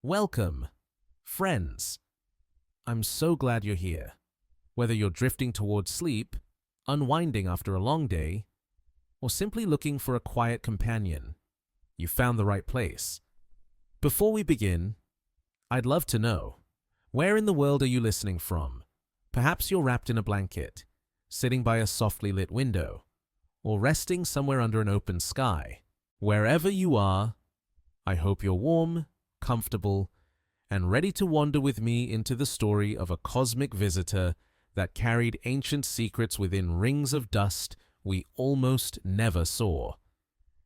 Welcome, friends. I'm so glad you're here. Whether you're drifting towards sleep, unwinding after a long day, or simply looking for a quiet companion, you found the right place. Before we begin, I'd love to know, where in the world are you listening from? Perhaps you're wrapped in a blanket, sitting by a softly lit window, or resting somewhere under an open sky. Wherever you are, I hope you're warm, comfortable, and ready to wander with me into the story of a cosmic visitor that carried ancient secrets within rings of dust we almost never saw.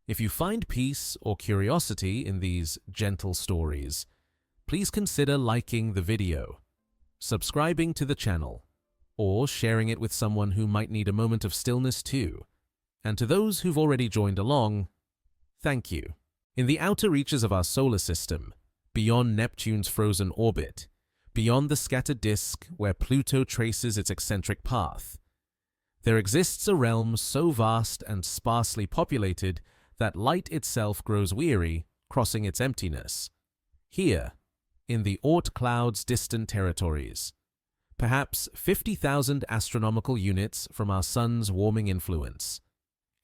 If you find peace or curiosity in these gentle stories, please consider liking the video, subscribing to the channel, or sharing it with someone who might need a moment of stillness too. And to those who've already joined along, thank you. In the outer reaches of our solar system, beyond Neptune's frozen orbit, beyond the scattered disk where Pluto traces its eccentric path, there exists a realm so vast and sparsely populated that light itself grows weary, crossing its emptiness. Here, in the Oort cloud's distant territories, perhaps 50,000 astronomical units from our sun's warming influence,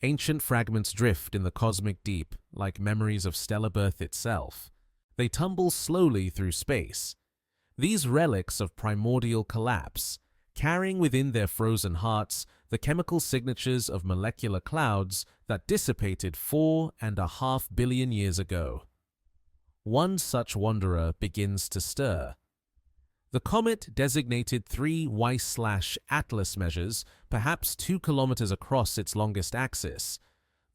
ancient fragments drift in the cosmic deep like memories of stellar birth itself. They tumble slowly through space, these relics of primordial collapse, carrying within their frozen hearts the chemical signatures of molecular clouds that dissipated 4.5 billion years ago. One such wanderer begins to stir. The comet designated 3 Weiss/Atlas measures, perhaps 2 kilometers across its longest axis,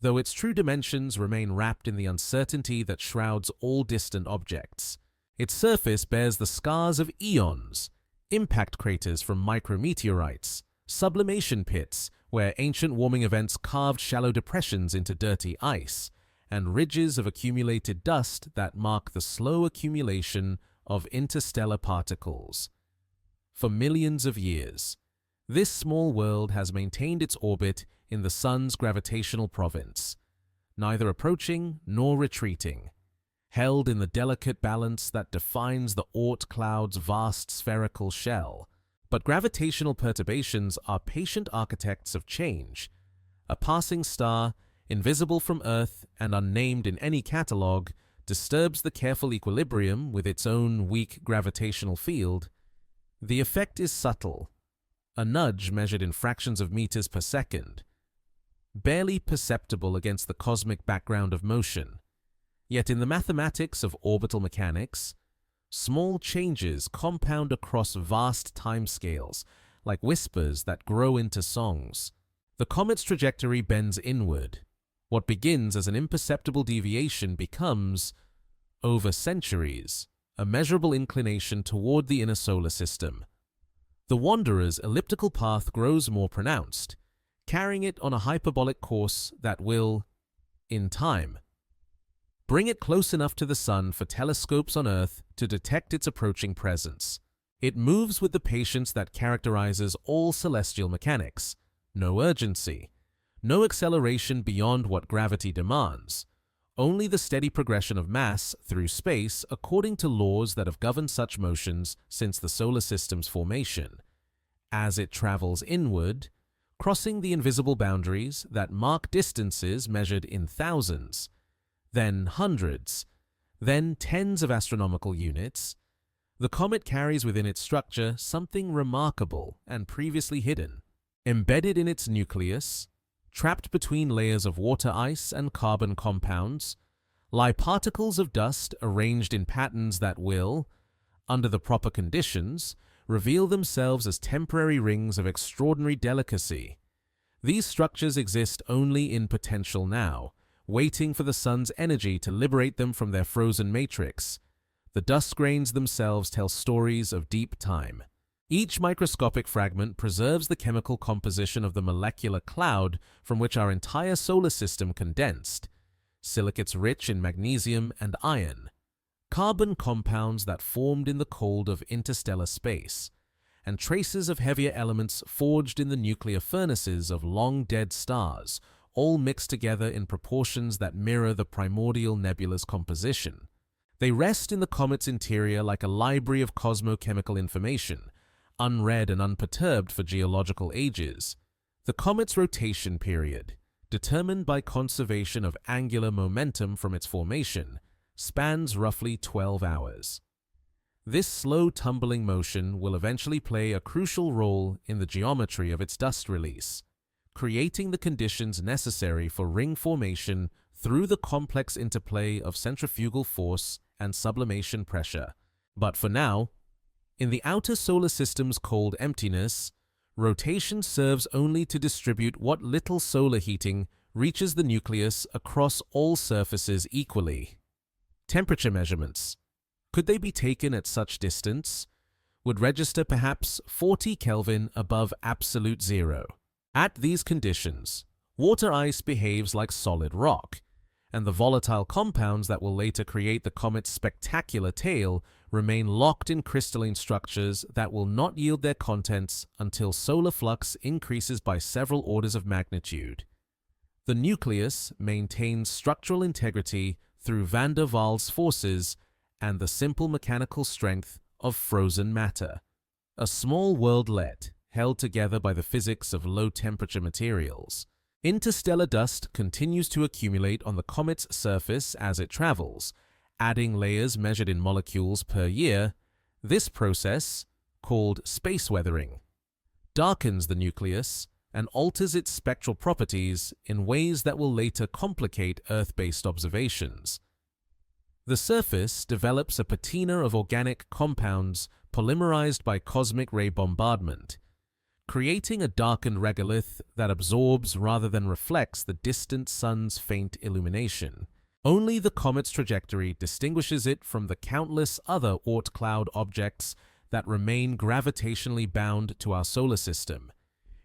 though its true dimensions remain wrapped in the uncertainty that shrouds all distant objects. Its surface bears the scars of eons, impact craters from micrometeorites, sublimation pits where ancient warming events carved shallow depressions into dirty ice, and ridges of accumulated dust that mark the slow accumulation of interstellar particles. For millions of years, this small world has maintained its orbit in the sun's gravitational province, neither approaching nor retreating, held in the delicate balance that defines the Oort cloud's vast spherical shell. But gravitational perturbations are patient architects of change. A passing star, invisible from Earth and unnamed in any catalogue, disturbs the careful equilibrium with its own weak gravitational field. The effect is subtle, a nudge measured in fractions of meters per second, barely perceptible against the cosmic background of motion. Yet in the mathematics of orbital mechanics, small changes compound across vast timescales, like whispers that grow into songs. The comet's trajectory bends inward. What begins as an imperceptible deviation becomes, over centuries, a measurable inclination toward the inner solar system. The wanderer's elliptical path grows more pronounced, carrying it on a hyperbolic course that will, in time, bring it close enough to the sun for telescopes on Earth to detect its approaching presence. It moves with the patience that characterizes all celestial mechanics. No urgency, no acceleration beyond what gravity demands, only the steady progression of mass through space according to laws that have governed such motions since the solar system's formation. As it travels inward, crossing the invisible boundaries that mark distances measured in thousands, then hundreds, then tens of astronomical units, the comet carries within its structure something remarkable and previously hidden. Embedded in its nucleus, trapped between layers of water ice and carbon compounds, lie particles of dust arranged in patterns that will, under the proper conditions, reveal themselves as temporary rings of extraordinary delicacy. These structures exist only in potential now, waiting for the sun's energy to liberate them from their frozen matrix. The dust grains themselves tell stories of deep time. Each microscopic fragment preserves the chemical composition of the molecular cloud from which our entire solar system condensed. Silicates rich in magnesium and iron, carbon compounds that formed in the cold of interstellar space, and traces of heavier elements forged in the nuclear furnaces of long-dead stars, all mixed together in proportions that mirror the primordial nebula's composition. They rest in the comet's interior like a library of cosmochemical information, unread and unperturbed for geological ages. The comet's rotation period, determined by conservation of angular momentum from its formation, spans roughly 12 hours. This slow tumbling motion will eventually play a crucial role in the geometry of its dust release, creating the conditions necessary for ring formation through the complex interplay of centrifugal force and sublimation pressure. But for now, in the outer solar system's cold emptiness, rotation serves only to distribute what little solar heating reaches the nucleus across all surfaces equally. Temperature measurements. Could they be taken at such distance? Would register perhaps 40 Kelvin above absolute zero. At these conditions, water ice behaves like solid rock, and the volatile compounds that will later create the comet's spectacular tail remain locked in crystalline structures that will not yield their contents until solar flux increases by several orders of magnitude. The nucleus maintains structural integrity through van der Waals forces and the simple mechanical strength of frozen matter, a small worldlet held together by the physics of low-temperature materials. Interstellar dust continues to accumulate on the comet's surface as it travels, adding layers measured in molecules per year. This process, called space weathering, darkens the nucleus and alters its spectral properties in ways that will later complicate Earth-based observations. The surface develops a patina of organic compounds polymerized by cosmic ray bombardment, creating a darkened regolith that absorbs rather than reflects the distant sun's faint illumination. Only the comet's trajectory distinguishes it from the countless other Oort cloud objects that remain gravitationally bound to our solar system.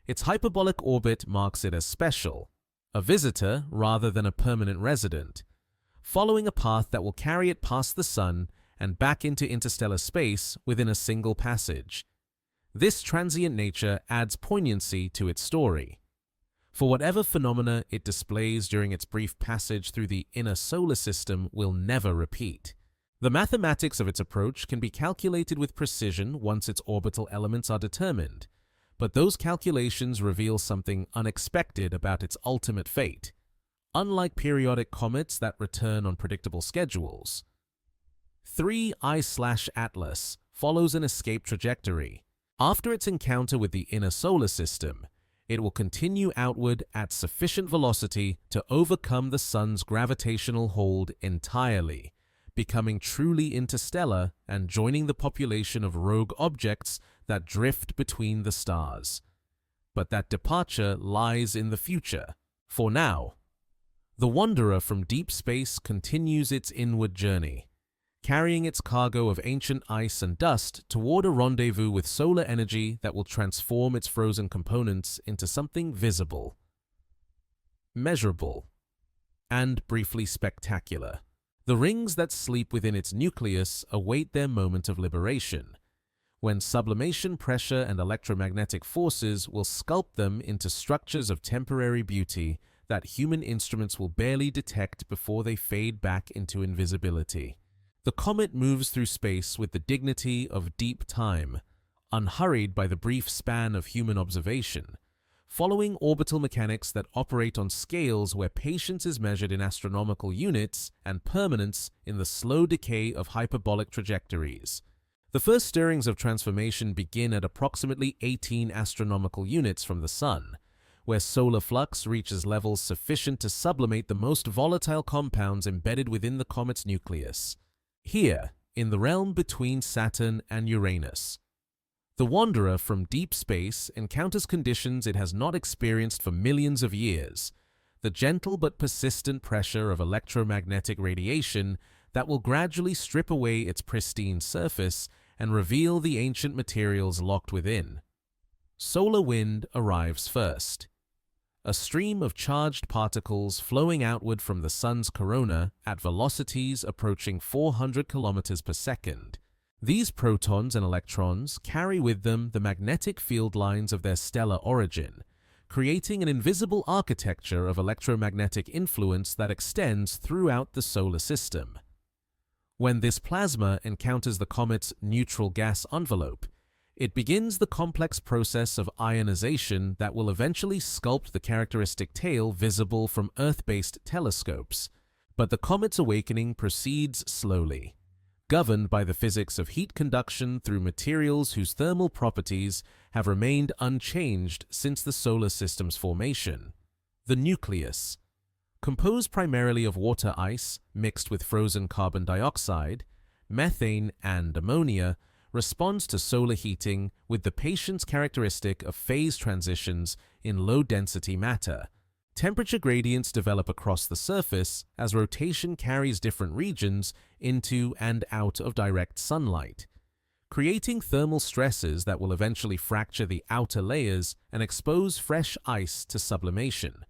Its hyperbolic orbit marks it as special, a visitor rather than a permanent resident, following a path that will carry it past the sun and back into interstellar space within a single passage. This transient nature adds poignancy to its story. For whatever phenomena it displays during its brief passage through the inner solar system will never repeat. The mathematics of its approach can be calculated with precision once its orbital elements are determined, but those calculations reveal something unexpected about its ultimate fate. Unlike periodic comets that return on predictable schedules, 3I/Atlas follows an escape trajectory. After its encounter with the inner solar system, it will continue outward at sufficient velocity to overcome the sun's gravitational hold entirely, becoming truly interstellar and joining the population of rogue objects that drift between the stars. But that departure lies in the future. For now, the wanderer from deep space continues its inward journey, carrying its cargo of ancient ice and dust toward a rendezvous with solar energy that will transform its frozen components into something visible, measurable, and briefly spectacular. The rings that sleep within its nucleus await their moment of liberation, when sublimation pressure and electromagnetic forces will sculpt them into structures of temporary beauty that human instruments will barely detect before they fade back into invisibility. The comet moves through space with the dignity of deep time, unhurried by the brief span of human observation, following orbital mechanics that operate on scales where patience is measured in astronomical units and permanence in the slow decay of hyperbolic trajectories. The first stirrings of transformation begin at approximately 18 astronomical units from the sun, where solar flux reaches levels sufficient to sublimate the most volatile compounds embedded within the comet's nucleus. Here, in the realm between Saturn and Uranus, the wanderer from deep space encounters conditions it has not experienced for millions of years, the gentle but persistent pressure of electromagnetic radiation that will gradually strip away its pristine surface and reveal the ancient materials locked within. Solar wind arrives first, a stream of charged particles flowing outward from the sun's corona at velocities approaching 400 kilometers per second. These protons and electrons carry with them the magnetic field lines of their stellar origin, creating an invisible architecture of electromagnetic influence that extends throughout the solar system. When this plasma encounters the comet's neutral gas envelope, it begins the complex process of ionization that will eventually sculpt the characteristic tail visible from Earth-based telescopes. But the comet's awakening proceeds slowly, governed by the physics of heat conduction through materials whose thermal properties have remained unchanged since the solar system's formation. The nucleus, composed primarily of water ice mixed with frozen carbon dioxide, methane, and ammonia, responds to solar heating with the patient's characteristic of phase transitions in low-density matter. Temperature gradients develop across the surface as rotation carries different regions into and out of direct sunlight, creating thermal stresses that will eventually fracture the outer layers and expose fresh ice to sublimation.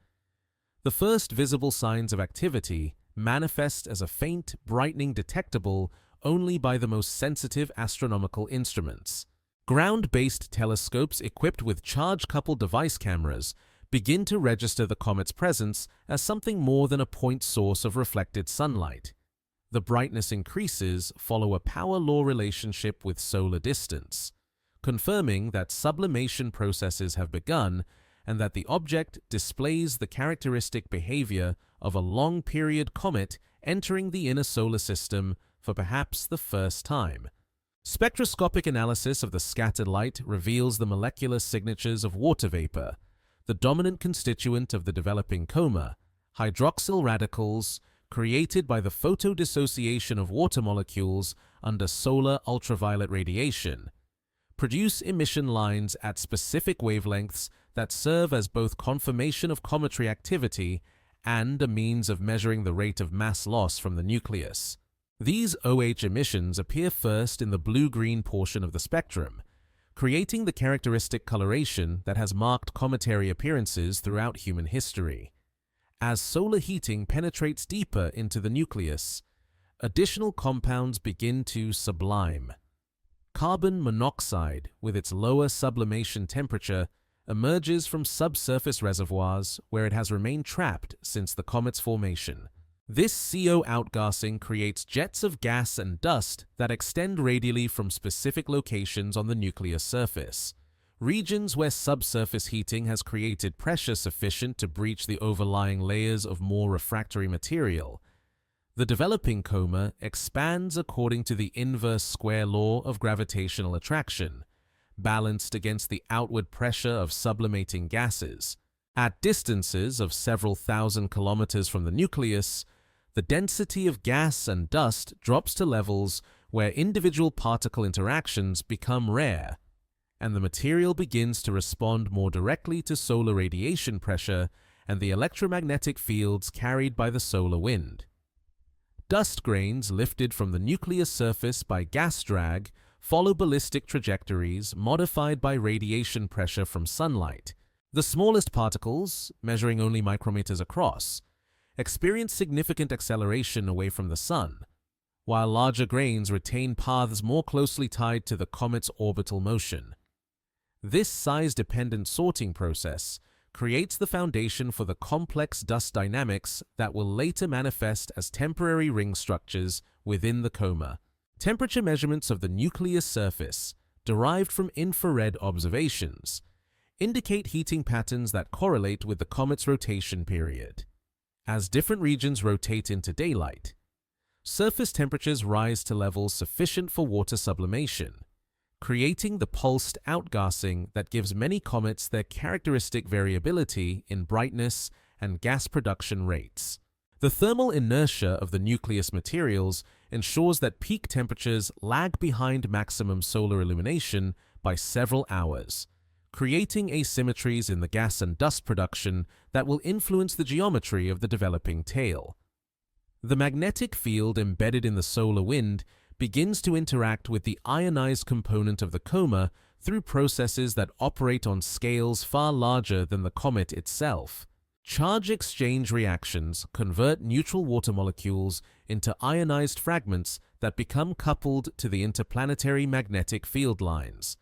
The first visible signs of activity manifest as a faint brightening detectable only by the most sensitive astronomical instruments. Ground-based telescopes equipped with charge-coupled device cameras begin to register the comet's presence as something more than a point source of reflected sunlight. The brightness increases follow a power law relationship with solar distance, confirming that sublimation processes have begun and that the object displays the characteristic behavior of a long-period comet entering the inner solar system for perhaps the first time. Spectroscopic analysis of the scattered light reveals the molecular signatures of water vapor, the dominant constituent of the developing coma. Hydroxyl radicals, created by the photodissociation of water molecules under solar ultraviolet radiation, produce emission lines at specific wavelengths that serve as both confirmation of cometary activity and a means of measuring the rate of mass loss from the nucleus. These OH emissions appear first in the blue-green portion of the spectrum, creating the characteristic coloration that has marked cometary appearances throughout human history. As solar heating penetrates deeper into the nucleus, additional compounds begin to sublime. Carbon monoxide, with its lower sublimation temperature, emerges from subsurface reservoirs where it has remained trapped since the comet's formation. This CO outgassing creates jets of gas and dust that extend radially from specific locations on the nucleus surface, regions where subsurface heating has created pressure sufficient to breach the overlying layers of more refractory material. The developing coma expands according to the inverse square law of gravitational attraction, balanced against the outward pressure of sublimating gases. At distances of several thousand kilometers from the nucleus, the density of gas and dust drops to levels where individual particle interactions become rare, and the material begins to respond more directly to solar radiation pressure and the electromagnetic fields carried by the solar wind. Dust grains lifted from the nucleus surface by gas drag follow ballistic trajectories modified by radiation pressure from sunlight. The smallest particles, measuring only micrometers across, experience significant acceleration away from the sun, while larger grains retain paths more closely tied to the comet's orbital motion. This size-dependent sorting process creates the foundation for the complex dust dynamics that will later manifest as temporary ring structures within the coma. Temperature measurements of the nucleus surface, derived from infrared observations, indicate heating patterns that correlate with the comet's rotation period. As different regions rotate into daylight, surface temperatures rise to levels sufficient for water sublimation, creating the pulsed outgassing that gives many comets their characteristic variability in brightness and gas production rates. The thermal inertia of the nucleus materials ensures that peak temperatures lag behind maximum solar illumination by several hours, creating asymmetries in the gas and dust production that will influence the geometry of the developing tail. The magnetic field embedded in the solar wind begins to interact with the ionized component of the coma through processes that operate on scales far larger than the comet itself. Charge exchange reactions convert neutral water molecules into ionized fragments that become coupled to the interplanetary magnetic field lines.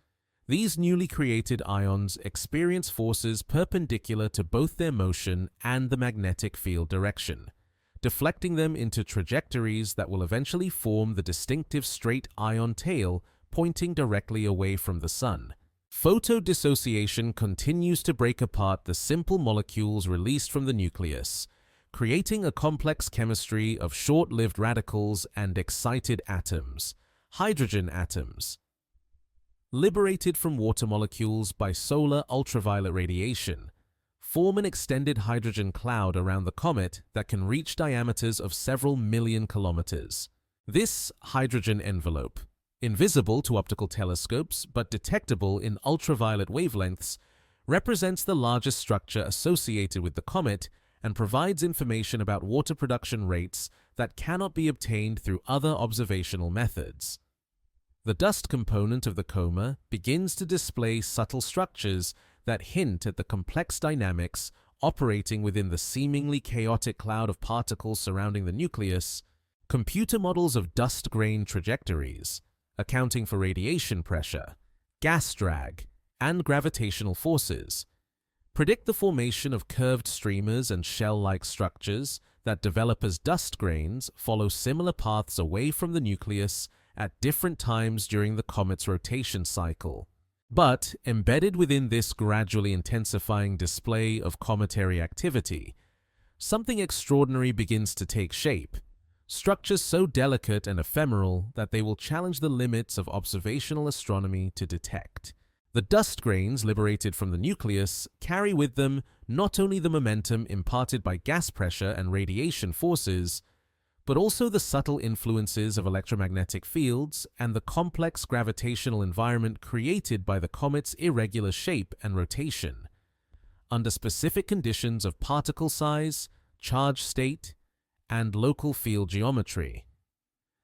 These newly created ions experience forces perpendicular to both their motion and the magnetic field direction, deflecting them into trajectories that will eventually form the distinctive straight ion tail pointing directly away from the Sun. Photodissociation continues to break apart the simple molecules released from the nucleus, creating a complex chemistry of short-lived radicals and excited atoms, hydrogen atoms. Liberated from water molecules by solar ultraviolet radiation, form an extended hydrogen cloud around the comet that can reach diameters of several million kilometers. This hydrogen envelope, invisible to optical telescopes but detectable in ultraviolet wavelengths, represents the largest structure associated with the comet and provides information about water production rates that cannot be obtained through other observational methods. The dust component of the coma begins to display subtle structures that hint at the complex dynamics operating within the seemingly chaotic cloud of particles surrounding the nucleus. Computer models of dust grain trajectories, accounting for radiation pressure, gas drag, and gravitational forces, predict the formation of curved streamers and shell-like structures that develop as dust grains follow similar paths away from the nucleus at different times during the comet's rotation cycle. But embedded within this gradually intensifying display of cometary activity, something extraordinary begins to take shape, structures so delicate and ephemeral that they will challenge the limits of observational astronomy to detect. The dust grains liberated from the nucleus carry with them not only the momentum imparted by gas pressure and radiation forces, but also the subtle influences of electromagnetic fields and the complex gravitational environment created by the comet's irregular shape and rotation. Under specific conditions of particle size, charge state, and local field geometry,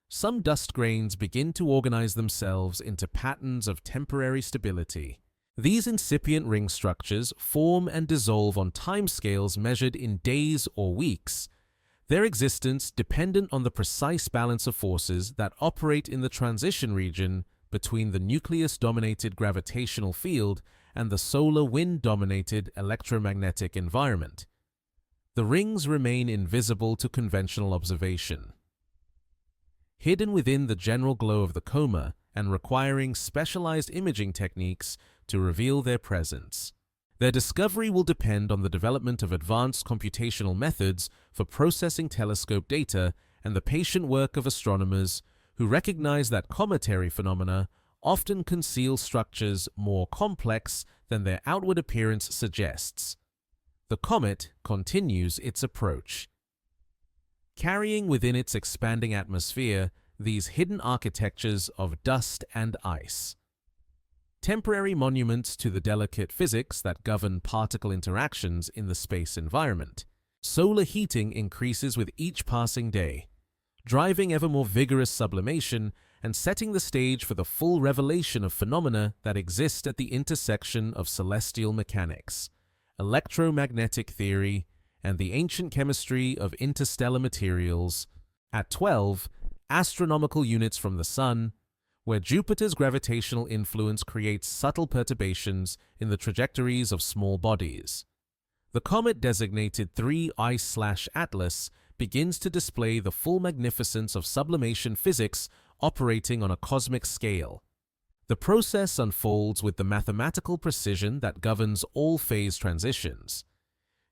some dust grains begin to organize themselves into patterns of temporary stability. These incipient ring structures form and dissolve on timescales measured in days or weeks, their existence dependent on the precise balance of forces that operate in the transition region between the nucleus-dominated gravitational field and the solar wind-dominated electromagnetic environment. The rings remain invisible to conventional observation. Hidden within the general glow of the coma and requiring specialized imaging techniques to reveal their presence. Their discovery will depend on the development of advanced computational methods for processing telescope data and the patient work of astronomers who recognize that cometary phenomena often conceal structures more complex than their outward appearance suggests. The comet continues its approach, carrying within its expanding atmosphere these hidden architectures of dust and ice. Temporary monuments to the delicate physics that govern particle interactions in the space environment. Solar heating increases with each passing day, driving ever more vigorous sublimation and setting the stage for the full revelation of phenomena that exist at the intersection of celestial mechanics, electromagnetic theory, and the ancient chemistry of interstellar materials. At 12 astronomical units from the Sun, where Jupiter's gravitational influence creates subtle perturbations in the trajectories of small bodies. The comet designated 3I/Atlas begins to display the full magnificence of sublimation physics operating on a cosmic scale. The process unfolds with the mathematical precision that governs all phase transitions.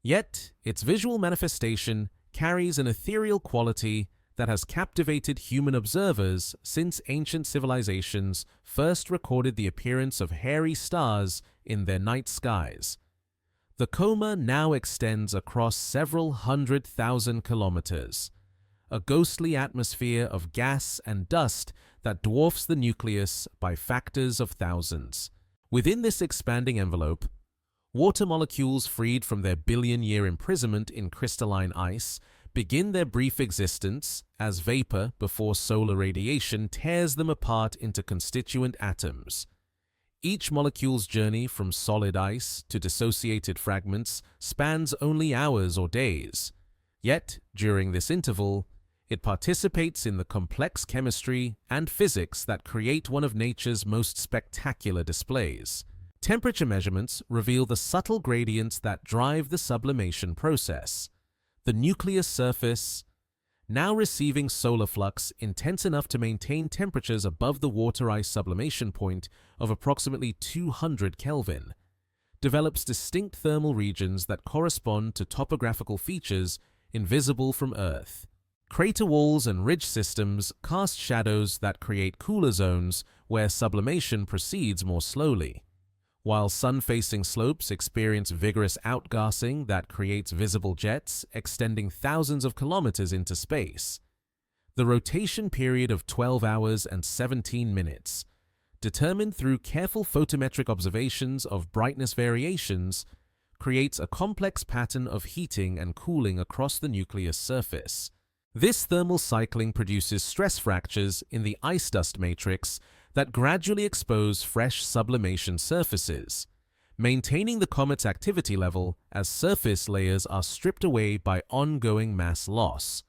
Yet, its visual manifestation carries an ethereal quality that has captivated human observers since ancient civilizations first recorded the appearance of hairy stars in their night skies. The coma now extends across several 100,000 kilometers, a ghostly atmosphere of gas and dust that dwarfs the nucleus by factors of thousands. Within this expanding envelope, water molecules freed from their billion-year imprisonment in crystalline ice begin their brief existence as vapor before solar radiation tears them apart into constituent atoms. Each molecule's journey from solid ice to dissociated fragments spans only hours or days. Yet, during this interval, it participates in the complex chemistry and physics that create one of nature's most spectacular displays. Temperature measurements reveal the subtle gradients that drive the sublimation process. The nucleus surface, now receiving solar flux intense enough to maintain temperatures above the water ice sublimation point of approximately 200 Kelvin, develops distinct thermal regions that correspond to topographical features invisible from Earth. Crater walls and ridge systems cast shadows that create cooler zones where sublimation proceeds more slowly, while sun-facing slopes experience vigorous outgassing that creates visible jets extending thousands of kilometers into space. The rotation period of 12 hours and 17 minutes, determined through careful photometric observations of brightness variations, creates a complex pattern of heating and cooling across the nucleus surface. This thermal cycling produces stress fractures in the ice dust matrix that gradually expose fresh sublimation surfaces, maintaining the comet's activity level as surface layers are stripped away by ongoing mass loss.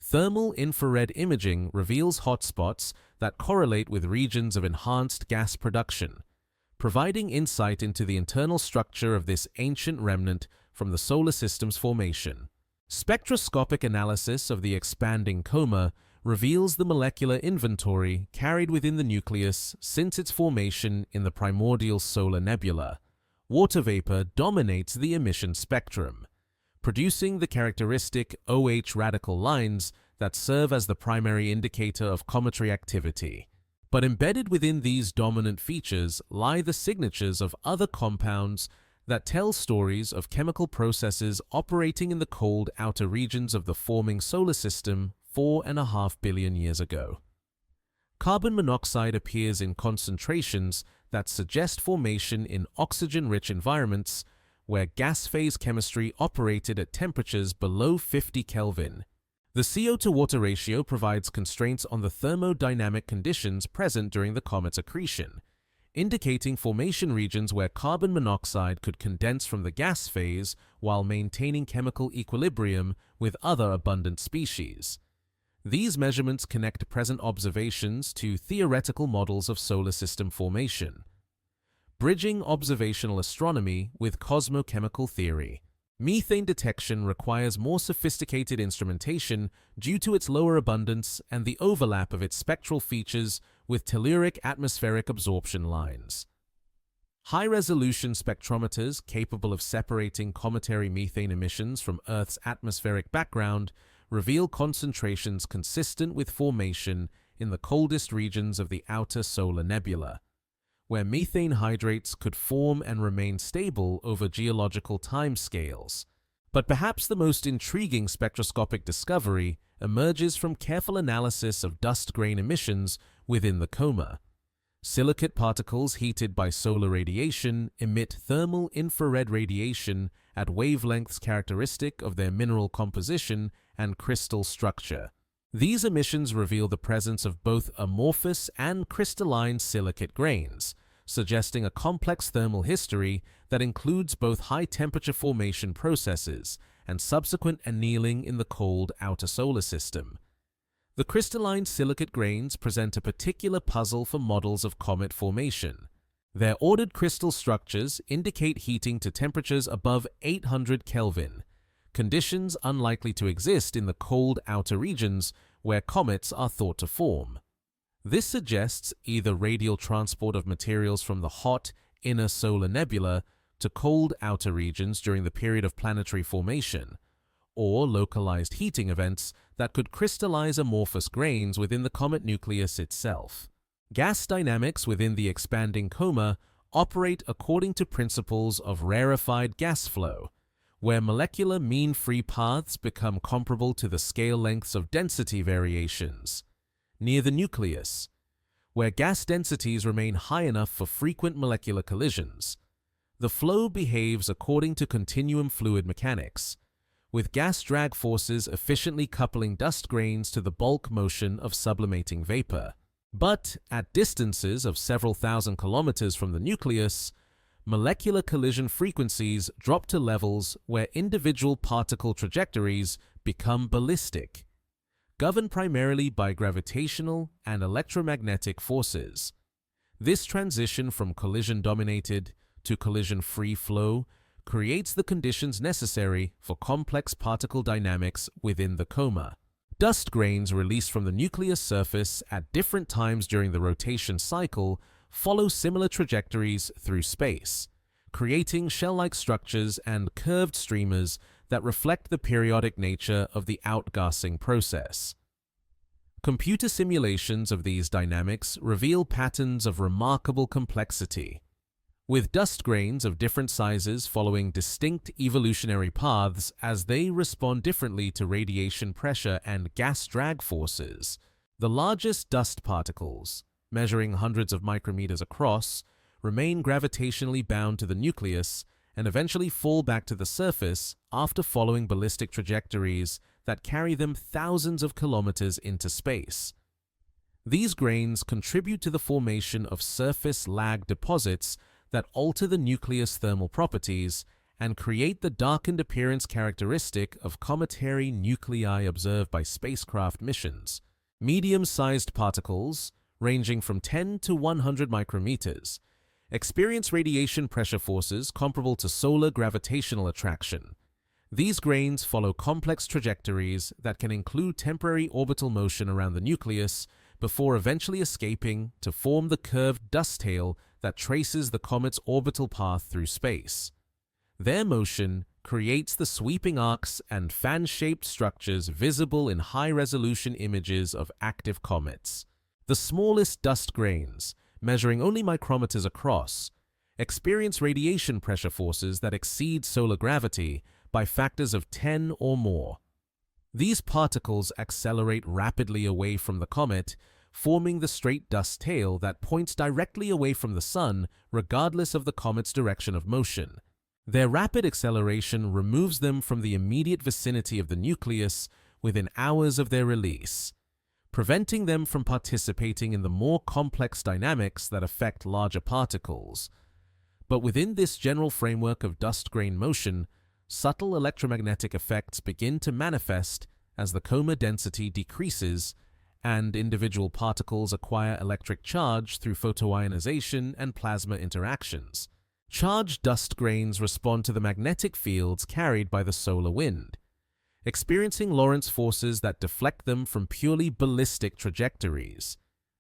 Thermal infrared imaging reveals hotspots that correlate with regions of enhanced gas production, providing insight into the internal structure of this ancient remnant from the solar system's formation. Spectroscopic analysis of the expanding coma reveals the molecular inventory carried within the nucleus since its formation in the primordial solar nebula. Water vapor dominates the emission spectrum, producing the characteristic OH radical lines that serve as the primary indicator of cometary activity. But embedded within these dominant features lie the signatures of other compounds that tell stories of chemical processes operating in the cold outer regions of the forming solar system 4.5 billion years ago. Carbon monoxide appears in concentrations that suggest formation in oxygen-rich environments where gas phase chemistry operated at temperatures below 50 Kelvin. The CO-to-water ratio provides constraints on the thermodynamic conditions present during the comet's accretion, indicating formation regions where carbon monoxide could condense from the gas phase while maintaining chemical equilibrium with other abundant species. These measurements connect present observations to theoretical models of solar system formation, bridging observational astronomy with cosmochemical theory. Methane detection requires more sophisticated instrumentation due to its lower abundance and the overlap of its spectral features with telluric atmospheric absorption lines. High-resolution spectrometers capable of separating cometary methane emissions from Earth's atmospheric background reveal concentrations consistent with formation in the coldest regions of the outer solar nebula, where methane hydrates could form and remain stable over geological timescales. But perhaps the most intriguing spectroscopic discovery emerges from careful analysis of dust grain emissions within the coma. Silicate particles heated by solar radiation emit thermal infrared radiation at wavelengths characteristic of their mineral composition and crystal structure. These emissions reveal the presence of both amorphous and crystalline silicate grains, suggesting a complex thermal history that includes both high-temperature formation processes and subsequent annealing in the cold outer solar system. The crystalline silicate grains present a particular puzzle for models of comet formation. Their ordered crystal structures indicate heating to temperatures above 800 Kelvin, conditions unlikely to exist in the cold outer regions where comets are thought to form. This suggests either radial transport of materials from the hot, inner solar nebula to cold outer regions during the period of planetary formation, or localized heating events that could crystallize amorphous grains within the comet nucleus itself. Gas dynamics within the expanding coma operate according to principles of rarefied gas flow, where molecular mean free paths become comparable to the scale lengths of density variations. Near the nucleus, where gas densities remain high enough for frequent molecular collisions, the flow behaves according to continuum fluid mechanics, with gas drag forces efficiently coupling dust grains to the bulk motion of sublimating vapor. But at distances of several thousand kilometers from the nucleus, molecular collision frequencies drop to levels where individual particle trajectories become ballistic, governed primarily by gravitational and electromagnetic forces. This transition from collision-dominated to collision-free flow creates the conditions necessary for complex particle dynamics within the coma. Dust grains released from the nucleus surface at different times during the rotation cycle follow similar trajectories through space, creating shell-like structures and curved streamers that reflect the periodic nature of the outgassing process. Computer simulations of these dynamics reveal patterns of remarkable complexity, with dust grains of different sizes following distinct evolutionary paths as they respond differently to radiation pressure and gas drag forces. The largest dust particles, measuring hundreds of micrometers across, remain gravitationally bound to the nucleus and eventually fall back to the surface after following ballistic trajectories that carry them thousands of kilometers into space. These grains contribute to the formation of surface lag deposits that alter the nucleus' thermal properties and create the darkened appearance characteristic of cometary nuclei observed by spacecraft missions. Medium-sized particles, ranging from 10 to 100 micrometers, experience radiation pressure forces comparable to solar gravitational attraction. These grains follow complex trajectories that can include temporary orbital motion around the nucleus before eventually escaping to form the curved dust tail that traces the comet's orbital path through space. Their motion creates the sweeping arcs and fan-shaped structures visible in high-resolution images of active comets. The smallest dust grains, measuring only micrometers across, experience radiation pressure forces that exceed solar gravity by factors of 10 or more. These particles accelerate rapidly away from the comet, forming the straight dust tail that points directly away from the sun regardless of the comet's direction of motion. Their rapid acceleration removes them from the immediate vicinity of the nucleus within hours of their release, preventing them from participating in the more complex dynamics that affect larger particles. But within this general framework of dust grain motion, subtle electromagnetic effects begin to manifest as the coma density decreases and individual particles acquire electric charge through photoionization and plasma interactions. Charged dust grains respond to the magnetic fields carried by the solar wind, experiencing Lorentz forces that deflect them from purely ballistic trajectories.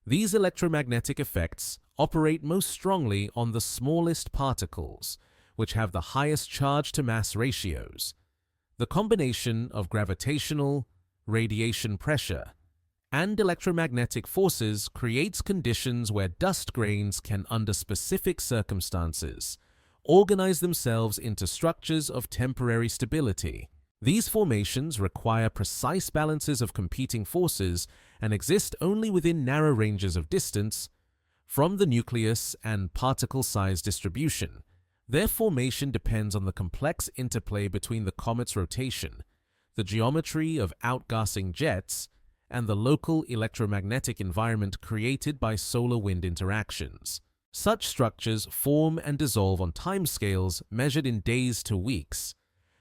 These electromagnetic effects operate most strongly on the smallest particles, which have the highest charge-to-mass ratios. The combination of gravitational, radiation pressure, and electromagnetic forces creates conditions where dust grains can, under specific circumstances, organize themselves into structures of temporary stability. These formations require precise balances of competing forces and exist only within narrow ranges of distance from the nucleus and particle size distribution. Their formation depends on the complex interplay between the comet's rotation, the geometry of outgassing jets, and the local electromagnetic environment created by solar wind interactions. Such structures form and dissolve on timescales measured in days to weeks,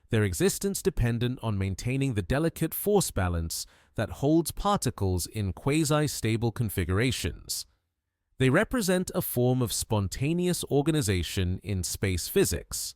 their existence dependent on maintaining the delicate force balance that holds particles in quasi-stable configurations. They represent a form of spontaneous organization in space physics,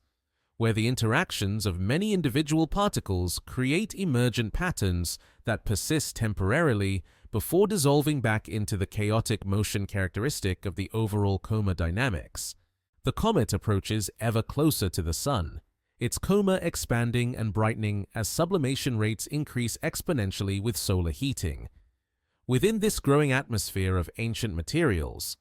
where the interactions of many individual particles create emergent patterns that persist temporarily before dissolving back into the chaotic motion characteristic of the overall coma dynamics. The comet approaches ever closer to the sun, its coma expanding and brightening as sublimation rates increase exponentially with solar heating. Within this growing atmosphere of ancient materials,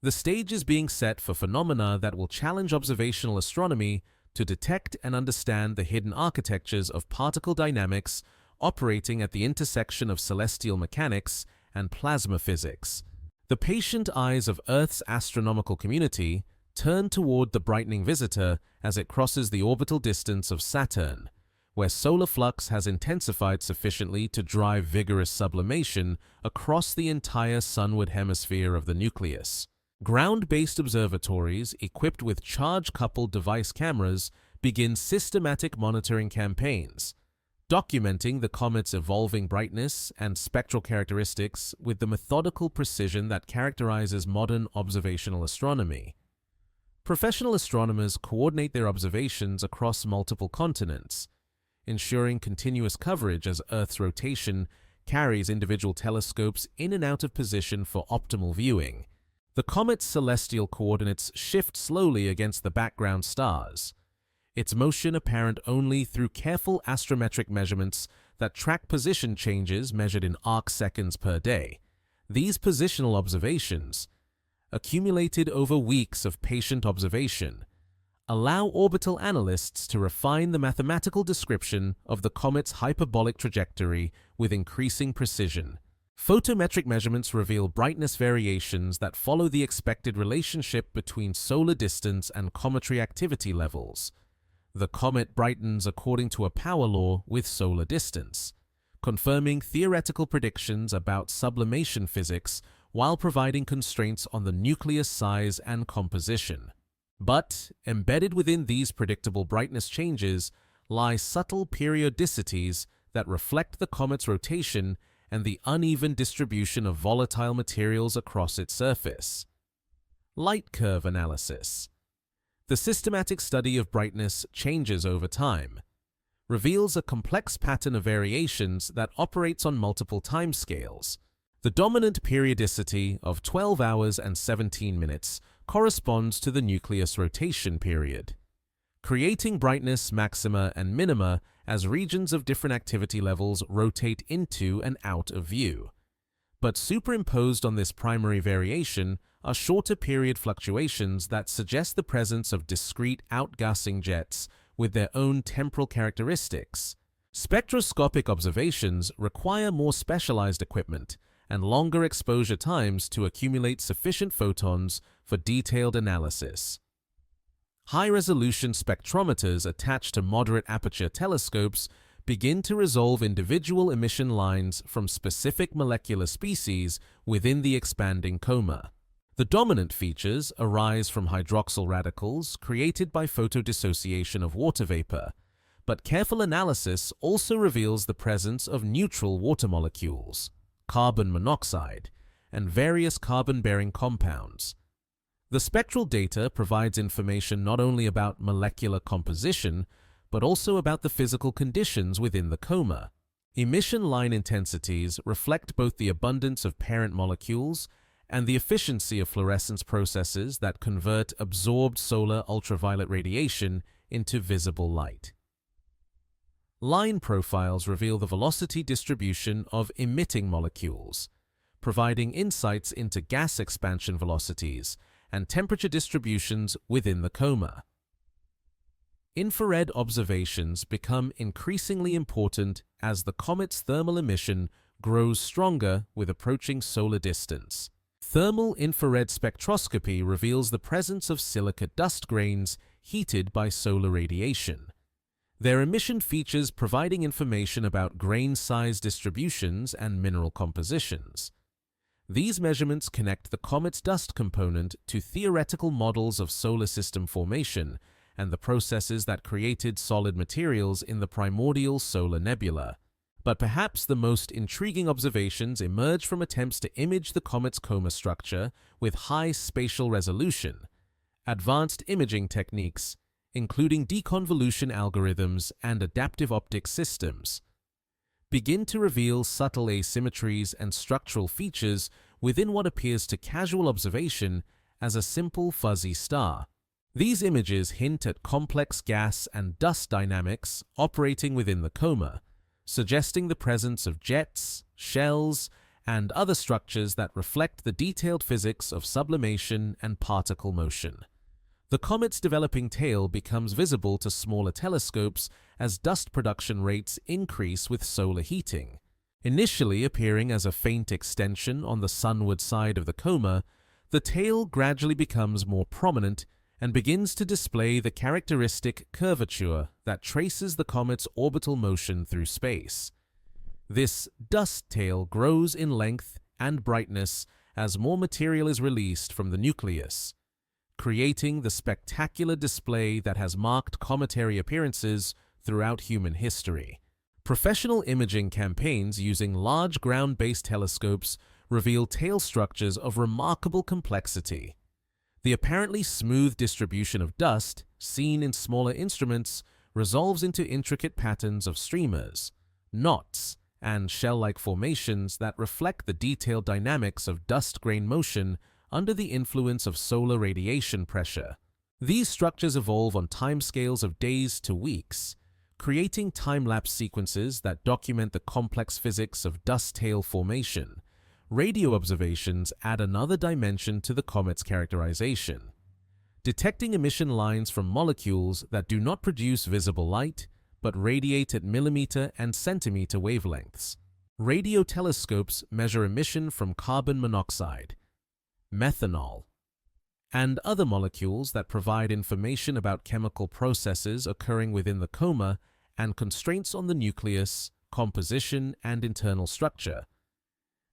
the stage is being set for phenomena that will challenge observational astronomy to detect and understand the hidden architectures of particle dynamics operating at the intersection of celestial mechanics and plasma physics. The patient eyes of Earth's astronomical community turn toward the brightening visitor as it crosses the orbital distance of Saturn, where solar flux has intensified sufficiently to drive vigorous sublimation across the entire sunward hemisphere of the nucleus. Ground-based observatories equipped with charge-coupled device cameras begin systematic monitoring campaigns, documenting the comet's evolving brightness and spectral characteristics with the methodical precision that characterizes modern observational astronomy. Professional astronomers coordinate their observations across multiple continents, ensuring continuous coverage as Earth's rotation carries individual telescopes in and out of position for optimal viewing. The comet's celestial coordinates shift slowly against the background stars, its motion apparent only through careful astrometric measurements that track position changes measured in arc-seconds per day. These positional observations, accumulated over weeks of patient observation, allow orbital analysts to refine the mathematical description of the comet's hyperbolic trajectory with increasing precision. Photometric measurements reveal brightness variations that follow the expected relationship between solar distance and cometary activity levels. The comet brightens according to a power law with solar distance, confirming theoretical predictions about sublimation physics while providing constraints on the nucleus size and composition. But embedded within these predictable brightness changes lie subtle periodicities that reflect the comet's rotation and the uneven distribution of volatile materials across its surface. Light curve analysis. The systematic study of brightness changes over time, reveals a complex pattern of variations that operates on multiple timescales. The dominant periodicity of 12 hours and 17 minutes corresponds to the nucleus rotation period, creating brightness maxima and minima as regions of different activity levels rotate into and out of view. But superimposed on this primary variation are shorter period fluctuations that suggest the presence of discrete outgassing jets with their own temporal characteristics. Spectroscopic observations require more specialized equipment and longer exposure times to accumulate sufficient photons for detailed analysis. High-resolution spectrometers attached to moderate aperture telescopes begin to resolve individual emission lines from specific molecular species within the expanding coma. The dominant features arise from hydroxyl radicals created by photodissociation of water vapor, but careful analysis also reveals the presence of neutral water molecules, carbon monoxide, and various carbon-bearing compounds. The spectral data provides information not only about molecular composition, but also about the physical conditions within the coma. Emission line intensities reflect both the abundance of parent molecules and the efficiency of fluorescence processes that convert absorbed solar ultraviolet radiation into visible light. Line profiles reveal the velocity distribution of emitting molecules, providing insights into gas expansion velocities and temperature distributions within the coma. Infrared observations become increasingly important as the comet's thermal emission grows stronger with approaching solar distance. Thermal infrared spectroscopy reveals the presence of silicate dust grains heated by solar radiation, their emission features providing information about grain size distributions and mineral compositions. These measurements connect the comet's dust component to theoretical models of solar system formation and the processes that created solid materials in the primordial solar nebula. But perhaps the most intriguing observations emerge from attempts to image the comet's coma structure with high spatial resolution. Advanced imaging techniques, including deconvolution algorithms and adaptive optics systems, begin to reveal subtle asymmetries and structural features within what appears to casual observation as a simple fuzzy star. These images hint at complex gas and dust dynamics operating within the coma, suggesting the presence of jets, shells, and other structures that reflect the detailed physics of sublimation and particle motion. The comet's developing tail becomes visible to smaller telescopes as dust production rates increase with solar heating. Initially appearing as a faint extension on the sunward side of the coma, the tail gradually becomes more prominent and begins to display the characteristic curvature that traces the comet's orbital motion through space. This dust tail grows in length and brightness as more material is released from the nucleus, creating the spectacular display that has marked cometary appearances throughout human history. Professional imaging campaigns using large ground-based telescopes reveal tail structures of remarkable complexity. The apparently smooth distribution of dust, seen in smaller instruments, resolves into intricate patterns of streamers, knots, and shell-like formations that reflect the detailed dynamics of dust grain motion under the influence of solar radiation pressure. These structures evolve on timescales of days to weeks, creating time-lapse sequences that document the complex physics of dust tail formation. Radio observations add another dimension to the comet's characterization, detecting emission lines from molecules that do not produce visible light, but radiate at millimeter and centimeter wavelengths. Radio telescopes measure emission from carbon monoxide, methanol, and other molecules that provide information about chemical processes occurring within the coma and constraints on the nucleus, composition, and internal structure.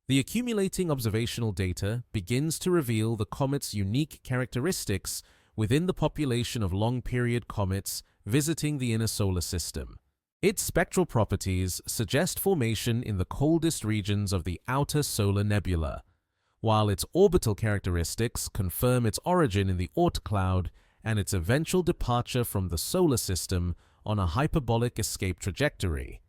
The accumulating observational data begins to reveal the comet's unique characteristics within the population of long-period comets visiting the inner solar system. Its spectral properties suggest formation in the coldest regions of the outer solar nebula, while its orbital characteristics confirm its origin in the Oort cloud and its eventual departure from the solar system on a hyperbolic escape trajectory.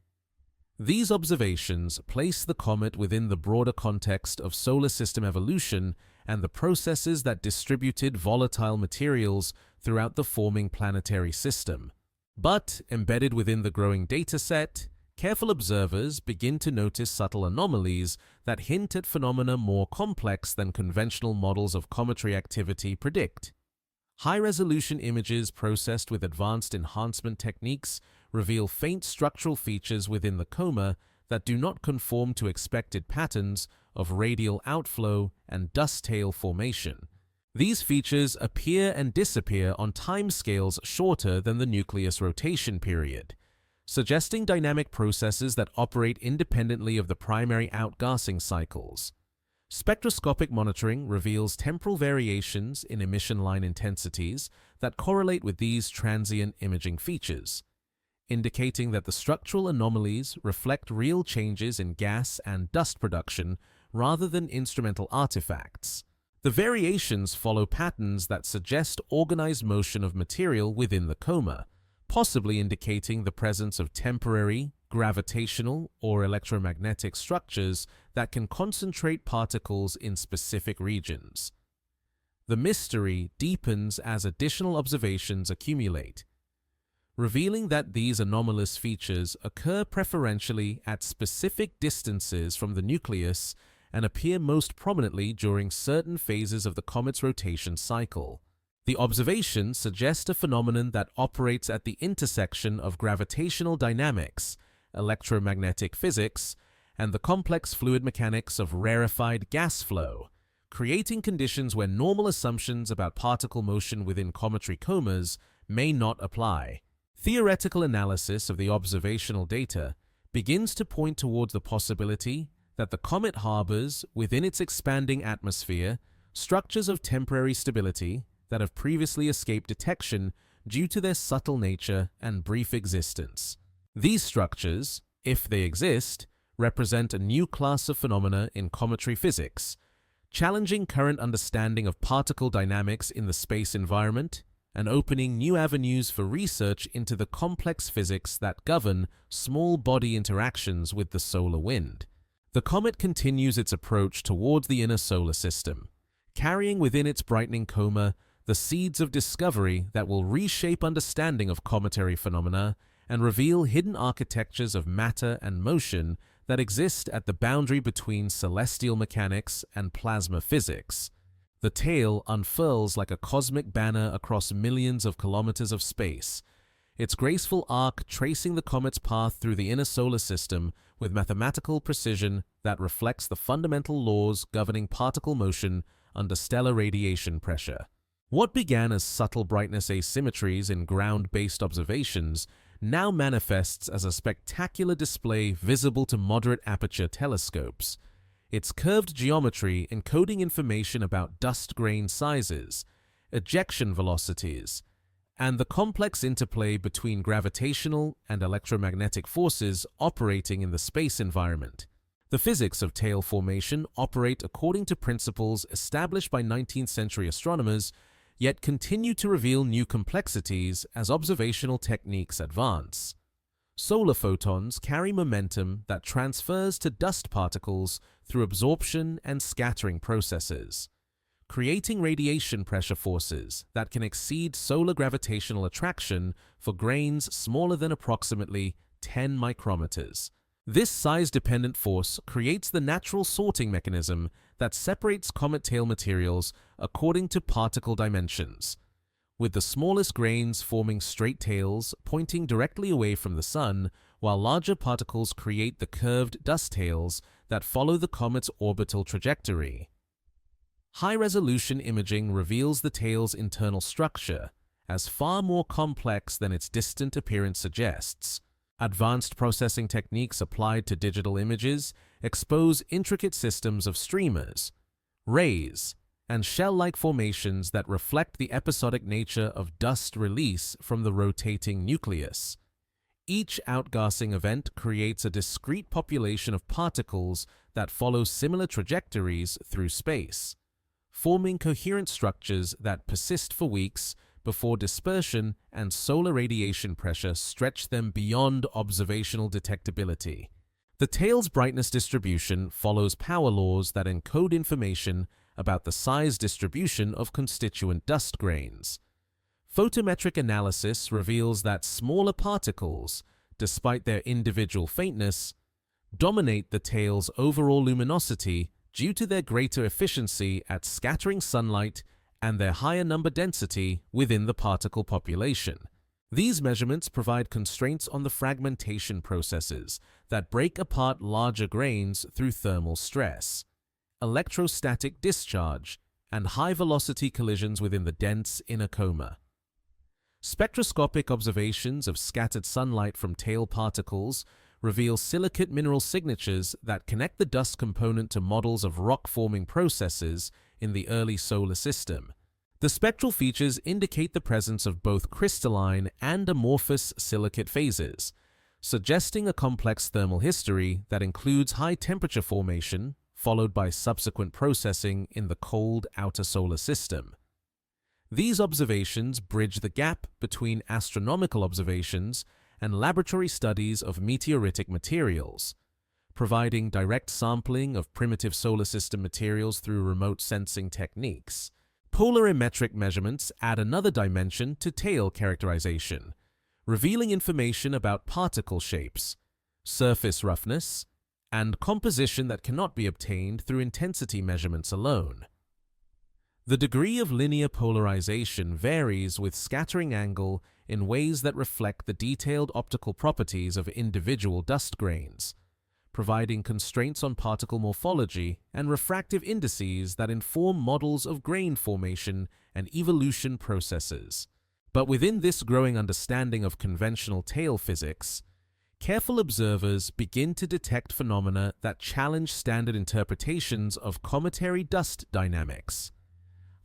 These observations place the comet within the broader context of solar system evolution and the processes that distributed volatile materials throughout the forming planetary system. But, embedded within the growing dataset, careful observers begin to notice subtle anomalies that hint at phenomena more complex than conventional models of cometary activity predict. High-resolution images processed with advanced enhancement techniques reveal faint structural features within the coma that do not conform to expected patterns of radial outflow and dust tail formation. These features appear and disappear on timescales shorter than the nucleus rotation period, suggesting dynamic processes that operate independently of the primary outgassing cycles. Spectroscopic monitoring reveals temporal variations in emission line intensities that correlate with these transient imaging features, indicating that the structural anomalies reflect real changes in gas and dust production rather than instrumental artifacts. The variations follow patterns that suggest organized motion of material within the coma, possibly indicating the presence of temporary, gravitational, or electromagnetic structures that can concentrate particles in specific regions. The mystery deepens as additional observations accumulate, revealing that these anomalous features occur preferentially at specific distances from the nucleus and appear most prominently during certain phases of the comet's rotation cycle. The observations suggest a phenomenon that operates at the intersection of gravitational dynamics, electromagnetic physics, and the complex fluid mechanics of rarefied gas flow, creating conditions where normal assumptions about particle motion within cometary comas may not apply. Theoretical analysis of the observational data begins to point towards the possibility that the comet harbors, within its expanding atmosphere, structures of temporary stability that have previously escaped detection due to their subtle nature and brief existence. These structures, if they exist, represent a new class of phenomena in cometary physics, challenging current understanding of particle dynamics in the space environment and opening new avenues for research into the complex physics that govern small body interactions with the solar wind. The comet continues its approach towards the inner solar system, carrying within its brightening coma the seeds of discovery that will reshape understanding of cometary phenomena and reveal hidden architectures of matter and motion that exist at the boundary between celestial mechanics and plasma physics. The tail unfurls like a cosmic banner across millions of kilometers of space, its graceful arc tracing the comet's path through the inner solar system with mathematical precision that reflects the fundamental laws governing particle motion under stellar radiation pressure. What began as subtle brightness asymmetries in ground-based observations now manifests as a spectacular display visible to moderate aperture telescopes, its curved geometry encoding information about dust grain sizes, ejection velocities, and the complex interplay between gravitational and electromagnetic forces operating in the space environment. The physics of tail formation operate according to principles established by 19th century astronomers, yet continue to reveal new complexities as observational techniques advance. Solar photons carry momentum that transfers to dust particles through absorption and scattering processes, creating radiation pressure forces that can exceed solar gravitational attraction for grains smaller than approximately 10 micrometers. This size-dependent force creates the natural sorting mechanism that separates comet tail materials according to particle dimensions, with the smallest grains forming straight tails pointing directly away from the Sun, while larger particles create the curved dust tails that follow the comet's orbital trajectory. High-resolution imaging reveals the tail's internal structure as far more complex than its distant appearance suggests. Advanced processing techniques applied to digital images expose intricate systems of streamers, rays, and shell-like formations that reflect the episodic nature of dust release from the rotating nucleus. Each outgassing event creates a discrete population of particles that follow similar trajectories through space, forming coherent structures that persist for weeks before dispersion and solar radiation pressure stretch them beyond observational detectability. The tail's brightness distribution follows power laws that encode information about the size distribution of constituent dust grains. Photometric analysis reveals that smaller particles, despite their individual faintness, dominate the tail's overall luminosity due to their greater efficiency at scattering sunlight and their higher number density within the particle population. These measurements provide constraints on the fragmentation processes that break apart larger grains through thermal stress, electrostatic discharge, and high-velocity collisions within the dense inner coma. Spectroscopic observations of scattered sunlight from tail particles reveal silicate mineral signatures that connect the dust component to models of rock-forming processes in the early solar system. The spectral features indicate the presence of both crystalline and amorphous silicate phases, suggesting a complex thermal history that includes high-temperature formation, followed by subsequent processing in the cold outer solar system. These observations bridge the gap between astronomical observations and laboratory studies of meteoritic materials, providing direct sampling of primitive solar system materials through remote sensing techniques. Polarimetric measurements add another dimension to tail characterization, revealing information about particle shapes, surface roughness, and composition that cannot be obtained through intensity measurements alone. The degree of linear polarization varies with scattering angle in ways that reflect the detailed optical properties of individual dust grains, providing constraints on particle morphology and refractive indices that inform models of grain formation and evolution processes. But within this growing understanding of conventional tail physics, careful observers begin to detect phenomena that challenge standard interpretations of cometary dust dynamics.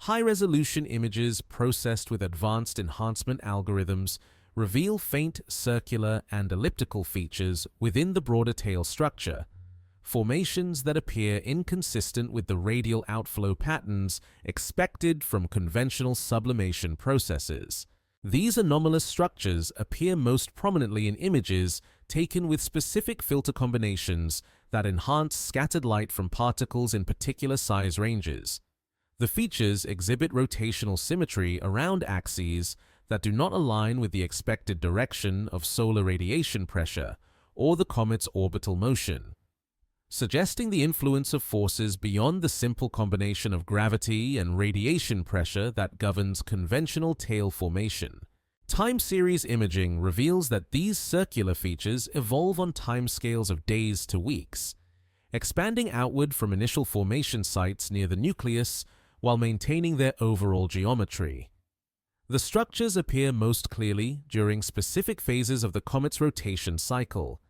High-resolution images processed with advanced enhancement algorithms reveal faint circular and elliptical features within the broader tail structure, formations that appear inconsistent with the radial outflow patterns expected from conventional sublimation processes. These anomalous structures appear most prominently in images taken with specific filter combinations that enhance scattered light from particles in particular size ranges. The features exhibit rotational symmetry around axes that do not align with the expected direction of solar radiation pressure or the comet's orbital motion, suggesting the influence of forces beyond the simple combination of gravity and radiation pressure that governs conventional tail formation. Time series imaging reveals that these circular features evolve on timescales of days to weeks, expanding outward from initial formation sites near the nucleus while maintaining their overall geometry. The structures appear most clearly during specific phases of the comet's rotation cycle,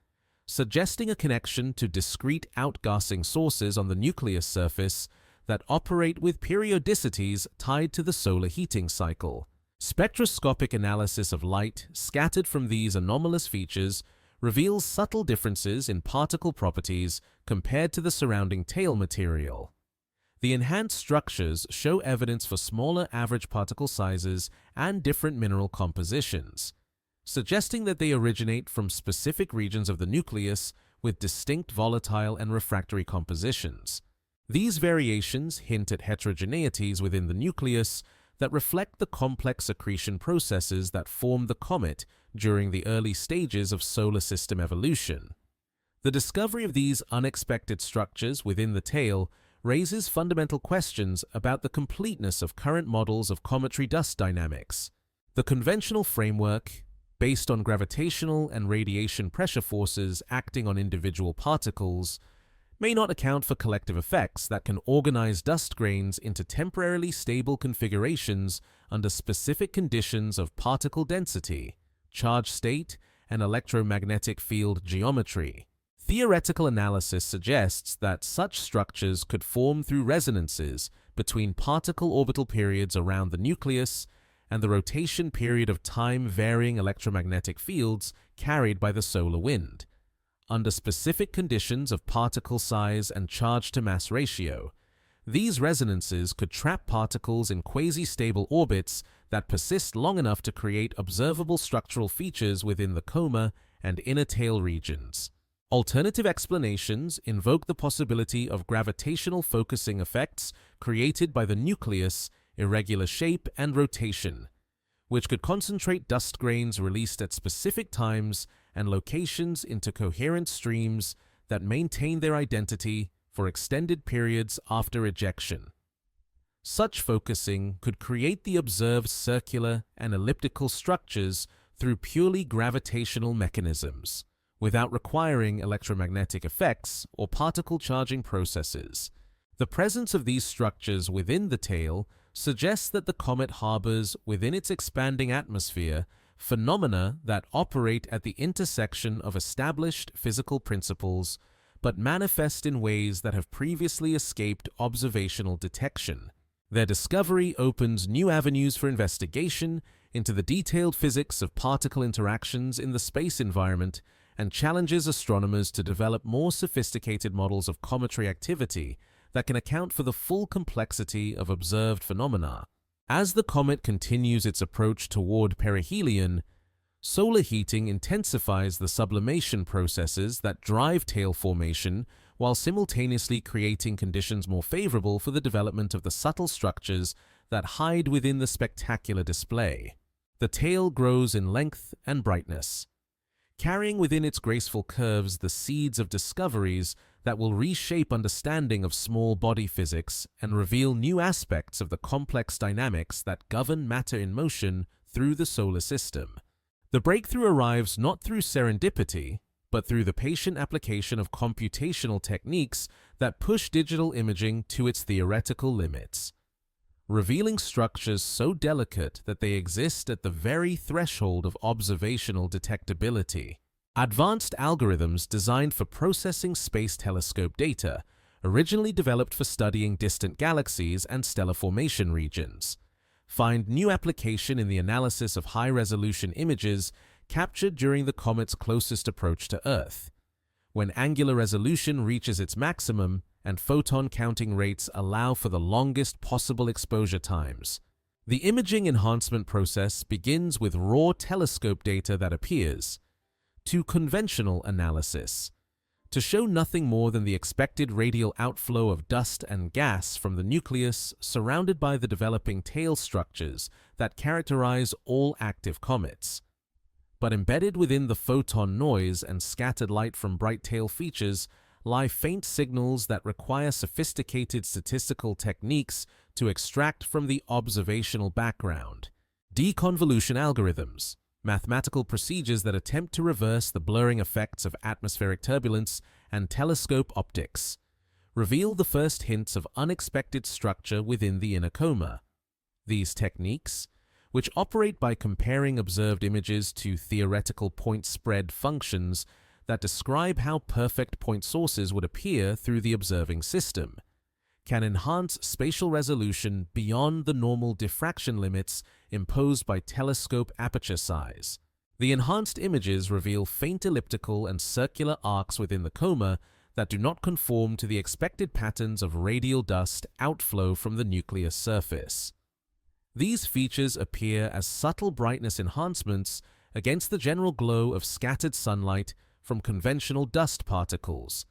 suggesting a connection to discrete outgassing sources on the nucleus surface that operate with periodicities tied to the solar heating cycle. Spectroscopic analysis of light scattered from these anomalous features reveals subtle differences in particle properties compared to the surrounding tail material. The enhanced structures show evidence for smaller average particle sizes and different mineral compositions, suggesting that they originate from specific regions of the nucleus with distinct volatile and refractory compositions. These variations hint at heterogeneities within the nucleus that reflect the complex accretion processes that formed the comet during the early stages of solar system evolution. The discovery of these unexpected structures within the tail raises fundamental questions about the completeness of current models of cometary dust dynamics. The conventional framework, based on gravitational and radiation pressure forces acting on individual particles, may not account for collective effects that can organize dust grains into temporarily stable configurations under specific conditions of particle density, charge state, and electromagnetic field geometry. Theoretical analysis suggests that such structures could form through resonances between particle orbital periods around the nucleus and the rotation period of time-varying electromagnetic fields carried by the solar wind. Under specific conditions of particle size and charge-to-mass ratio, these resonances could trap particles in quasi-stable orbits that persist long enough to create observable structural features within the coma and inner tail regions. Alternative explanations invoke the possibility of gravitational focusing effects created by the nucleus, irregular shape, and rotation, which could concentrate dust grains released at specific times and locations into coherent streams that maintain their identity for extended periods after ejection. Such focusing could create the observed circular and elliptical structures through purely gravitational mechanisms, without requiring electromagnetic effects or particle charging processes. The presence of these structures within the tail suggests that the comet harbors within its expanding atmosphere phenomena that operate at the intersection of established physical principles but manifest in ways that have previously escaped observational detection. Their discovery opens new avenues for investigation into the detailed physics of particle interactions in the space environment and challenges astronomers to develop more sophisticated models of cometary activity that can account for the full complexity of observed phenomena. As the comet continues its approach toward perihelion, solar heating intensifies the sublimation processes that drive tail formation while simultaneously creating conditions more favorable for the development of the subtle structures that hide within the spectacular display. The tail grows in length and brightness, carrying within its graceful curves the seeds of discoveries that will reshape understanding of small body physics and reveal new aspects of the complex dynamics that govern matter in motion through the solar system. The breakthrough arrives not through serendipity, but through the patient application of computational techniques that push digital imaging to its theoretical limits, revealing structures so delicate that they exist at the very threshold of observational detectability. Advanced algorithms designed for processing space telescope data, originally developed for studying distant galaxies and stellar formation regions, find new application in the analysis of high-resolution images captured during the comet's closest approach to Earth, when angular resolution reaches its maximum and photon counting rates allow for the longest possible exposure times. The imaging enhancement process begins with raw telescope data that appears, to conventional analysis, to show nothing more than the expected radial outflow of dust and gas from the nucleus surrounded by the developing tail structures that characterize all active comets. But embedded within the photon noise and scattered light from bright tail features lie faint signals that require sophisticated statistical techniques to extract from the observational background. Deconvolution algorithms, mathematical procedures that attempt to reverse the blurring effects of atmospheric turbulence and telescope optics, reveal the first hints of unexpected structure within the inner coma. These techniques, which operate by comparing observed images to theoretical point spread functions that describe how perfect point sources would appear through the observing system, can enhance spatial resolution beyond the normal diffraction limits imposed by telescope aperture size. The enhanced images reveal faint elliptical and circular arcs within the coma that do not conform to the expected patterns of radial dust outflow from the nucleus surface. These features appear as subtle brightness enhancements against the general glow of scattered sunlight from conventional dust particles,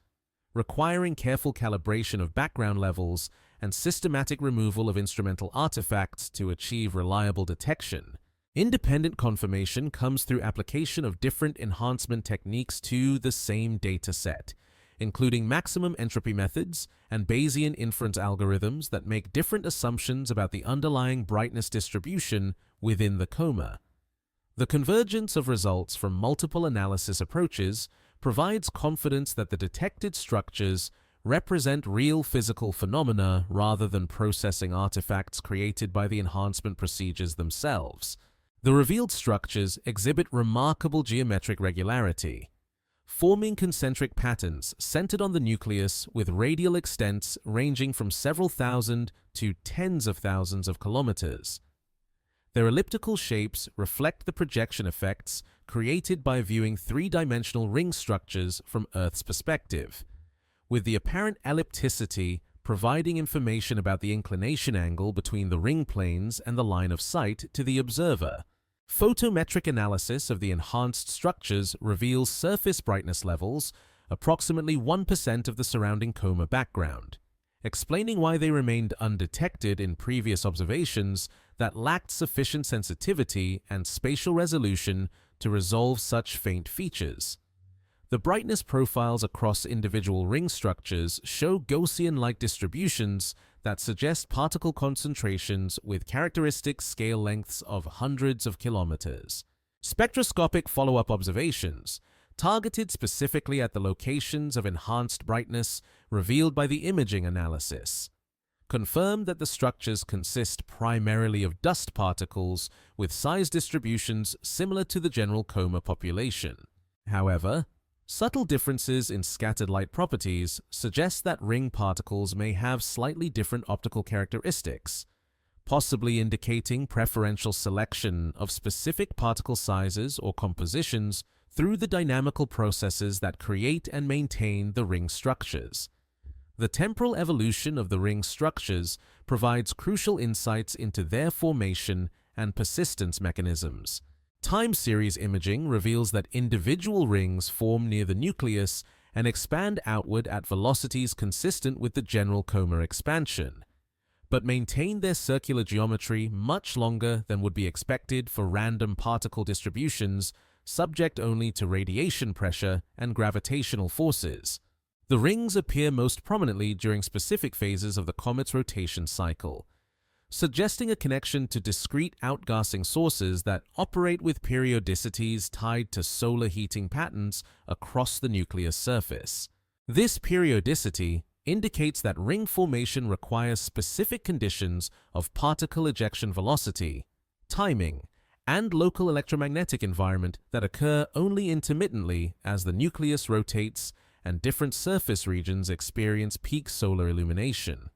requiring careful calibration of background levels and systematic removal of instrumental artifacts to achieve reliable detection. Independent confirmation comes through application of different enhancement techniques to the same data set, including maximum entropy methods and Bayesian inference algorithms that make different assumptions about the underlying brightness distribution within the coma. The convergence of results from multiple analysis approaches provides confidence that the detected structures represent real physical phenomena rather than processing artifacts created by the enhancement procedures themselves. The revealed structures exhibit remarkable geometric regularity, forming concentric patterns centered on the nucleus with radial extents ranging from several thousand to tens of thousands of kilometers. Their elliptical shapes reflect the projection effects created by viewing three-dimensional ring structures from Earth's perspective, with the apparent ellipticity providing information about the inclination angle between the ring planes and the line of sight to the observer. Photometric analysis of the enhanced structures reveals surface brightness levels approximately 1% of the surrounding coma background, explaining why they remained undetected in previous observations that lacked sufficient sensitivity and spatial resolution to resolve such faint features. The brightness profiles across individual ring structures show Gaussian-like distributions that suggest particle concentrations with characteristic scale lengths of hundreds of kilometers. Spectroscopic follow-up observations, targeted specifically at the locations of enhanced brightness revealed by the imaging analysis, confirm that the structures consist primarily of dust particles with size distributions similar to the general coma population. However, subtle differences in scattered light properties suggest that ring particles may have slightly different optical characteristics, possibly indicating preferential selection of specific particle sizes or compositions through the dynamical processes that create and maintain the ring structures. The temporal evolution of the ring structures provides crucial insights into their formation and persistence mechanisms. Time series imaging reveals that individual rings form near the nucleus and expand outward at velocities consistent with the general coma expansion, but maintain their circular geometry much longer than would be expected for random particle distributions subject only to radiation pressure and gravitational forces. The rings appear most prominently during specific phases of the comet's rotation cycle, suggesting a connection to discrete outgassing sources that operate with periodicities tied to solar heating patterns across the nucleus surface. This periodicity indicates that ring formation requires specific conditions of particle ejection velocity, timing, and local electromagnetic environment that occur only intermittently as the nucleus rotates and different surface regions experience peak solar illumination.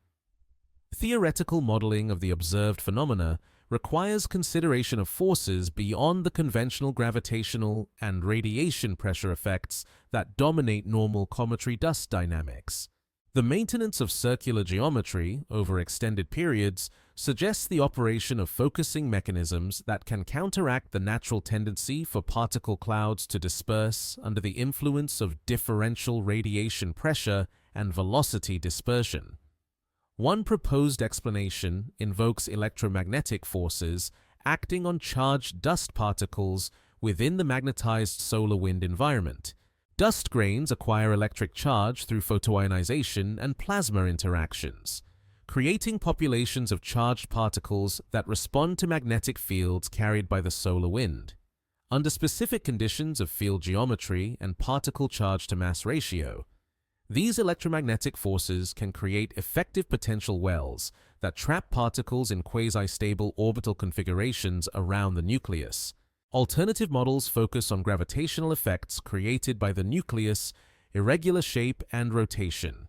Theoretical modeling of the observed phenomena requires consideration of forces beyond the conventional gravitational and radiation pressure effects that dominate normal cometary dust dynamics. The maintenance of circular geometry over extended periods suggests the operation of focusing mechanisms that can counteract the natural tendency for particle clouds to disperse under the influence of differential radiation pressure and velocity dispersion. One proposed explanation invokes electromagnetic forces acting on charged dust particles within the magnetized solar wind environment. Dust grains acquire electric charge through photoionization and plasma interactions, creating populations of charged particles that respond to magnetic fields carried by the solar wind. Under specific conditions of field geometry and particle charge-to-mass ratio, these electromagnetic forces can create effective potential wells that trap particles in quasi-stable orbital configurations around the nucleus. Alternative models focus on gravitational effects created by the nucleus, irregular shape, and rotation.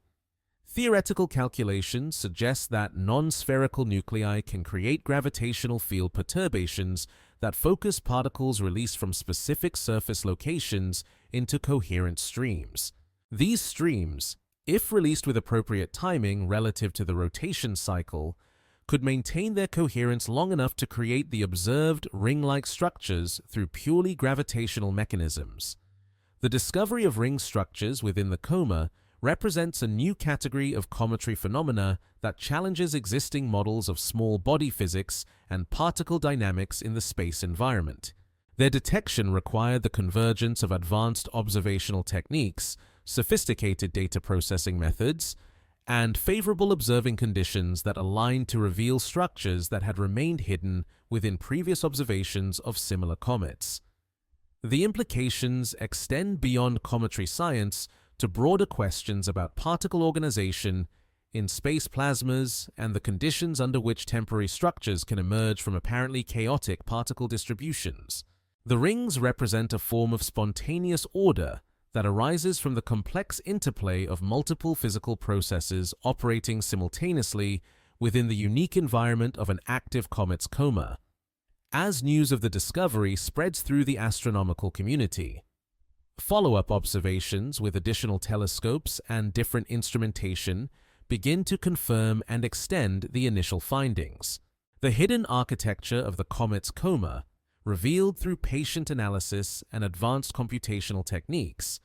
Theoretical calculations suggest that non-spherical nuclei can create gravitational field perturbations that focus particles released from specific surface locations into coherent streams. These streams, if released with appropriate timing relative to the rotation cycle, could maintain their coherence long enough to create the observed ring-like structures through purely gravitational mechanisms. The discovery of ring structures within the coma represents a new category of cometary phenomena that challenges existing models of small body physics and particle dynamics in the space environment. Their detection required the convergence of advanced observational techniques, sophisticated data processing methods, and favorable observing conditions that aligned to reveal structures that had remained hidden within previous observations of similar comets. The implications extend beyond cometary science to broader questions about particle organization in space plasmas and the conditions under which temporary structures can emerge from apparently chaotic particle distributions. The rings represent a form of spontaneous order that arises from the complex interplay of multiple physical processes operating simultaneously within the unique environment of an active comet's coma. As news of the discovery spreads through the astronomical community, follow-up observations with additional telescopes and different instrumentation begin to confirm and extend the initial findings. The hidden architecture of the comet's coma, revealed through patient analysis and advanced computational techniques,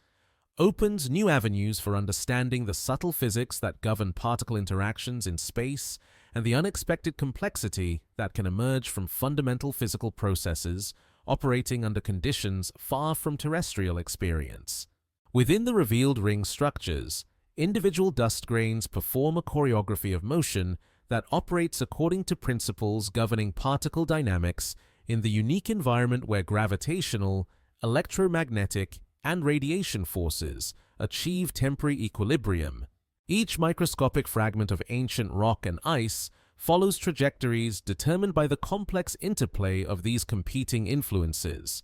opens new avenues for understanding the subtle physics that govern particle interactions in space and the unexpected complexity that can emerge from fundamental physical processes operating under conditions far from terrestrial experience. Within the revealed ring structures, individual dust grains perform a choreography of motion that operates according to principles governing particle dynamics in the unique environment where gravitational, electromagnetic, and radiation forces achieve temporary equilibrium. Each microscopic fragment of ancient rock and ice follows trajectories determined by the complex interplay of these competing influences,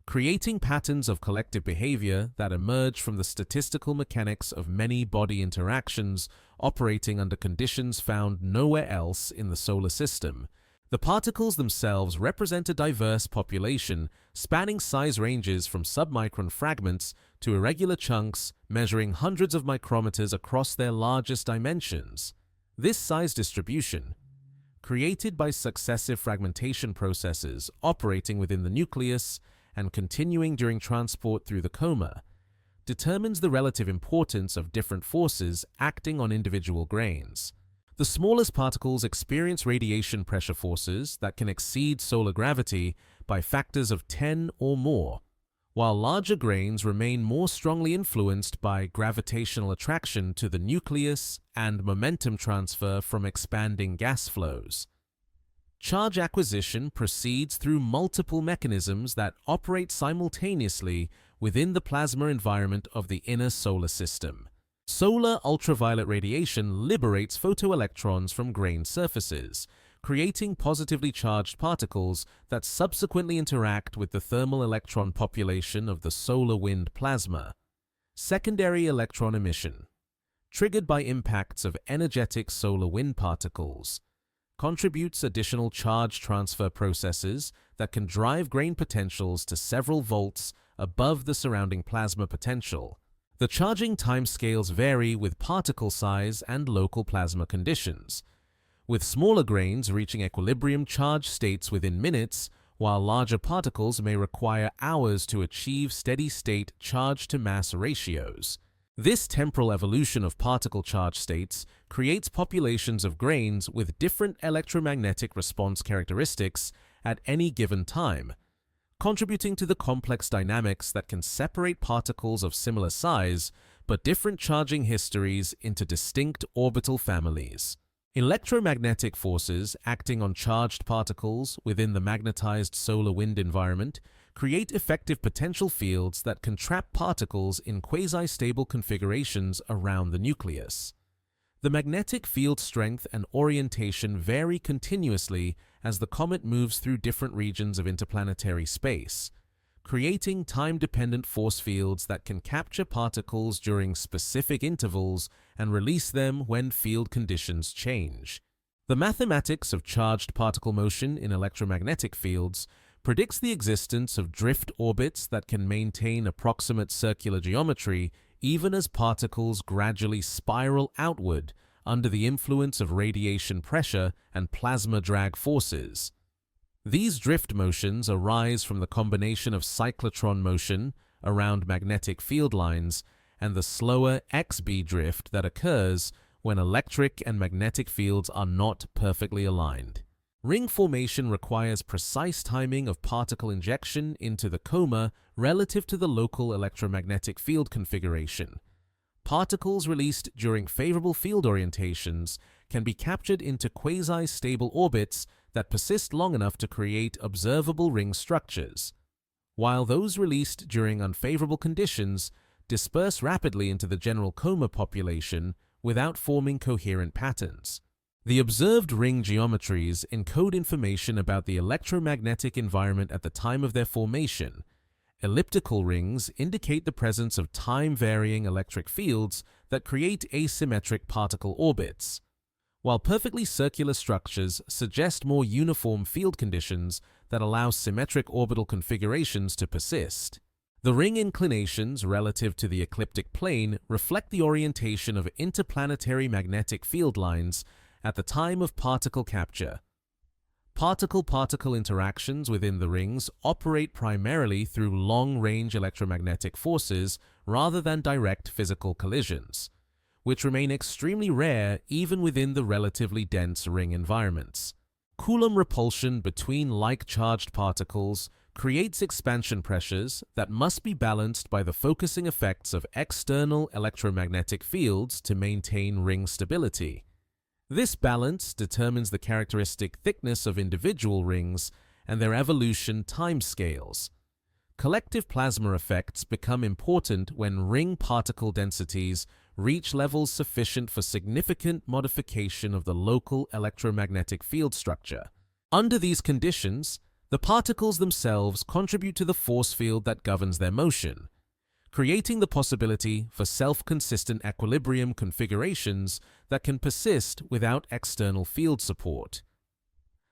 creating patterns of collective behavior that emerge from the statistical mechanics of many body interactions operating under conditions found nowhere else in the solar system. The particles themselves represent a diverse population spanning size ranges from submicron fragments to irregular chunks measuring hundreds of micrometers across their largest dimensions. This size distribution, created by successive fragmentation processes operating within the nucleus and continuing during transport through the coma, determines the relative importance of different forces acting on individual grains. The smallest particles experience radiation pressure forces that can exceed solar gravity by factors of 10 or more, while larger grains remain more strongly influenced by gravitational attraction to the nucleus and momentum transfer from expanding gas flows. Charge acquisition proceeds through multiple mechanisms that operate simultaneously within the plasma environment of the inner solar system. Solar ultraviolet radiation liberates photoelectrons from grain surfaces, creating positively charged particles that subsequently interact with the thermal electron population of the solar wind plasma. Secondary electron emission, triggered by impacts of energetic solar wind particles, contributes additional charge transfer processes that can drive grain potentials to several volts above the surrounding plasma potential. The charging timescales vary with particle size and local plasma conditions, with smaller grains reaching equilibrium charge states within minutes, while larger particles may require hours to achieve steady-state charge-to-mass ratios. This temporal evolution of particle charge states creates populations of grains with different electromagnetic response characteristics at any given time, contributing to the complex dynamics that can separate particles of similar size but different charging histories into distinct orbital families. Electromagnetic forces acting on charged particles within the magnetized solar wind environment create effective potential fields that can trap particles in quasi-stable configurations around the nucleus. The magnetic field strength and orientation vary continuously as the comet moves through different regions of interplanetary space, creating time-dependent force fields that can capture particles during specific intervals and release them when field conditions change. The mathematics of charged particle motion in electromagnetic fields predicts the existence of drift orbits that can maintain approximate circular geometry even as particles gradually spiral outward under the influence of radiation pressure and plasma drag forces. These drift motions arise from the combination of cyclotron motion around magnetic field lines and the slower XB drift that occurs when electric and magnetic fields are not perfectly aligned. Ring formation requires precise timing of particle injection into the coma relative to the local electromagnetic field configuration. Particles released during favorable field orientations can be captured into quasi-stable orbits that persist long enough to create observable ring structures, while those released during unfavorable conditions disperse rapidly into the general coma population without forming coherent patterns. The observed ring geometries encode information about the electromagnetic environment at the time of their formation. Elliptical rings indicate the presence of time-varying electric fields that create asymmetric particle orbits, while perfectly circular structures suggest more uniform field conditions that allow symmetric orbital configurations to persist. The ring inclinations relative to the ecliptic plane reflect the orientation of interplanetary magnetic field lines at the time of particle capture. Particle-particle interactions within the rings operate primarily through long-range electromagnetic forces rather than direct physical collisions, which remain extremely rare even within the relatively dense ring environments. Coulomb repulsion between like-charged particles creates expansion pressures that must be balanced by the focusing effects of external electromagnetic fields to maintain ring stability. This balance determines the characteristic thickness of individual rings and their evolution timescales. Collective plasma effects become important when ring particle densities reach levels sufficient for significant modification of the local electromagnetic field structure. Under these conditions, the particles themselves contribute to the force field that governs their motion, creating the possibility for self-consistent equilibrium configurations that can persist without external field support.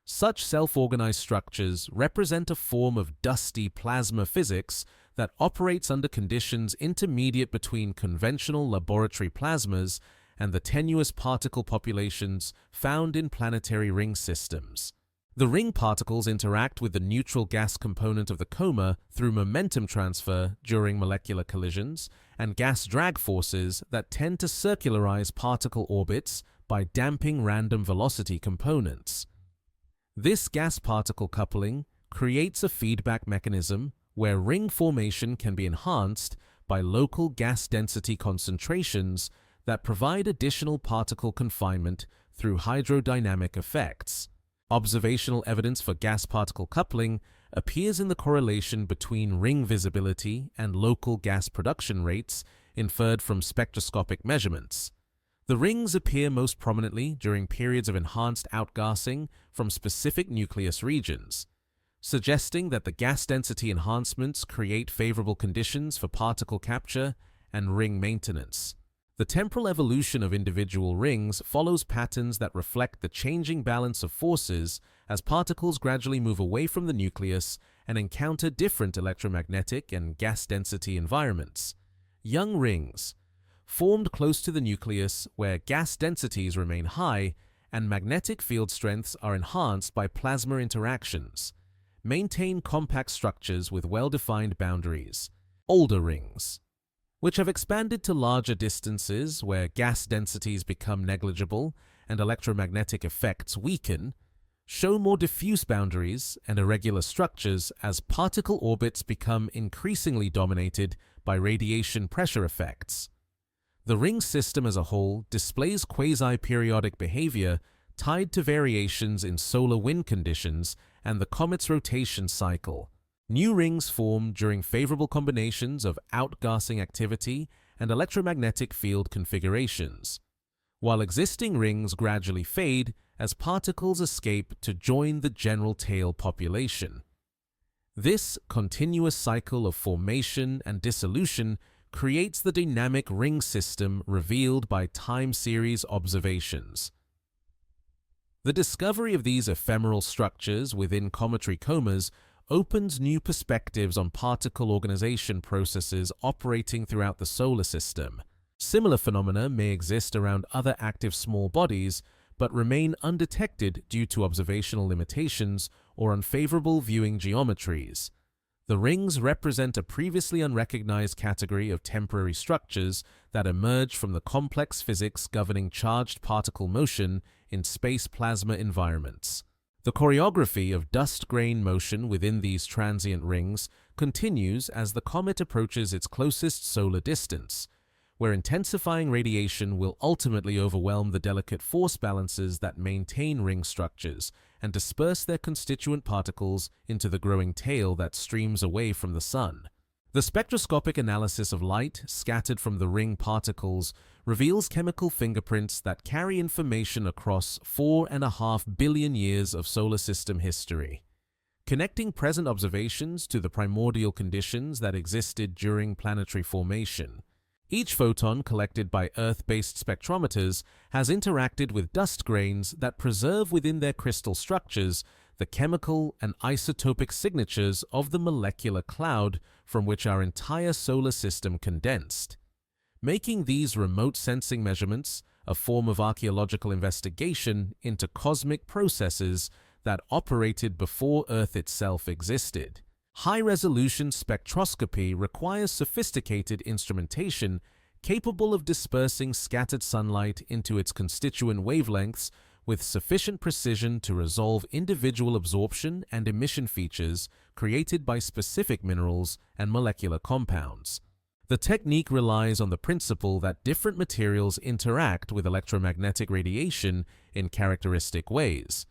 Such self-organized structures represent a form of dusty plasma physics that operates under conditions intermediate between conventional laboratory plasmas and the tenuous particle populations found in planetary ring systems. The ring particles interact with the neutral gas component of the coma through momentum transfer during molecular collisions and gas drag forces that tend to circularize particle orbits by damping random velocity components. This gas-particle coupling creates a feedback mechanism where ring formation can be enhanced by local gas density concentrations that provide additional particle confinement through hydrodynamic effects. Observational evidence for gas-particle coupling appears in the correlation between ring visibility and local gas production rates inferred from spectroscopic measurements. The rings appear most prominently during periods of enhanced outgassing from specific nucleus regions, suggesting that the gas density enhancements create favorable conditions for particle capture and ring maintenance. The temporal evolution of individual rings follows patterns that reflect the changing balance of forces as particles gradually move away from the nucleus and encounter different electromagnetic and gas density environments. Young rings, formed close to the nucleus where gas densities remain high and magnetic field strengths are enhanced by plasma interactions, maintain compact structures with well-defined boundaries. Older rings, which have expanded to larger distances where gas densities become negligible and electromagnetic effects weaken, show more diffuse boundaries and irregular structures as particle orbits become increasingly dominated by radiation pressure effects. The ring system as a whole displays quasi-periodic behavior tied to variations in solar wind conditions and the comet's rotation cycle. New rings form during favorable combinations of outgassing activity and electromagnetic field configurations, while existing rings gradually fade as particles escape to join the general tail population. This continuous cycle of formation and dissolution creates the dynamic ring system revealed by time series observations. The discovery of these ephemeral structures within cometary comas opens new perspectives on particle organization processes operating throughout the solar system. Similar phenomena may exist around other active small bodies, but remain undetected due to observational limitations or unfavorable viewing geometries. The rings represent a previously unrecognized category of temporary structures that emerge from the complex physics governing charged particle motion in space plasma environments. The choreography of dust grain motion within these transient rings continues as the comet approaches its closest solar distance, where intensifying radiation will ultimately overwhelm the delicate force balances that maintain ring structures and disperse their constituent particles into the growing tail that streams away from the Sun. The spectroscopic analysis of light scattered from the ring particles reveals chemical fingerprints that carry information across 4.5 billion years of solar system history. Connecting present observations to the primordial conditions that existed during planetary formation. Each photon collected by Earth-based spectrometers has interacted with dust grains that preserve within their crystal structures the chemical and isotopic signatures of the molecular cloud from which our entire solar system condensed. Making these remote sensing measurements a form of archaeological investigation into cosmic processes that operated before Earth itself existed. High-resolution spectroscopy requires sophisticated instrumentation capable of dispersing scattered sunlight into its constituent wavelengths with sufficient precision to resolve individual absorption and emission features created by specific minerals and molecular compounds. The technique relies on the principle that different materials interact with electromagnetic radiation in characteristic ways,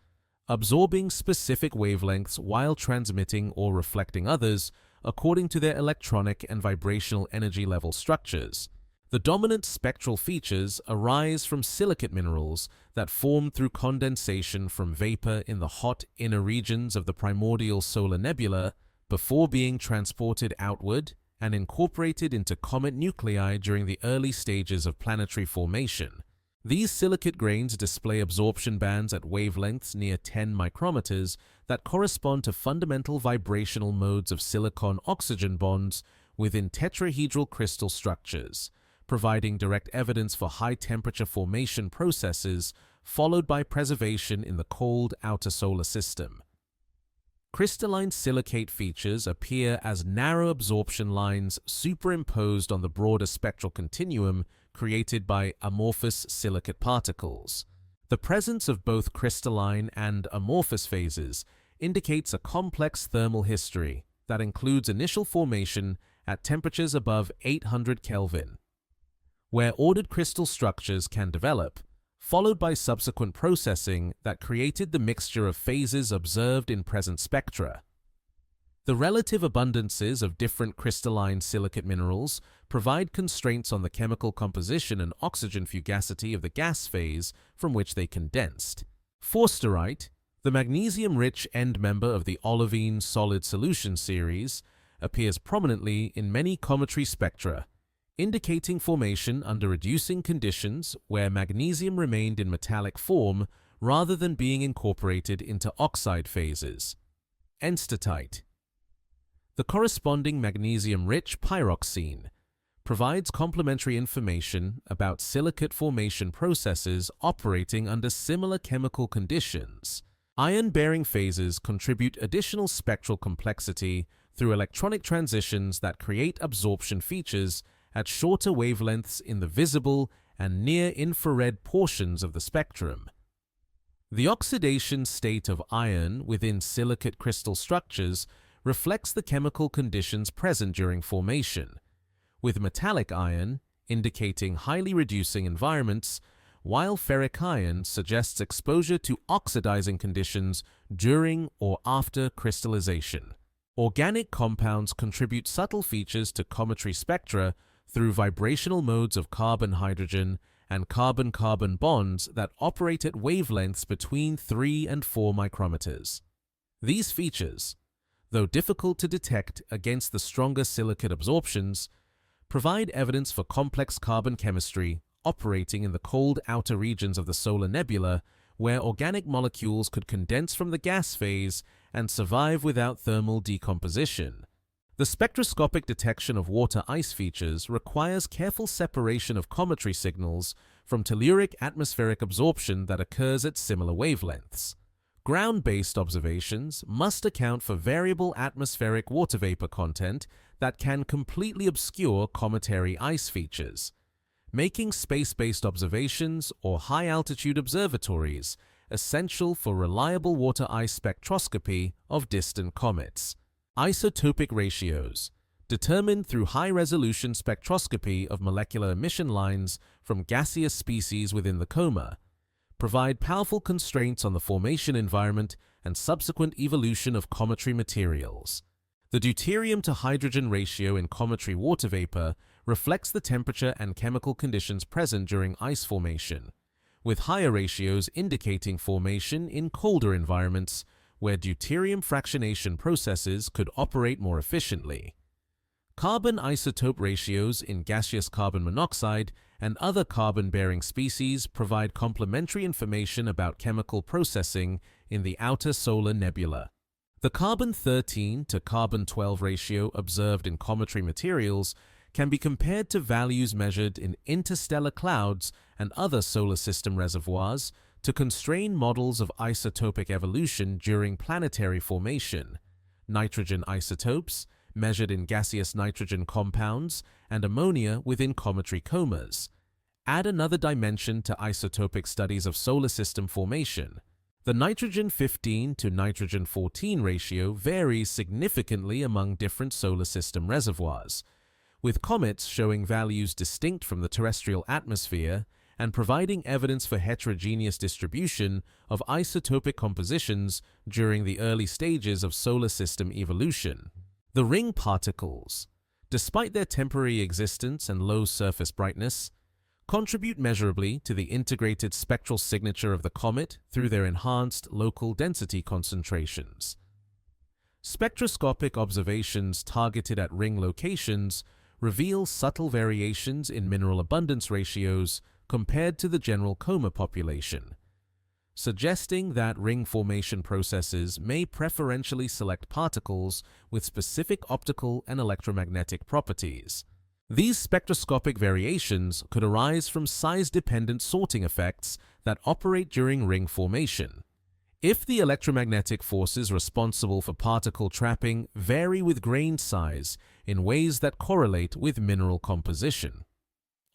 absorbing specific wavelengths while transmitting or reflecting others according to their electronic and vibrational energy level structures. The dominant spectral features arise from silicate minerals that form through condensation from vapor in the hot inner regions of the primordial solar nebula before being transported outward and incorporated into comet nuclei during the early stages of planetary formation. These silicate grains display absorption bands at wavelengths near 10 micrometers that correspond to fundamental vibrational modes of silicon-oxygen bonds within tetrahedral crystal structures, providing direct evidence for high-temperature formation processes followed by preservation in the cold outer solar system. Crystalline silicate features appear as narrow absorption lines superimposed on the broader spectral continuum created by amorphous silicate particles. The presence of both crystalline and amorphous phases indicates a complex thermal history that includes initial formation at temperatures above 800 Kelvin, where ordered crystal structures can develop, followed by subsequent processing that created the mixture of phases observed in present spectra. The relative abundances of different crystalline silicate minerals provide constraints on the chemical composition and oxygen fugacity of the gas phase from which they condensed. Forsterite, the magnesium-rich end member of the olivine solid solution series, appears prominently in many cometry spectra, indicating formation under reducing conditions where magnesium remained in metallic form rather than being incorporated into oxide phases. Enstatite. The corresponding magnesium-rich pyroxene provides complementary information about silicate formation processes operating under similar chemical conditions. Ion-bearing phases contribute additional spectral complexity through electronic transitions that create absorption features at shorter wavelengths in the visible and near-infrared portions of the spectrum. The oxidation state of iron within silicate crystal structures reflects the chemical conditions present during formation, with metallic iron indicating highly reducing environments, while ferric iron suggests exposure to oxidizing conditions during or after crystallization. Organic compounds contribute subtle features to cometry spectra through vibrational modes of carbon-hydrogen and carbon-carbon bonds that operate at wavelengths between 3 and 4 micrometers. These features, though difficult to detect against the stronger silicate absorptions, provide evidence for complex carbon chemistry operating in the cold outer regions of the solar nebula where organic molecules could condense from the gas phase and survive without thermal decomposition. The spectroscopic detection of water ice features requires careful separation of cometry signals from telluric atmospheric absorption that occurs at similar wavelengths. Ground-based observations must account for variable atmospheric water vapor content that can completely obscure cometary ice features, making space-based observations or high-altitude observatories essential for reliable water ice spectroscopy of distant comets. Isotopic ratios, determined through high-resolution spectroscopy of molecular emission lines from gaseous species within the coma, provide powerful constraints on the formation environment and subsequent evolution of cometary materials. The deuterium to hydrogen ratio in cometary water vapor reflects the temperature and chemical conditions present during ice formation, with higher ratios indicating formation in colder environments where deuterium fractionation processes could operate more efficiently. Carbon isotope ratios in gaseous carbon monoxide and other carbon-bearing species provide complementary information about chemical processing in the outer solar nebula. The carbon-13 to carbon-12 ratio observed in cometary materials can be compared to values measured in interstellar clouds and other solar system reservoirs to constrain models of isotopic evolution during planetary formation. Nitrogen isotopes, measured in gaseous nitrogen compounds, and ammonia within cometary comas, add another dimension to isotopic studies of solar system formation. The nitrogen-15 to nitrogen-14 ratio varies significantly among different solar system reservoirs, with comets showing values distinct from the terrestrial atmosphere and providing evidence for heterogeneous distribution of isotopic compositions during the early stages of solar system evolution. The ring particles, despite their temporary existence and low surface brightness, contribute measurably to the integrated spectral signature of the comet through their enhanced local density concentrations. Spectroscopic observations targeted at ring locations reveal subtle variations in mineral abundance ratios compared to the general coma population, suggesting that ring formation processes may preferentially select particles with specific optical and electromagnetic properties. These spectroscopic variations could arise from size-dependent sorting effects that operate during ring formation. If the electromagnetic forces responsible for particle trapping vary with grain size in ways that correlate with mineral composition.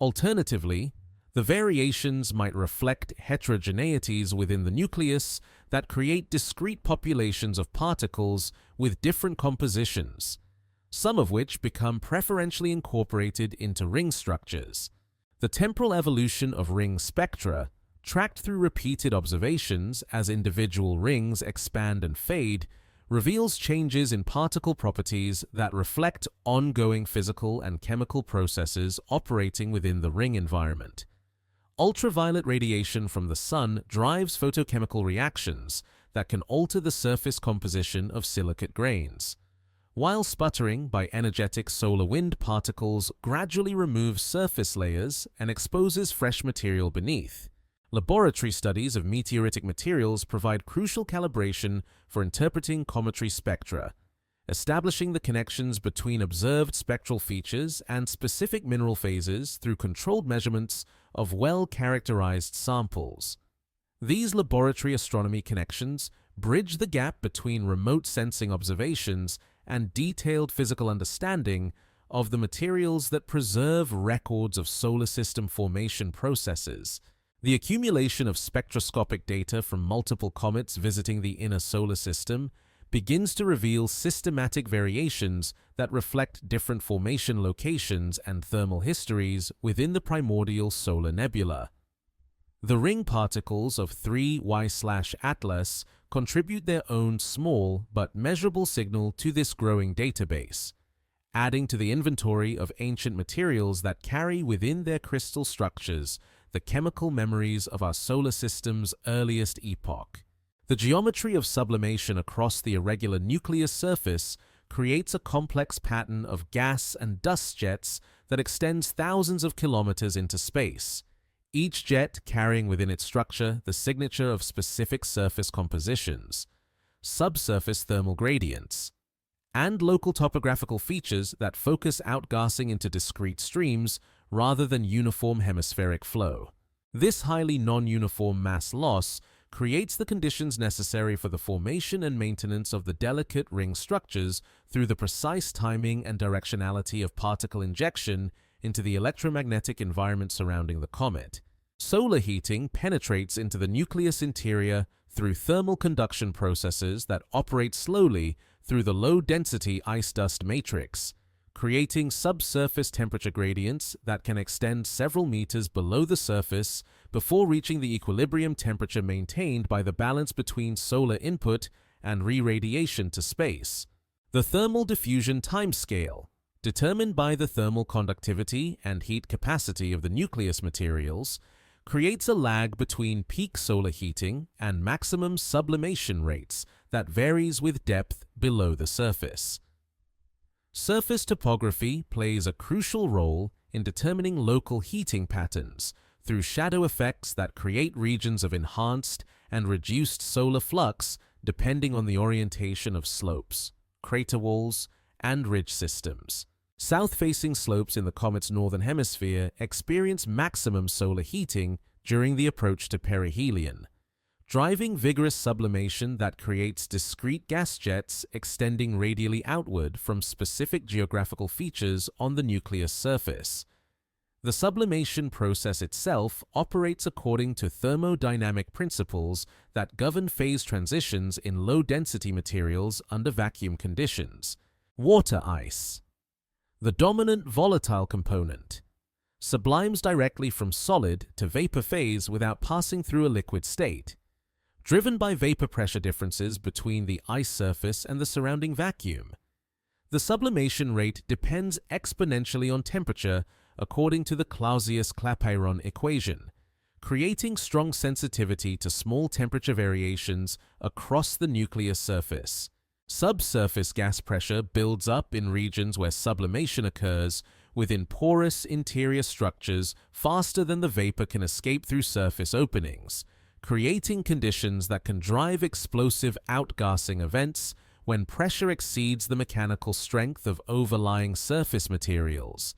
Alternatively, the variations might reflect heterogeneities within the nucleus that create discrete populations of particles with different compositions, some of which become preferentially incorporated into ring structures. The temporal evolution of ring spectra, tracked through repeated observations as individual rings expand and fade, reveals changes in particle properties that reflect ongoing physical and chemical processes operating within the ring environment. Ultraviolet radiation from the sun drives photochemical reactions that can alter the surface composition of silicate grains, while sputtering by energetic solar wind particles gradually removes surface layers and exposes fresh material beneath. Laboratory studies of meteoritic materials provide crucial calibration for interpreting cometary spectra, establishing the connections between observed spectral features and specific mineral phases through controlled measurements of well-characterized samples. These laboratory astronomy connections bridge the gap between remote sensing observations and detailed physical understanding of the materials that preserve records of solar system formation processes. The accumulation of spectroscopic data from multiple comets visiting the inner solar system begins to reveal systematic variations that reflect different formation locations and thermal histories within the primordial solar nebula. The ring particles of 3Y/Atlas contribute their own small but measurable signal to this growing database, adding to the inventory of ancient materials that carry within their crystal structures the chemical memories of our solar system's earliest epoch. The geometry of sublimation across the irregular nucleus surface creates a complex pattern of gas and dust jets that extends thousands of kilometers into space, each jet carrying within its structure the signature of specific surface compositions, subsurface thermal gradients, and local topographical features that focus outgassing into discrete streams rather than uniform hemispheric flow. This highly non-uniform mass loss creates the conditions necessary for the formation and maintenance of the delicate ring structures through the precise timing and directionality of particle injection into the electromagnetic environment surrounding the comet. Solar heating penetrates into the nucleus interior through thermal conduction processes that operate slowly through the low-density ice-dust matrix, creating subsurface temperature gradients that can extend several meters below the surface before reaching the equilibrium temperature maintained by the balance between solar input and re-radiation to space. The thermal diffusion timescale, determined by the thermal conductivity and heat capacity of the nucleus materials, creates a lag between peak solar heating and maximum sublimation rates that varies with depth below the surface. Surface topography plays a crucial role in determining local heating patterns through shadow effects that create regions of enhanced and reduced solar flux depending on the orientation of slopes, crater walls, and ridge systems. South-facing slopes in the comet's northern hemisphere experience maximum solar heating during the approach to perihelion, driving vigorous sublimation that creates discrete gas jets extending radially outward from specific geographical features on the nucleus surface. The sublimation process itself operates according to thermodynamic principles that govern phase transitions in low-density materials under vacuum conditions. Water ice, the dominant volatile component, sublimes directly from solid to vapor phase without passing through a liquid state, driven by vapor pressure differences between the ice surface and the surrounding vacuum. The sublimation rate depends exponentially on temperature according to the Clausius-Clapeyron equation, creating strong sensitivity to small temperature variations across the nucleus surface. Subsurface gas pressure builds up in regions where sublimation occurs within porous interior structures faster than the vapor can escape through surface openings, creating conditions that can drive explosive outgassing events when pressure exceeds the mechanical strength of overlying surface materials.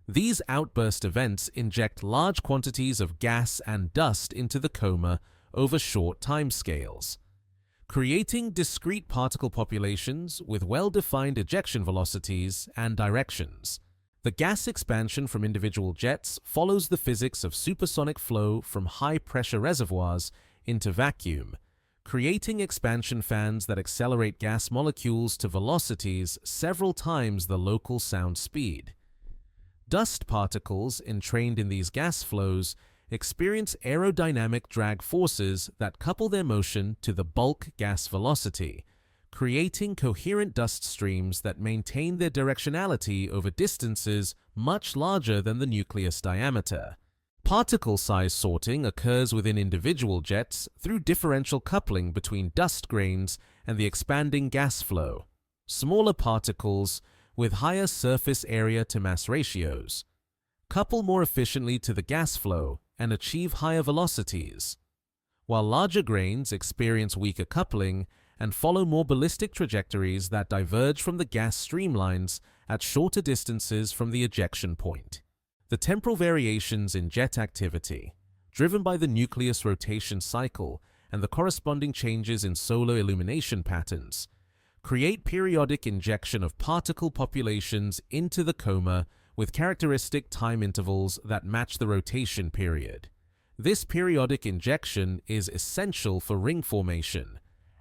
These outburst events inject large quantities of gas and dust into the coma over short timescales, creating discrete particle populations with well-defined ejection velocities and directions. The gas expansion from individual jets follows the physics of supersonic flow from high-pressure reservoirs into vacuum, creating expansion fans that accelerate gas molecules to velocities several times the local sound speed. Dust particles entrained in these gas flows experience aerodynamic drag forces that couple their motion to the bulk gas velocity, creating coherent dust streams that maintain their directionality over distances much larger than the nucleus diameter. Particle size sorting occurs within individual jets through differential coupling between dust grains and the expanding gas flow. Smaller particles with higher surface area to mass ratios couple more efficiently to the gas flow and achieve higher velocities, while larger grains experience weaker coupling and follow more ballistic trajectories that diverge from the gas streamlines at shorter distances from the ejection point. The temporal variations in jet activity, driven by the nucleus rotation cycle and the corresponding changes in solar illumination patterns, create periodic injection of particle populations into the coma with characteristic time intervals that match the rotation period. This periodic injection is essential for ring formation,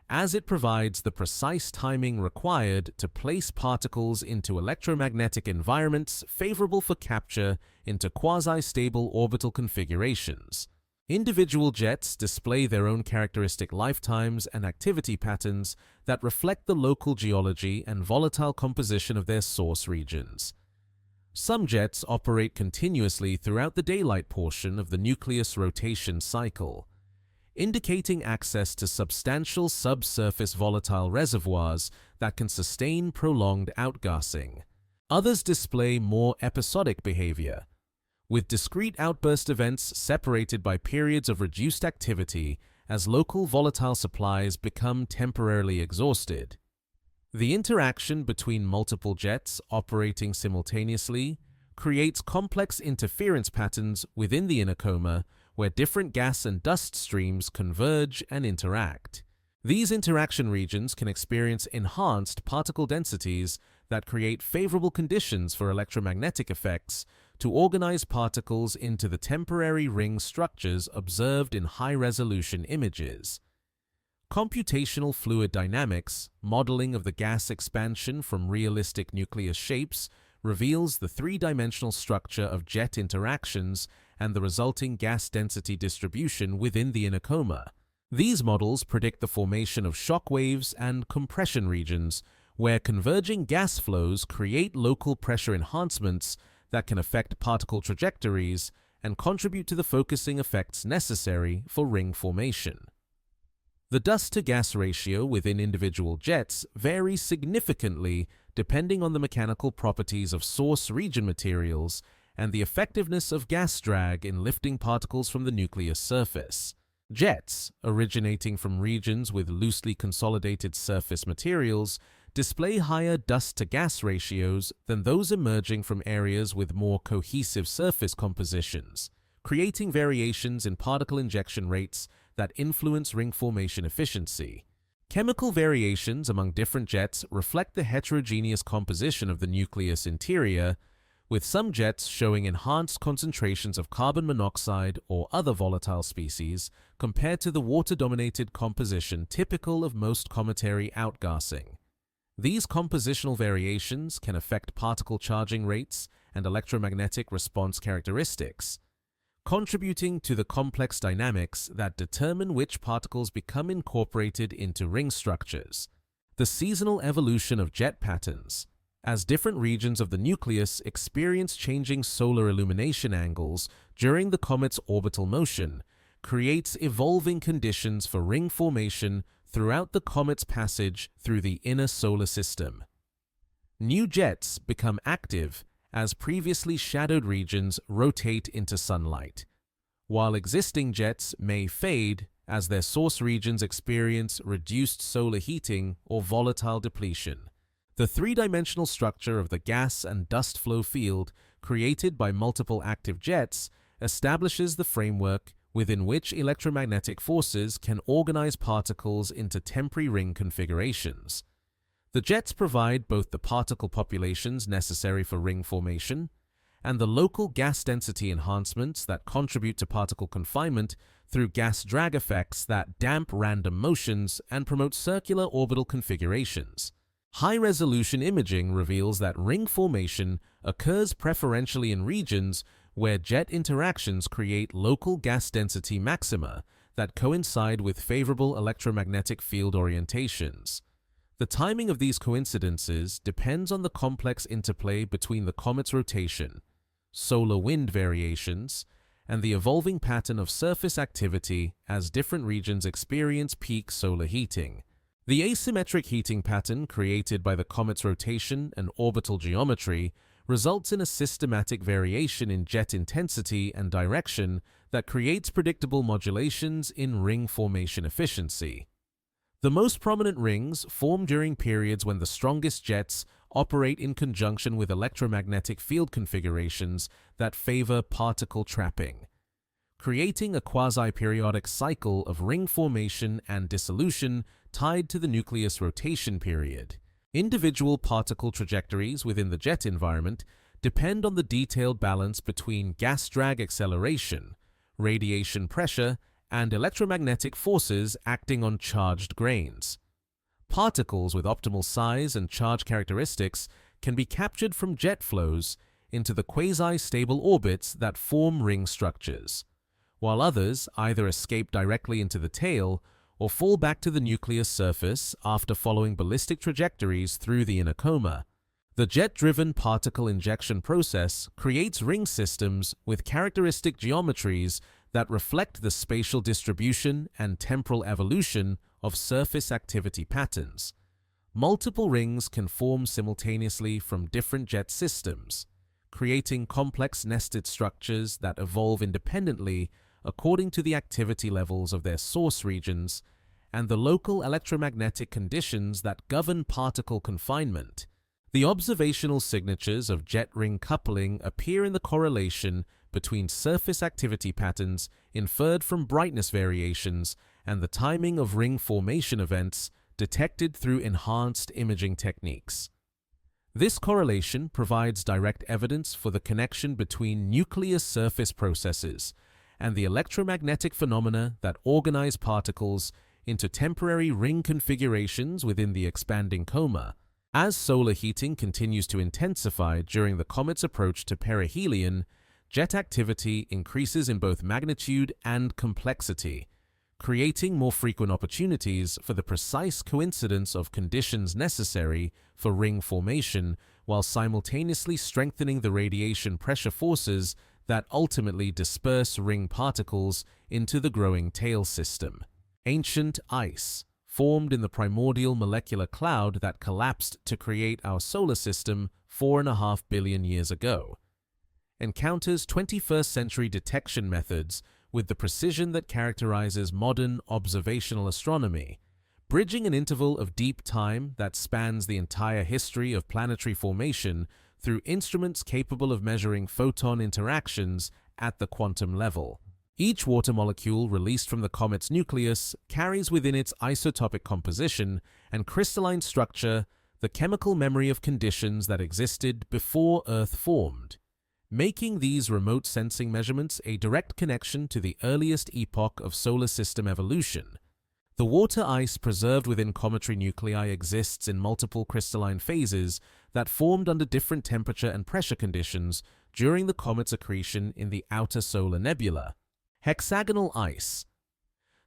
as it provides the precise timing required to place particles into electromagnetic environments favorable for capture into quasi-stable orbital configurations. Individual jets display their own characteristic lifetimes and activity patterns that reflect the local geology and volatile composition of their source regions. Some jets operate continuously throughout the daylight portion of the nucleus rotation cycle, indicating access to substantial subsurface volatile reservoirs that can sustain prolonged outgassing. Others display more episodic behavior, with discrete outburst events separated by periods of reduced activity as local volatile supplies become temporarily exhausted. The interaction between multiple jets operating simultaneously creates complex interference patterns within the inner coma where different gas and dust streams converge and interact. These interaction regions can experience enhanced particle densities that create favorable conditions for electromagnetic effects to organize particles into the temporary ring structures observed in high-resolution images. Computational fluid dynamics, modeling of the gas expansion from realistic nucleus shapes, reveals the three-dimensional structure of jet interactions and the resulting gas density distribution within the inner coma. These models predict the formation of shock waves and compression regions, where converging gas flows create local pressure enhancements that can affect particle trajectories and contribute to the focusing effects necessary for ring formation. The dust-to-gas ratio within individual jets varies significantly depending on the mechanical properties of source region materials and the effectiveness of gas drag in lifting particles from the nucleus surface. Jets, originating from regions with loosely consolidated surface materials, display higher dust-to-gas ratios than those emerging from areas with more cohesive surface compositions, creating variations in particle injection rates that influence ring formation efficiency. Chemical variations among different jets reflect the heterogeneous composition of the nucleus interior, with some jets showing enhanced concentrations of carbon monoxide or other volatile species compared to the water-dominated composition typical of most cometary outgassing. These compositional variations can affect particle charging rates and electromagnetic response characteristics, contributing to the complex dynamics that determine which particles become incorporated into ring structures. The seasonal evolution of jet patterns. As different regions of the nucleus experience changing solar illumination angles during the comet's orbital motion, creates evolving conditions for ring formation throughout the comet's passage through the inner solar system. New jets become active as previously shadowed regions rotate into sunlight, while existing jets may fade as their source regions experience reduced solar heating or volatile depletion. The three-dimensional structure of the gas and dust flow field created by multiple active jets establishes the framework within which electromagnetic forces can organize particles into temporary ring configurations. The jets provide both the particle populations necessary for ring formation and the local gas density enhancements that contribute to particle confinement through gas drag effects that damp random motions and promote circular orbital configurations. High-resolution imaging reveals that ring formation occurs preferentially in regions where jet interactions create local gas density maxima that coincide with favorable electromagnetic field orientations. The timing of these coincidences depends on the complex interplay between the comet's rotation, solar wind variations, and the evolving pattern of surface activity as different regions experience peak solar heating. The asymmetric heating pattern created by the comet's rotation and orbital geometry results in a systematic variation in jet intensity and direction that creates predictable modulations in ring formation efficiency. The most prominent rings form during periods when the strongest jets operate in conjunction with electromagnetic field configurations that favor particle trapping, creating a quasi-periodic cycle of ring formation and dissolution tied to the nucleus rotation period. Individual particle trajectories within the jet environment depend on the detailed balance between gas drag acceleration, radiation pressure, and electromagnetic forces acting on charged grains. Particles with optimal size and charge characteristics can be captured from jet flows into the quasi-stable orbits that form ring structures, while others either escape directly into the tail or fall back to the nucleus surface after following ballistic trajectories through the inner coma. The jet-driven particle injection process creates ring systems with characteristic geometries that reflect the spatial distribution and temporal evolution of surface activity patterns. Multiple rings can form simultaneously from different jet systems, creating complex nested structures that evolve independently according to the activity levels of their source regions and the local electromagnetic conditions that govern particle confinement. The observational signatures of jet ring coupling appear in the correlation between surface activity patterns inferred from brightness variations and the timing of ring formation events detected through enhanced imaging techniques. This correlation provides direct evidence for the connection between nucleus surface processes and the electromagnetic phenomena that organize particles into temporary ring configurations within the expanding coma. As solar heating continues to intensify during the comet's approach to perihelion, jet activity increases in both magnitude and complexity, creating more frequent opportunities for the precise coincidence of conditions necessary for ring formation while simultaneously strengthening the radiation pressure forces that ultimately disperse ring particles into the growing tail system. Ancient ice, formed in the primordial molecular cloud that collapsed to create our solar system 4.5 billion years ago, encounters 21st century detection methods with the precision that characterizes modern observational astronomy, bridging an interval of deep time that spans the entire history of planetary formation through instruments capable of measuring photon interactions at the quantum level. Each water molecule released from the comet's nucleus carries within its isotopic composition and crystalline structure the chemical memory of conditions that existed before Earth formed, making these remote sensing measurements a direct connection to the earliest epoch of solar system evolution. The water ice preserved within cometary nuclei exists in multiple crystalline phases that formed under different temperature and pressure conditions during the comet's accretion in the outer solar nebula. Hexagonal ice.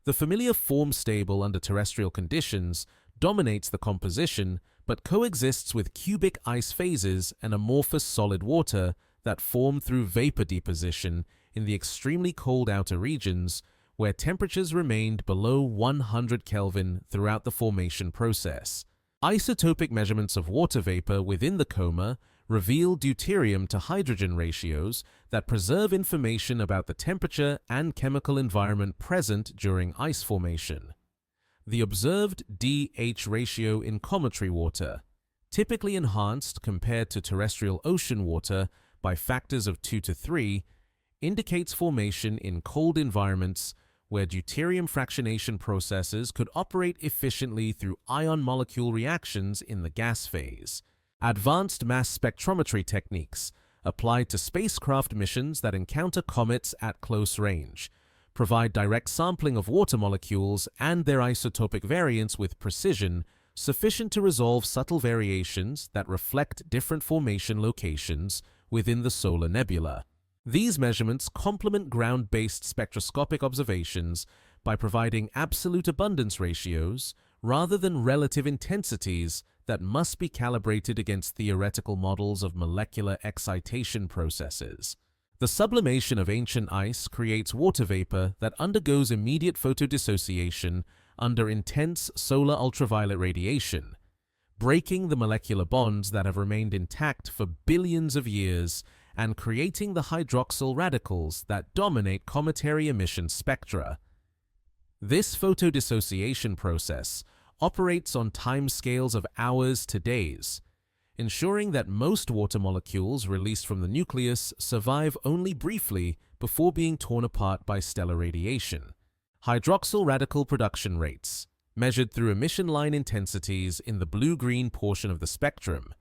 The familiar form stable under terrestrial conditions dominates the composition but coexists with cubic ice phases and amorphous solid water that form through vapor deposition in the extremely cold outer regions where temperatures remained below 100 Kelvin throughout the formation process. Isotopic measurements of water vapor within the coma reveal deuterium to hydrogen ratios that preserve information about the temperature and chemical environment present during ice formation. The observed DH ratio in cometary water, typically enhanced compared to terrestrial ocean water by factors of 2 to 3, indicates formation in cold environments where deuterium fractionation processes could operate efficiently through ion-molecule reactions in the gas phase. Advanced mass spectrometry techniques applied to spacecraft missions that encounter comets at close range provide direct sampling of water molecules and their isotopic variants with precision sufficient to resolve subtle variations that reflect different formation locations within the solar nebula. These measurements complement ground-based spectroscopic observations by providing absolute abundance ratios rather than relative intensities that must be calibrated against theoretical models of molecular excitation processes. The sublimation of ancient ice creates water vapor that undergoes immediate photodissociation under intense solar ultraviolet radiation, breaking the molecular bonds that have remained intact for billions of years and creating the hydroxyl radicals that dominate cometary emission spectra. This photodissociation process operates on timescales of hours to days, ensuring that most water molecules released from the nucleus survive only briefly before being torn apart by stellar radiation. Hydroxyl radical production rates, measured through emission line intensities in the blue-green portion of the spectrum,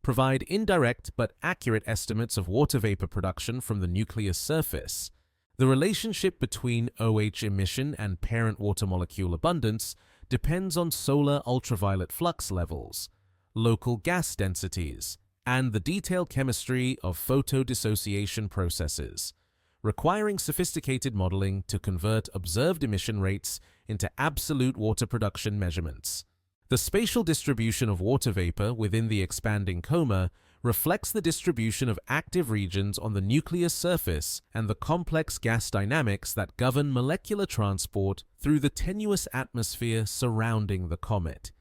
provide indirect but accurate estimates of water vapor production from the nucleus surface. The relationship between OH emission and parent water molecule abundance depends on solar ultraviolet flux levels, local gas densities, and the detailed chemistry of photodissociation processes, requiring sophisticated modeling to convert observed emission rates into absolute water production measurements. The spatial distribution of water vapor within the expanding coma reflects the distribution of active regions on the nucleus surface and the complex gas dynamics that govern molecular transport through the tenuous atmosphere surrounding the comet.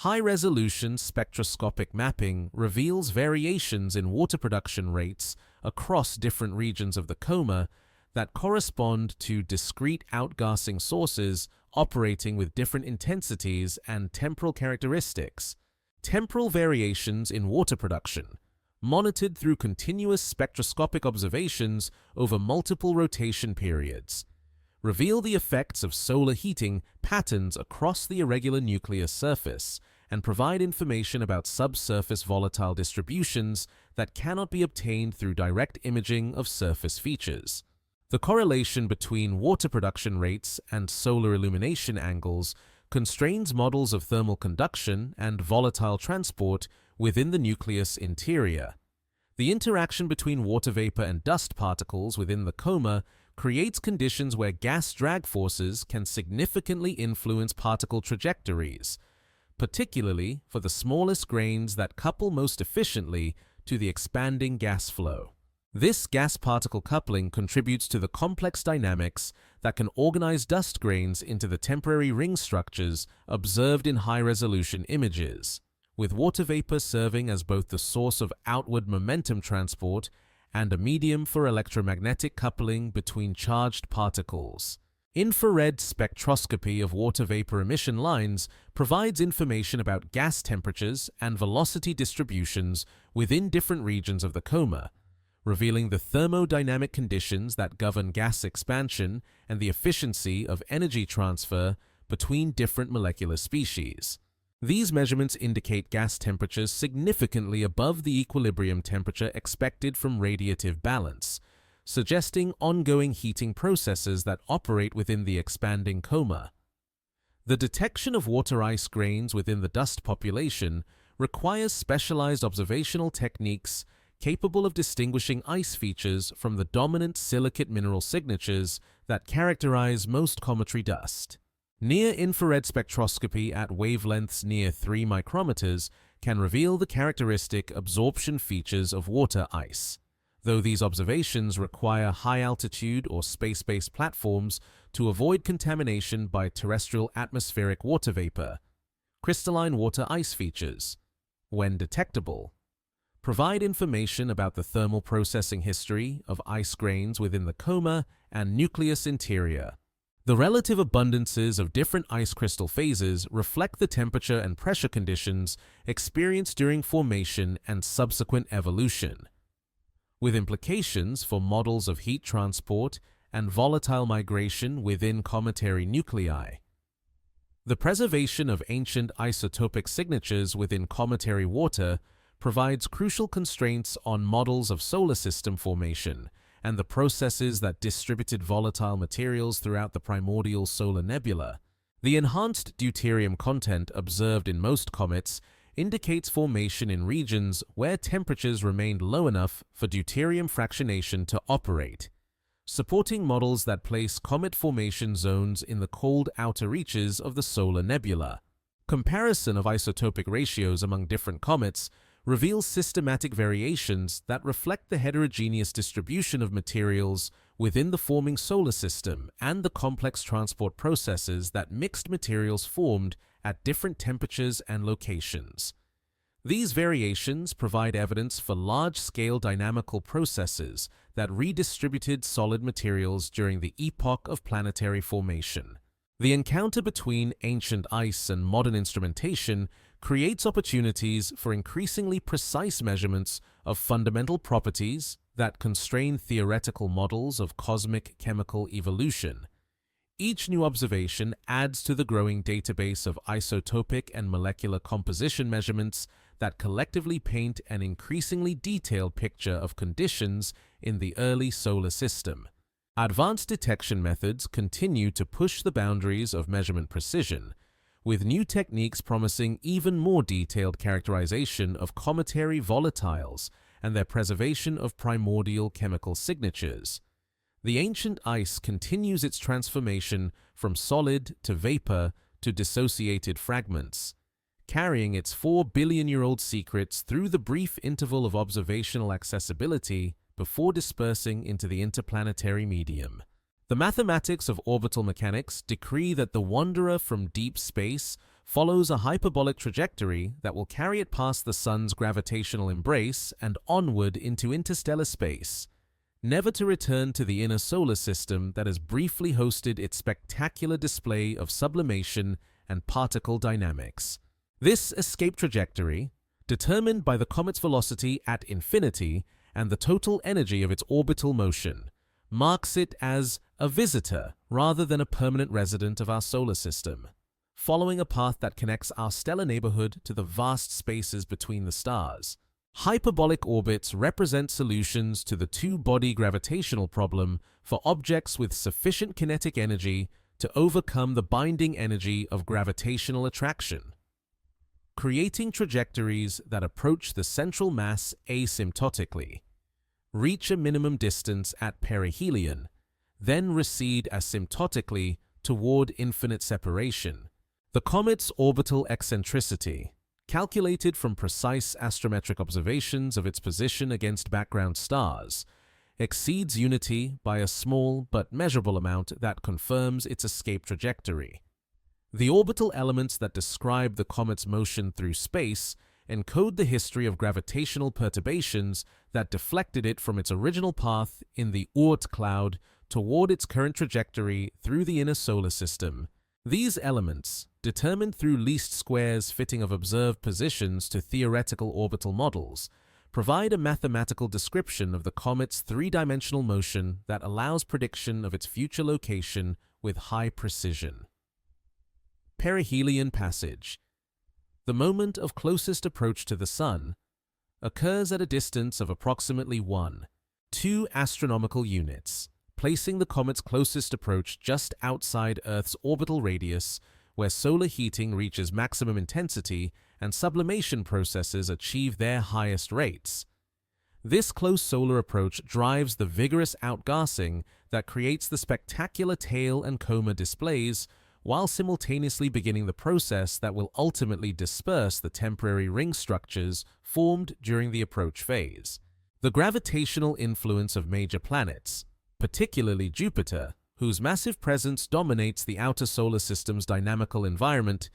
High-resolution spectroscopic mapping reveals variations in water production rates across different regions of the coma that correspond to discrete outgassing sources operating with different intensities and temporal characteristics. Temporal variations in water production, monitored through continuous spectroscopic observations over multiple rotation periods, reveal the effects of solar heating patterns across the irregular nucleus surface and provide information about subsurface volatile distributions that cannot be obtained through direct imaging of surface features. The correlation between water production rates and solar illumination angles constrains models of thermal conduction and volatile transport within the nucleus interior. The interaction between water vapor and dust particles within the coma creates conditions where gas drag forces can significantly influence particle trajectories, particularly for the smallest grains that couple most efficiently to the expanding gas flow. This gas-particle coupling contributes to the complex dynamics that can organize dust grains into the temporary ring structures observed in high-resolution images, with water vapor serving as both the source of outward momentum transport and a medium for electromagnetic coupling between charged particles. Infrared spectroscopy of water vapor emission lines provides information about gas temperatures and velocity distributions within different regions of the coma, revealing the thermodynamic conditions that govern gas expansion and the efficiency of energy transfer between different molecular species. These measurements indicate gas temperatures significantly above the equilibrium temperature expected from radiative balance, suggesting ongoing heating processes that operate within the expanding coma. The detection of water ice grains within the dust population requires specialized observational techniques capable of distinguishing ice features from the dominant silicate mineral signatures that characterize most cometary dust. Near-infrared spectroscopy at wavelengths near 3 micrometers can reveal the characteristic absorption features of water ice, though these observations require high-altitude or space-based platforms to avoid contamination by terrestrial atmospheric water vapor. Crystalline water ice features, when detectable, provide information about the thermal processing history of ice grains within the coma and nucleus interior. The relative abundances of different ice crystal phases reflect the temperature and pressure conditions experienced during formation and subsequent evolution, with implications for models of heat transport and volatile migration within cometary nuclei. The preservation of ancient isotopic signatures within cometary water provides crucial constraints on models of solar system formation and the processes that distributed volatile materials throughout the primordial solar nebula. The enhanced deuterium content observed in most comets indicates formation in regions where temperatures remained low enough for deuterium fractionation to operate, supporting models that place comet formation zones in the cold outer reaches of the solar nebula. Comparison of isotopic ratios among different comets reveals systematic variations that reflect the heterogeneous distribution of materials within the forming solar system and the complex transport processes that mixed materials formed at different temperatures and locations. These variations provide evidence for large-scale dynamical processes that redistributed solid materials during the epoch of planetary formation. The encounter between ancient ice and modern instrumentation creates opportunities for increasingly precise measurements of fundamental properties that constrain theoretical models of cosmic chemical evolution. Each new observation adds to the growing database of isotopic and molecular composition measurements that collectively paint an increasingly detailed picture of conditions in the early solar system. Advanced detection methods continue to push the boundaries of measurement precision, with new techniques promising even more detailed characterization of cometary volatiles and their preservation of primordial chemical signatures. The ancient ice continues its transformation from solid to vapor to dissociated fragments, carrying its 4 billion-year-old secrets through the brief interval of observational accessibility before dispersing into the interplanetary medium. The mathematics of orbital mechanics decree that the wanderer from deep space follows a hyperbolic trajectory that will carry it past the sun's gravitational embrace and onward into interstellar space, never to return to the inner solar system that has briefly hosted its spectacular display of sublimation and particle dynamics. This escape trajectory, determined by the comet's velocity at infinity and the total energy of its orbital motion, marks it as a visitor rather than a permanent resident of our solar system, following a path that connects our stellar neighborhood to the vast spaces between the stars. Hyperbolic orbits represent solutions to the two-body gravitational problem for objects with sufficient kinetic energy to overcome the binding energy of gravitational attraction, creating trajectories that approach the central mass asymptotically, reach a minimum distance at perihelion, then recede asymptotically toward infinite separation. The comet's orbital eccentricity, calculated from precise astrometric observations of its position against background stars, exceeds unity by a small but measurable amount that confirms its escape trajectory. The orbital elements that describe the comet's motion through space encode the history of gravitational perturbations that deflected it from its original path in the Oort cloud toward its current trajectory through the inner solar system. These elements, determined through least squares fitting of observed positions to theoretical orbital models, provide a mathematical description of the comet's three-dimensional motion that allows prediction of its future location with high precision. Perihelion passage. The moment of closest approach to the Sun occurs at a distance of approximately 1.2 astronomical units, placing the comet's closest approach just outside Earth's orbital radius, where solar heating reaches maximum intensity and sublimation processes achieve their highest rates. This close solar approach drives the vigorous outgassing that creates the spectacular tail and coma displays, while simultaneously beginning the process that will ultimately disperse the temporary ring structures formed during the approach phase. The gravitational influence of major planets, particularly Jupiter, whose massive presence dominates the outer solar system's dynamical environment,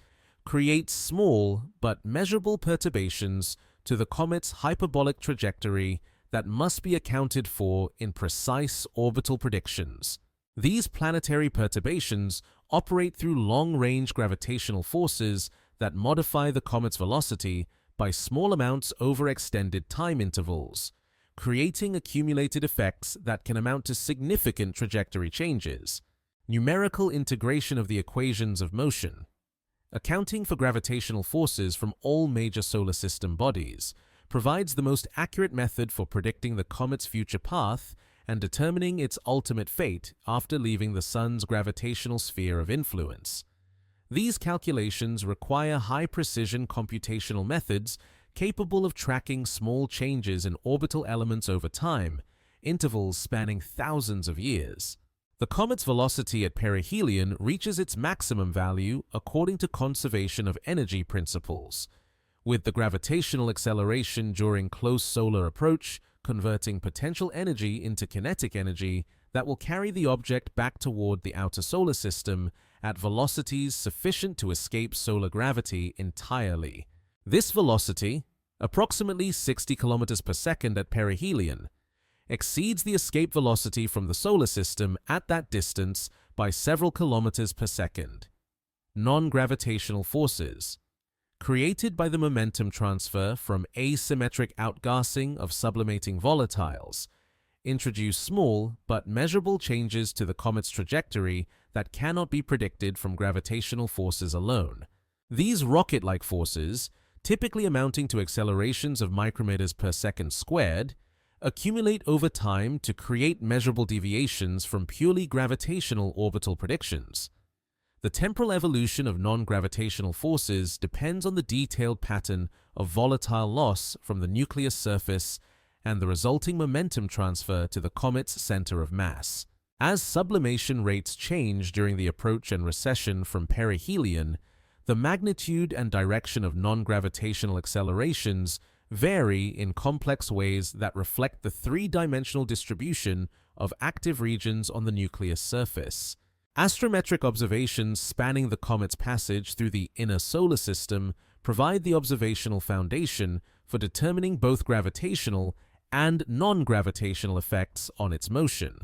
creates small but measurable perturbations to the comet's hyperbolic trajectory that must be accounted for in precise orbital predictions. These planetary perturbations operate through long-range gravitational forces that modify the comet's velocity by small amounts over extended time intervals, creating accumulated effects that can amount to significant trajectory changes. Numerical integration of the equations of motion, accounting for gravitational forces from all major solar system bodies, provides the most accurate method for predicting the comet's future path and determining its ultimate fate after leaving the Sun's gravitational sphere of influence. These calculations require high-precision computational methods capable of tracking small changes in orbital elements over time, intervals spanning thousands of years. The comet's velocity at perihelion reaches its maximum value according to conservation of energy principles, with the gravitational acceleration during close solar approach converting potential energy into kinetic energy that will carry the object back toward the outer solar system at velocities sufficient to escape solar gravity entirely. This velocity, approximately 60 kilometers per second at perihelion, exceeds the escape velocity from the solar system at that distance by several kilometers per second. Non-gravitational forces, created by the momentum transfer from asymmetric outgassing of sublimating volatiles, introduce small but measurable changes to the comet's trajectory that cannot be predicted from gravitational forces alone. These rocket-like forces, typically amounting to accelerations of micrometers per second squared, accumulate over time to create measurable deviations from purely gravitational orbital predictions. The temporal evolution of non-gravitational forces depends on the detailed pattern of volatile loss from the nucleus surface and the resulting momentum transfer to the comet's center of mass. As sublimation rates change during the approach and recession from perihelion, the magnitude and direction of non-gravitational accelerations vary in complex ways that reflect the three-dimensional distribution of active regions on the nucleus surface. Astrometric observations spanning the comet's passage through the inner solar system provide the observational foundation for determining both gravitational and non-gravitational effects on its motion,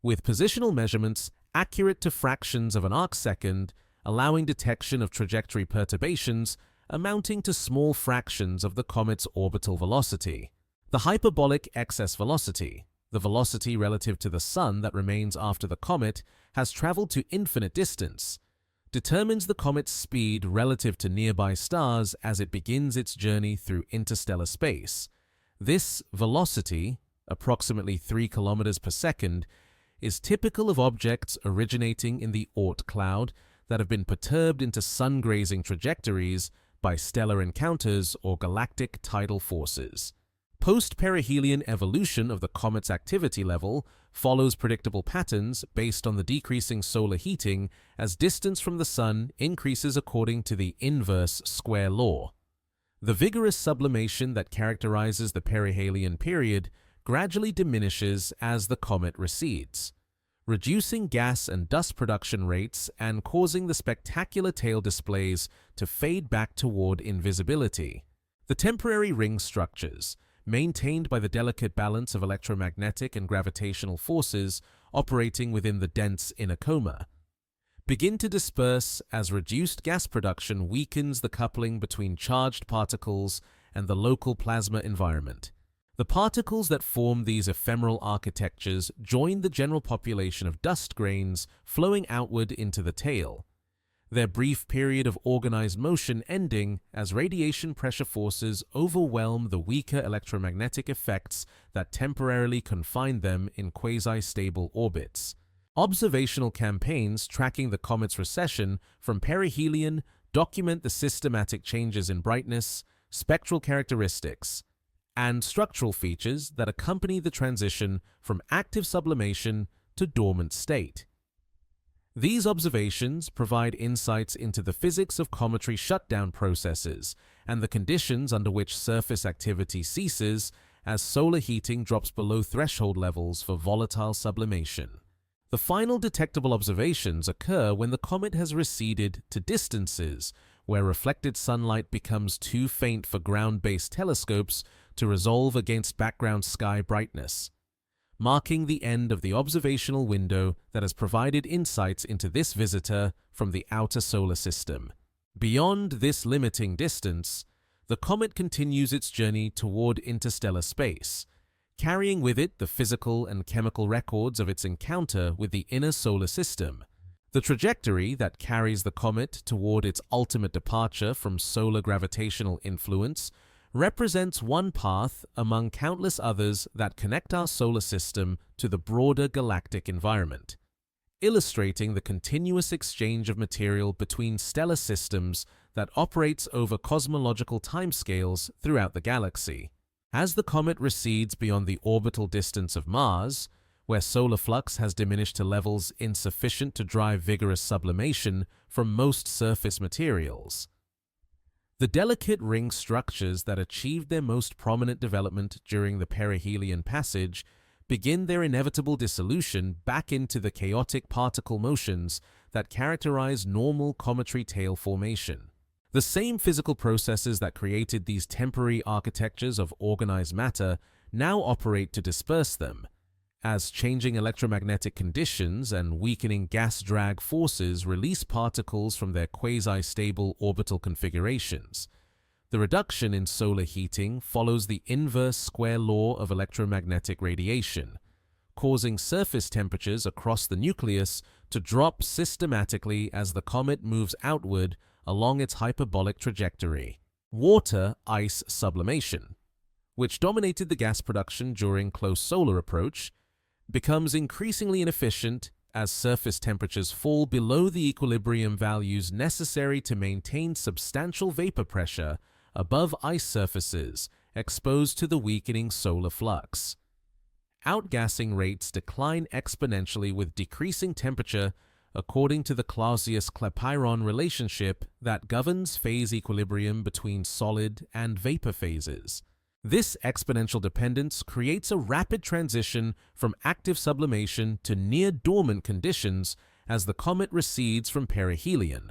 with positional measurements accurate to fractions of an arcsecond, allowing detection of trajectory perturbations amounting to small fractions of the comet's orbital velocity. The hyperbolic excess velocity, the velocity relative to the Sun that remains after the comet has traveled to infinite distance, determines the comet's speed relative to nearby stars as it begins its journey through interstellar space. This velocity, approximately 3 kilometers per second, is typical of objects originating in the Oort cloud that have been perturbed into sun-grazing trajectories by stellar encounters or galactic tidal forces. Post-perihelion evolution of the comet's activity level follows predictable patterns based on the decreasing solar heating as distance from the Sun increases according to the inverse square law. The vigorous sublimation that characterizes the perihelion period gradually diminishes as the comet recedes, reducing gas and dust production rates and causing the spectacular tail displays to fade back toward invisibility. The temporary ring structures, maintained by the delicate balance of electromagnetic and gravitational forces operating within the dense inner coma, begin to disperse as reduced gas production weakens the coupling between charged particles and the local plasma environment. The particles that form these ephemeral architectures join the general population of dust grains flowing outward into the tail, their brief period of organized motion ending as radiation pressure forces overwhelm the weaker electromagnetic effects that temporarily confine them in quasi-stable orbits. Observational campaigns tracking the comet's recession from perihelion document the systematic changes in brightness, spectral characteristics, and structural features that accompany the transition from active sublimation to dormant state. These observations provide insights into the physics of cometary shutdown processes and the conditions under which surface activity ceases as solar heating drops below threshold levels for volatile sublimation. The final detectable observations occur when the comet has receded to distances where reflected sunlight becomes too faint for ground-based telescopes to resolve against background sky brightness, marking the end of the observational window that has provided insights into this visitor from the outer solar system. Beyond this limiting distance, the comet continues its journey toward interstellar space, carrying with it the physical and chemical records of its encounter with the inner solar system. The trajectory that carries the comet toward its ultimate departure from solar gravitational influence represents one path among countless others that connect our solar system to the broader galactic environment, illustrating the continuous exchange of material between stellar systems that operates over cosmological timescales throughout the galaxy. As the comet recedes beyond the orbital distance of Mars, where solar flux has diminished to levels insufficient to drive vigorous sublimation from most surface materials, the delicate ring structures that achieved their most prominent development during the perihelion passage begin their inevitable dissolution back into the chaotic particle motions that characterize normal cometary tail formation. The same physical processes that created these temporary architectures of organized matter now operate to disperse them, as changing electromagnetic conditions and weakening gas drag forces release particles from their quasi-stable orbital configurations. The reduction in solar heating follows the inverse square law of electromagnetic radiation, causing surface temperatures across the nucleus to drop systematically as the comet moves outward along its hyperbolic trajectory. Water-ice sublimation, which dominated the gas production during close solar approach, becomes increasingly inefficient as surface temperatures fall below the equilibrium values necessary to maintain substantial vapor pressure above ice surfaces exposed to the weakening solar flux. Outgassing rates decline exponentially with decreasing temperature according to the Clausius-Clapeyron relationship that governs phase equilibrium between solid and vapor phases. This exponential dependence creates a rapid transition from active sublimation to near-dormant conditions as the comet recedes from perihelion,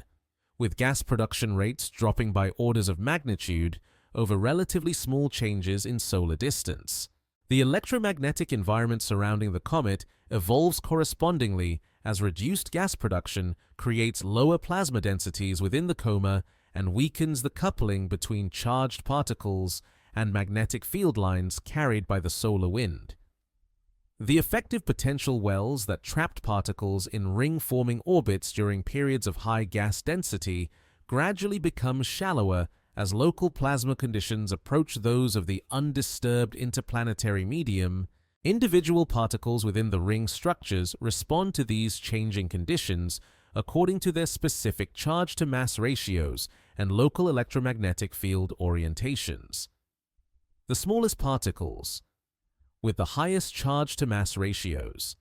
with gas production rates dropping by orders of magnitude over relatively small changes in solar distance. The electromagnetic environment surrounding the comet evolves correspondingly as reduced gas production creates lower plasma densities within the coma and weakens the coupling between charged particles and magnetic field lines carried by the solar wind. The effective potential wells that trapped particles in ring-forming orbits during periods of high gas density gradually become shallower as local plasma conditions approach those of the undisturbed interplanetary medium. Individual particles within the ring structures respond to these changing conditions according to their specific charge-to-mass ratios and local electromagnetic field orientations. The smallest particles, with the highest charge-to-mass ratios,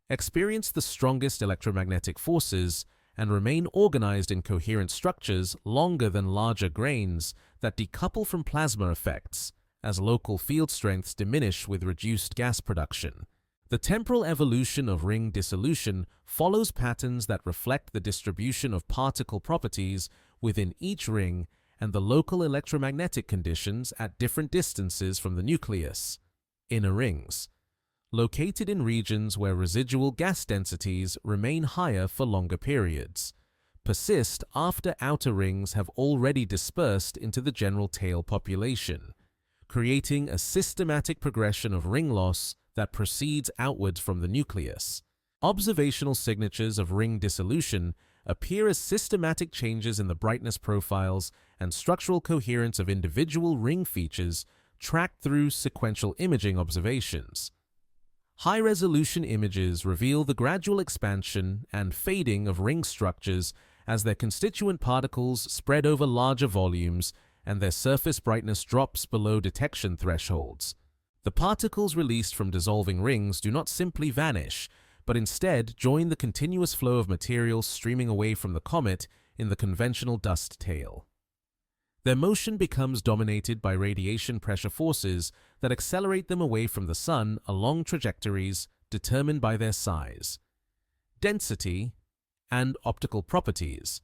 experience the strongest electromagnetic forces and remain organized in coherent structures longer than larger grains that decouple from plasma effects as local field strengths diminish with reduced gas production. The temporal evolution of ring dissolution follows patterns that reflect the distribution of particle properties within each ring and the local electromagnetic conditions at different distances from the nucleus. Inner rings, located in regions where residual gas densities remain higher for longer periods, persist after outer rings have already dispersed into the general tail population, creating a systematic progression of ring loss that proceeds outwards from the nucleus. Observational signatures of ring dissolution appear as systematic changes in the brightness profiles and structural coherence of individual ring features tracked through sequential imaging observations. High-resolution images reveal the gradual expansion and fading of ring structures as their constituent particles spread over larger volumes and their surface brightness drops below detection thresholds. The particles released from dissolving rings do not simply vanish, but instead join the continuous flow of material streaming away from the comet in the conventional dust tail. Their motion becomes dominated by radiation pressure forces that accelerate them away from the Sun along trajectories determined by their size, density, and optical properties,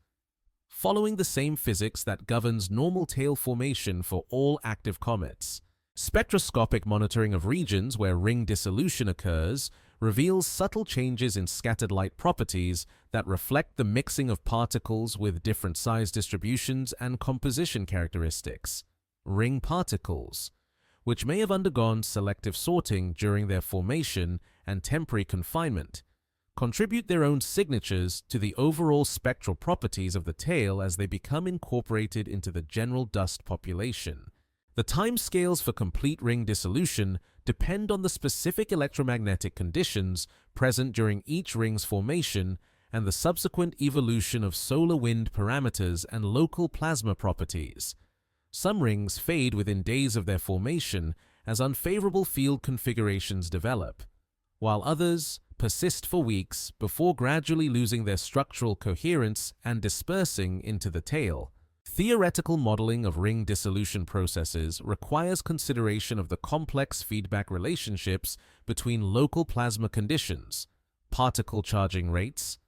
following the same physics that governs normal tail formation for all active comets. Spectroscopic monitoring of regions where ring dissolution occurs reveals subtle changes in scattered light properties that reflect the mixing of particles with different size distributions and composition characteristics. Ring particles, which may have undergone selective sorting during their formation and temporary confinement, contribute their own signatures to the overall spectral properties of the tail as they become incorporated into the general dust population. The timescales for complete ring dissolution depend on the specific electromagnetic conditions present during each ring's formation and the subsequent evolution of solar wind parameters and local plasma properties. Some rings fade within days of their formation as unfavorable field configurations develop, while others persist for weeks before gradually losing their structural coherence and dispersing into the tail. Theoretical modeling of ring dissolution processes requires consideration of the complex feedback relationships between local plasma conditions, particle charging rates,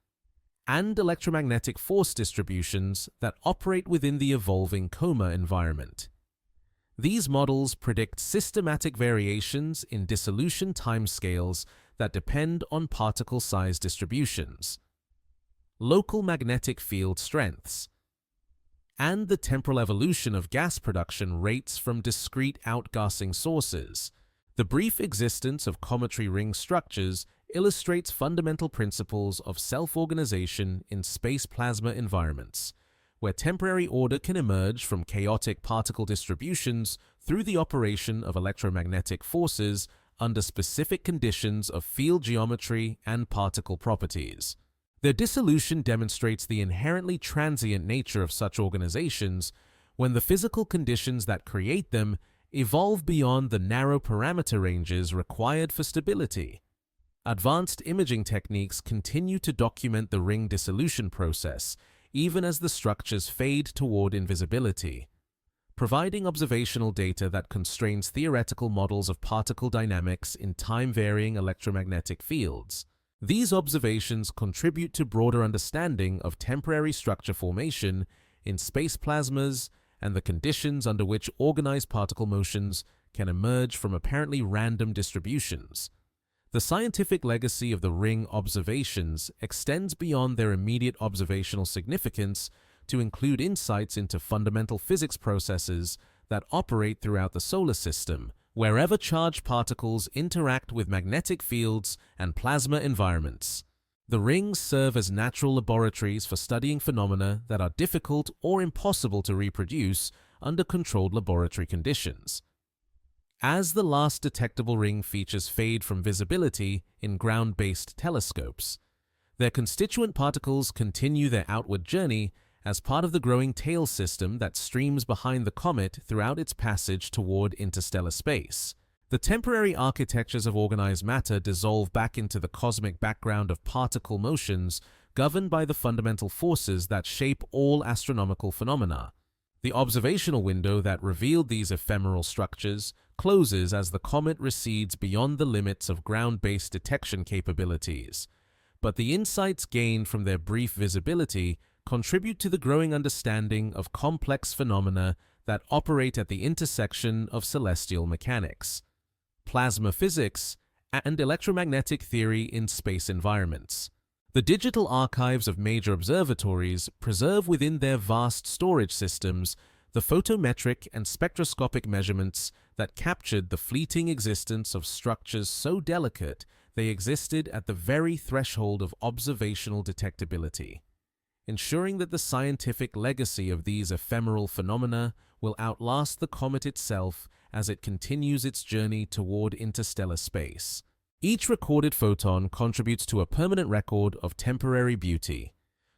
and electromagnetic force distributions that operate within the evolving coma environment. These models predict systematic variations in dissolution timescales that depend on particle size distributions, local magnetic field strengths, and the temporal evolution of gas production rates from discrete outgassing sources. The brief existence of cometary ring structures illustrates fundamental principles of self-organization in space plasma environments, where temporary order can emerge from chaotic particle distributions through the operation of electromagnetic forces under specific conditions of field geometry and particle properties. Their dissolution demonstrates the inherently transient nature of such organizations when the physical conditions that create them evolve beyond the narrow parameter ranges required for stability. Advanced imaging techniques continue to document the ring dissolution process, even as the structures fade toward invisibility, providing observational data that constrains theoretical models of particle dynamics in time-varying electromagnetic fields. These observations contribute to broader understanding of temporary structure formation in space plasmas and the conditions under which organized particle motions can emerge from apparently random distributions. The scientific legacy of the ring observations extends beyond their immediate observational significance to include insights into fundamental physics processes that operate throughout the solar system, wherever charged particles interact with magnetic fields and plasma environments. The rings serve as natural laboratories for studying phenomena that are difficult or impossible to reproduce under controlled laboratory conditions. As the last detectable ring features fade from visibility in ground-based telescopes, their constituent particles continue their outward journey as part of the growing tail system that streams behind the comet throughout its passage toward interstellar space. The temporary architectures of organized matter dissolve back into the cosmic background of particle motions governed by the fundamental forces that shape all astronomical phenomena. The observational window that revealed these ephemeral structures closes as the comet recedes beyond the limits of ground-based detection capabilities, but the insights gained from their brief visibility contribute to the growing understanding of complex phenomena that operate at the intersection of celestial mechanics, plasma physics, and electromagnetic theory in space environments. The digital archives of major observatories preserve within their vast storage systems the photometric and spectroscopic measurements that captured the fleeting existence of structures so delicate they existed at the very threshold of observational detectability, ensuring that the scientific legacy of these ephemeral phenomena will outlast the comet itself as it continues its journey toward interstellar space. Each recorded photon contributes to a permanent record of temporary beauty,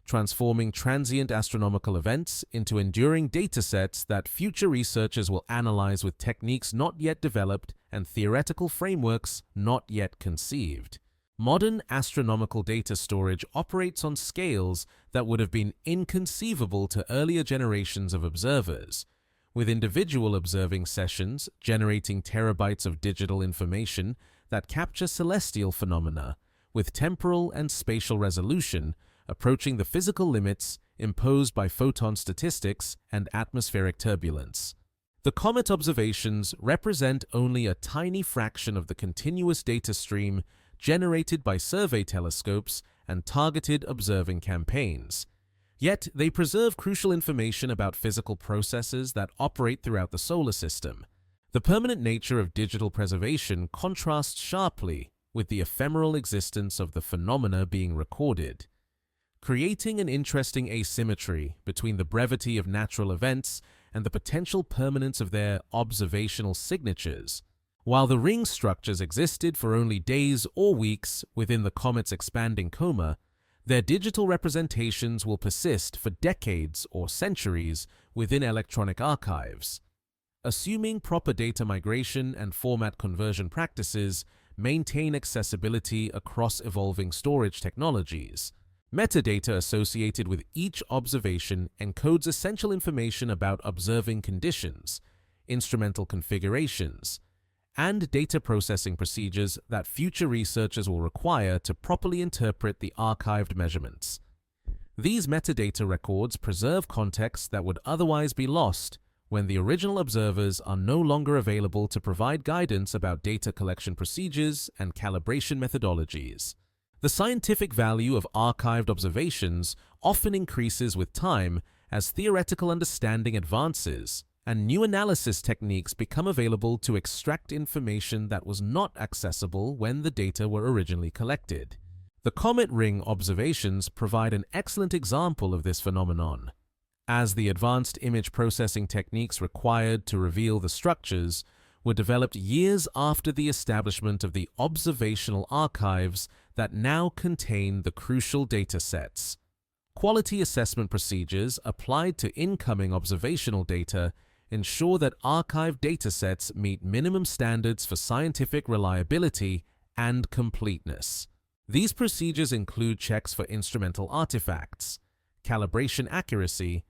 transforming transient astronomical events into enduring datasets that future researchers will analyze with techniques not yet developed and theoretical frameworks not yet conceived. Modern astronomical data storage operates on scales that would have been inconceivable to earlier generations of observers, with individual observing sessions generating terabytes of digital information that capture celestial phenomena with temporal and spatial resolution approaching the physical limits imposed by photon statistics and atmospheric turbulence. The comet observations represent only a tiny fraction of the continuous data stream generated by survey telescopes and targeted observing campaigns. Yet they preserve crucial information about physical processes that operate throughout the solar system. The permanent nature of digital preservation contrasts sharply with the ephemeral existence of the phenomena being recorded, creating an interesting asymmetry between the brevity of natural events and the potential permanence of their observational signatures. While the ring structures existed for only days or weeks within the comet's expanding coma, their digital representations will persist for decades or centuries within electronic archives. Assuming proper data migration and format conversion practices maintain accessibility across evolving storage technologies, metadata associated with each observation encodes essential information about observing conditions, instrumental configurations, and data processing procedures that future researchers will require to properly interpret the archived measurements. These metadata records preserve context that would otherwise be lost when the original observers are no longer available to provide guidance about data collection procedures and calibration methodologies. The scientific value of archived observations often increases with time as theoretical understanding advances and new analysis techniques become available to extract information that was not accessible when the data were originally collected. The comet ring observations provide an excellent example of this phenomenon, as the advanced image processing techniques required to reveal the structures were developed years after the establishment of the observational archives that now contain the crucial data sets. Quality assessment procedures applied to incoming observational data ensure that archived datasets meet minimum standards for scientific reliability and completeness. These procedures include checks for instrumental artifacts, calibration accuracy,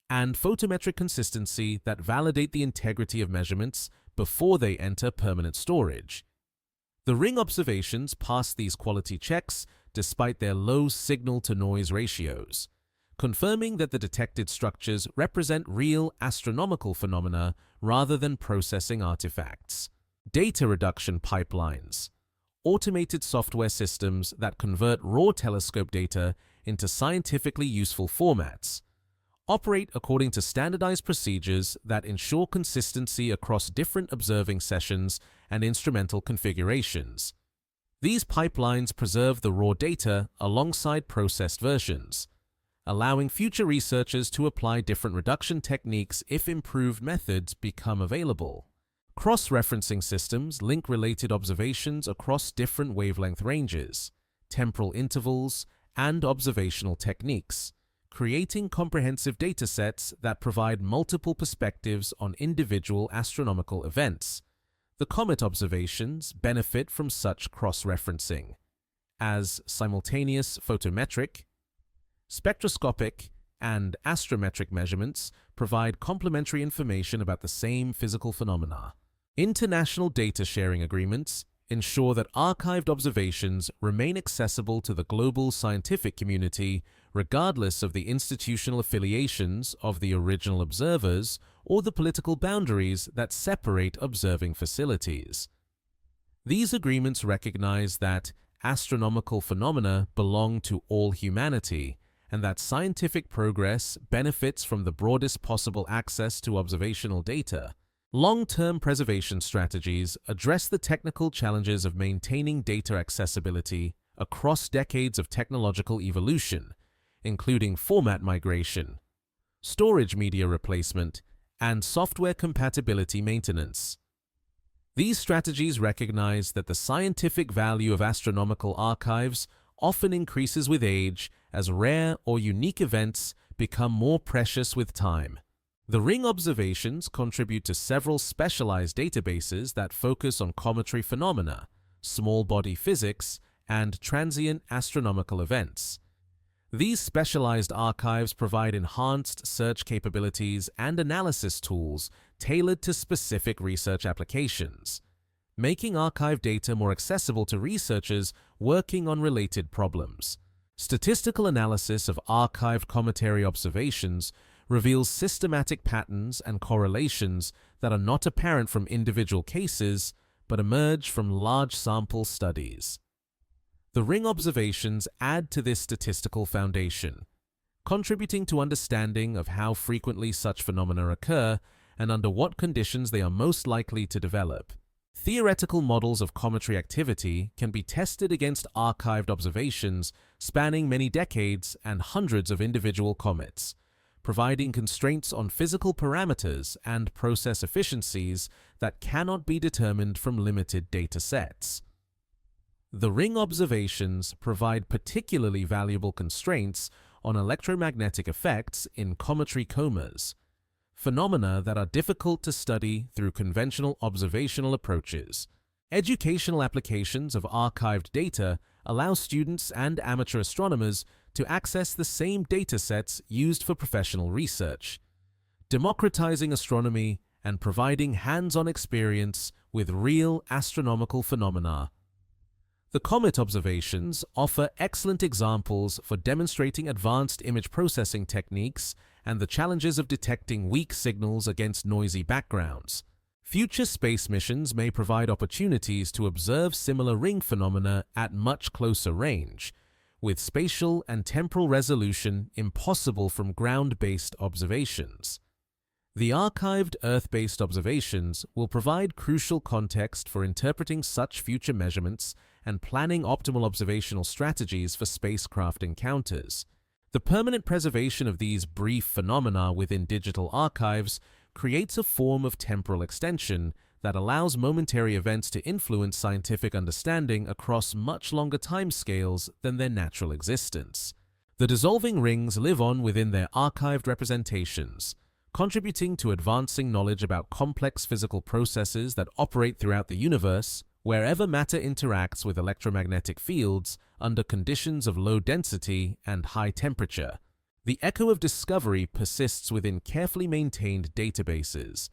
and photometric consistency that validate the integrity of measurements before they enter permanent storage. The ring observations pass these quality checks despite their low signal-to-noise ratios, confirming that the detected structures represent real astronomical phenomena rather than processing artifacts. Data reduction pipelines, automated software systems that convert raw telescope data into scientifically useful formats, operate according to standardized procedures that ensure consistency across different observing sessions and instrumental configurations. These pipelines preserve the raw data alongside processed versions, allowing future researchers to apply different reduction techniques if improved methods become available. Cross-referencing systems link related observations across different wavelength ranges, temporal intervals, and observational techniques, creating comprehensive datasets that provide multiple perspectives on individual astronomical events. The comet observations benefit from such cross-referencing, as simultaneous photometric, spectroscopic, and astrometric measurements provide complementary information about the same physical phenomena. International data sharing agreements ensure that archived observations remain accessible to the global scientific community regardless of the institutional affiliations of the original observers or the political boundaries that separate observing facilities. These agreements recognize that astronomical phenomena belong to all humanity and that scientific progress benefits from the broadest possible access to observational data. Long-term preservation strategies address the technical challenges of maintaining data accessibility across decades of technological evolution, including format migration, storage media replacement, and software compatibility maintenance. These strategies recognize that the scientific value of astronomical archives often increases with age as rare or unique events become more precious with time. The ring observations contribute to several specialized databases that focus on cometary phenomena, small body physics, and transient astronomical events. These specialized archives provide enhanced search capabilities and analysis tools tailored to specific research applications, making archive data more accessible to researchers working on related problems. Statistical analysis of archived cometary observations reveals systematic patterns and correlations that are not apparent from individual cases but emerge from large sample studies. The ring observations add to this statistical foundation, contributing to understanding of how frequently such phenomena occur and under what conditions they are most likely to develop. Theoretical models of cometary activity can be tested against archived observations spanning many decades and hundreds of individual comets, providing constraints on physical parameters and process efficiencies that cannot be determined from limited data sets. The ring observations provide particularly valuable constraints on electromagnetic effects in cometary comas, phenomena that are difficult to study through conventional observational approaches. Educational applications of archived data allow students and amateur astronomers to access the same datasets used for professional research, democratizing astronomy and providing hands-on experience with real astronomical phenomena. The comet observations offer excellent examples for demonstrating advanced image processing techniques and the challenges of detecting weak signals against noisy backgrounds. Future space missions may provide opportunities to observe similar ring phenomena at much closer range, with spatial and temporal resolution impossible from ground-based observations. The archived Earth-based observations will provide crucial context for interpreting such future measurements and planning optimal observational strategies for spacecraft encounters. The permanent preservation of these brief phenomena within digital archives creates a form of temporal extension that allows momentary events to influence scientific understanding across much longer timescales than their natural existence. The dissolving rings live on within their archived representations, contributing to advancing knowledge about complex physical processes that operate throughout the universe, wherever matter interacts with electromagnetic fields under conditions of low density and high temperature. The echo of discovery persists within carefully maintained databases,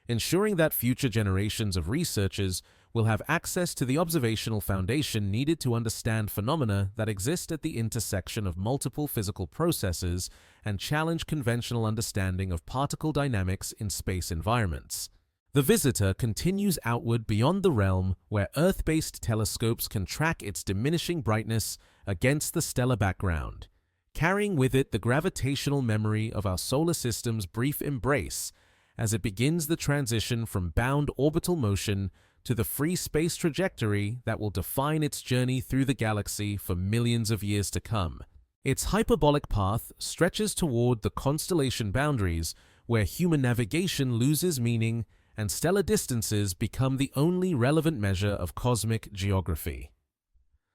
ensuring that future generations of researchers we'll have access to the observational foundation needed to understand phenomena that exist at the intersection of multiple physical processes and challenge conventional understanding of particle dynamics in space environments. The visitor continues outward beyond the realm where Earth-based telescopes can track its diminishing brightness against the stellar background, carrying with it the gravitational memory of our solar system's brief embrace as it begins the transition from bound orbital motion to the free space trajectory that will define its journey through the galaxy for millions of years to come. Its hyperbolic path stretches toward the constellation boundaries where human navigation loses meaning and stellar distances become the only relevant measure of cosmic geography.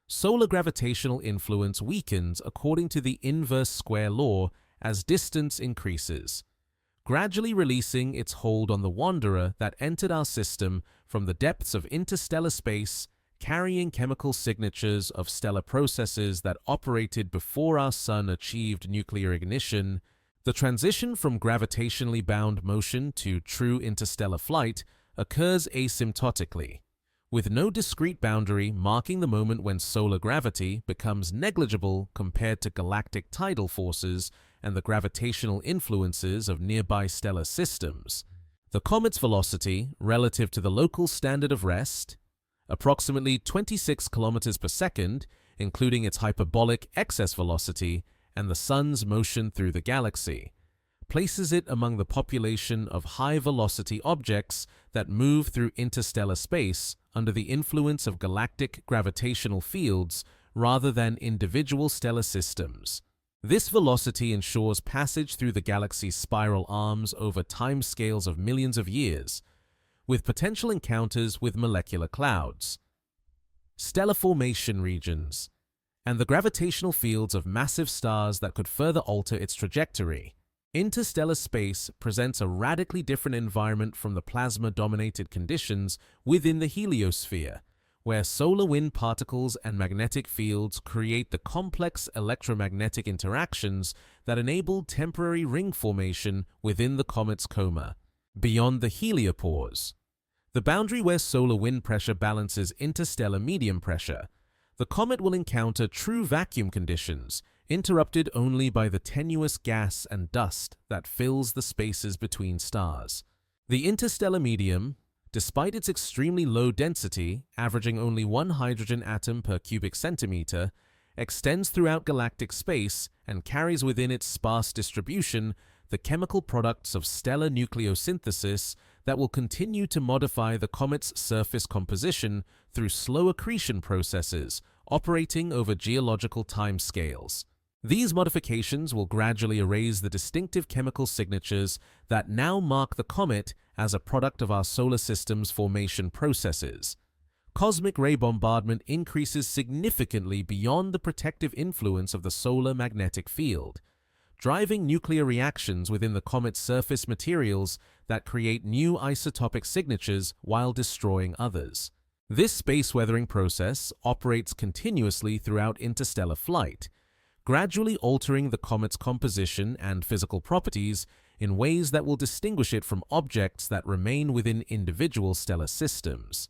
Solar gravitational influence weakens according to the inverse square law as distance increases, gradually releasing its hold on the wanderer that entered our system from the depths of interstellar space, carrying chemical signatures of stellar processes that operated before our sun achieved nuclear ignition. The transition from gravitationally bound motion to true interstellar flight occurs asymptotically, with no discrete boundary marking the moment when solar gravity becomes negligible compared to galactic tidal forces and the gravitational influences of nearby stellar systems. The comet's velocity relative to the local standard of rest, approximately 26 kilometers per second, including its hyperbolic excess velocity, and the sun's motion through the galaxy, places it among the population of high-velocity objects that move through interstellar space under the influence of galactic gravitational fields rather than individual stellar systems. This velocity ensures passage through the galaxy's spiral arms over timescales of millions of years, with potential encounters with molecular clouds, stellar formation regions, and the gravitational fields of massive stars that could further alter its trajectory. Interstellar space presents a radically different environment from the plasma-dominated conditions within the heliosphere, where solar wind particles and magnetic fields create the complex electromagnetic interactions that enable temporary ring formation within the comet's coma. Beyond the heliopause, the boundary where solar wind pressure balances interstellar medium pressure, the comet will encounter true vacuum conditions, interrupted only by the tenuous gas and dust that fills the spaces between stars. The interstellar medium, despite its extremely low density, averaging only 1 hydrogen atom per cubic centimeter, extends throughout galactic space and carries within its sparse distribution the chemical products of stellar nucleosynthesis that will continue to modify the comet's surface composition through slow accretion processes operating over geological timescales. These modifications will gradually erase the distinctive chemical signatures that now mark the comet as a product of our solar system's formation processes. Cosmic ray bombardment increases significantly beyond the protective influence of the solar magnetic field, driving nuclear reactions within the comet's surface materials that create new isotopic signatures while destroying others. This space weathering process operates continuously throughout interstellar flight, gradually altering the comet's composition and physical properties in ways that will distinguish it from objects that remain within individual stellar systems.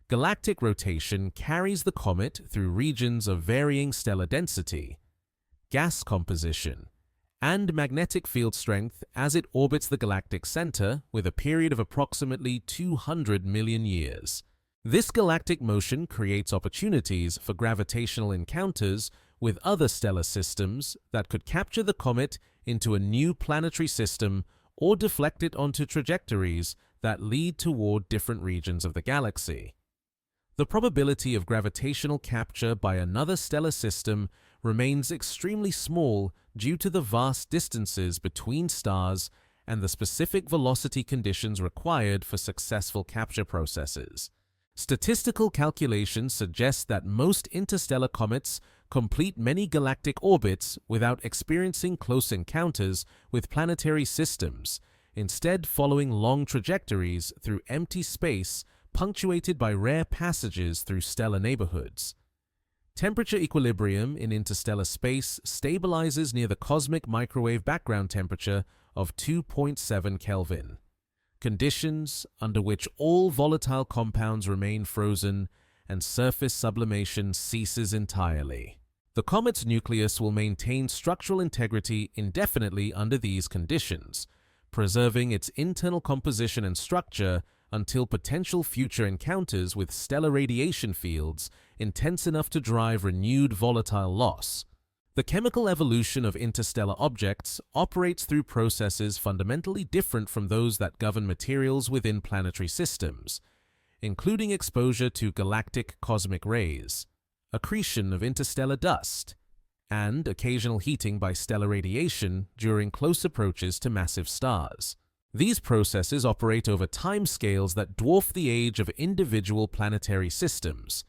Galactic rotation carries the comet through regions of varying stellar density, gas composition, and magnetic field strength as it orbits the galactic center with a period of approximately 200 million years. This galactic motion creates opportunities for gravitational encounters with other stellar systems that could capture the comet into a new planetary system or deflect it onto trajectories that lead toward different regions of the galaxy. The probability of gravitational capture by another stellar system remains extremely small due to the vast distances between stars and the specific velocity conditions required for successful capture processes. Statistical calculations suggest that most interstellar comets complete many galactic orbits without experiencing close encounters with planetary systems, instead following long trajectories through empty space punctuated by rare passages through stellar neighborhoods. Temperature equilibrium in interstellar space stabilizes near the cosmic microwave background temperature of 2.7 Kelvin. conditions under which all volatile compounds remain frozen and surface sublimation ceases entirely. The comet's nucleus will maintain structural integrity indefinitely under these conditions, preserving its internal composition and structure until potential future encounters with stellar radiation fields intense enough to drive renewed volatile loss. The chemical evolution of interstellar objects operates through processes fundamentally different from those that govern materials within planetary systems, including exposure to galactic cosmic rays, accretion of interstellar dust, and occasional heating by stellar radiation during close approaches to massive stars. These processes operate over timescales that dwarf the age of individual planetary systems,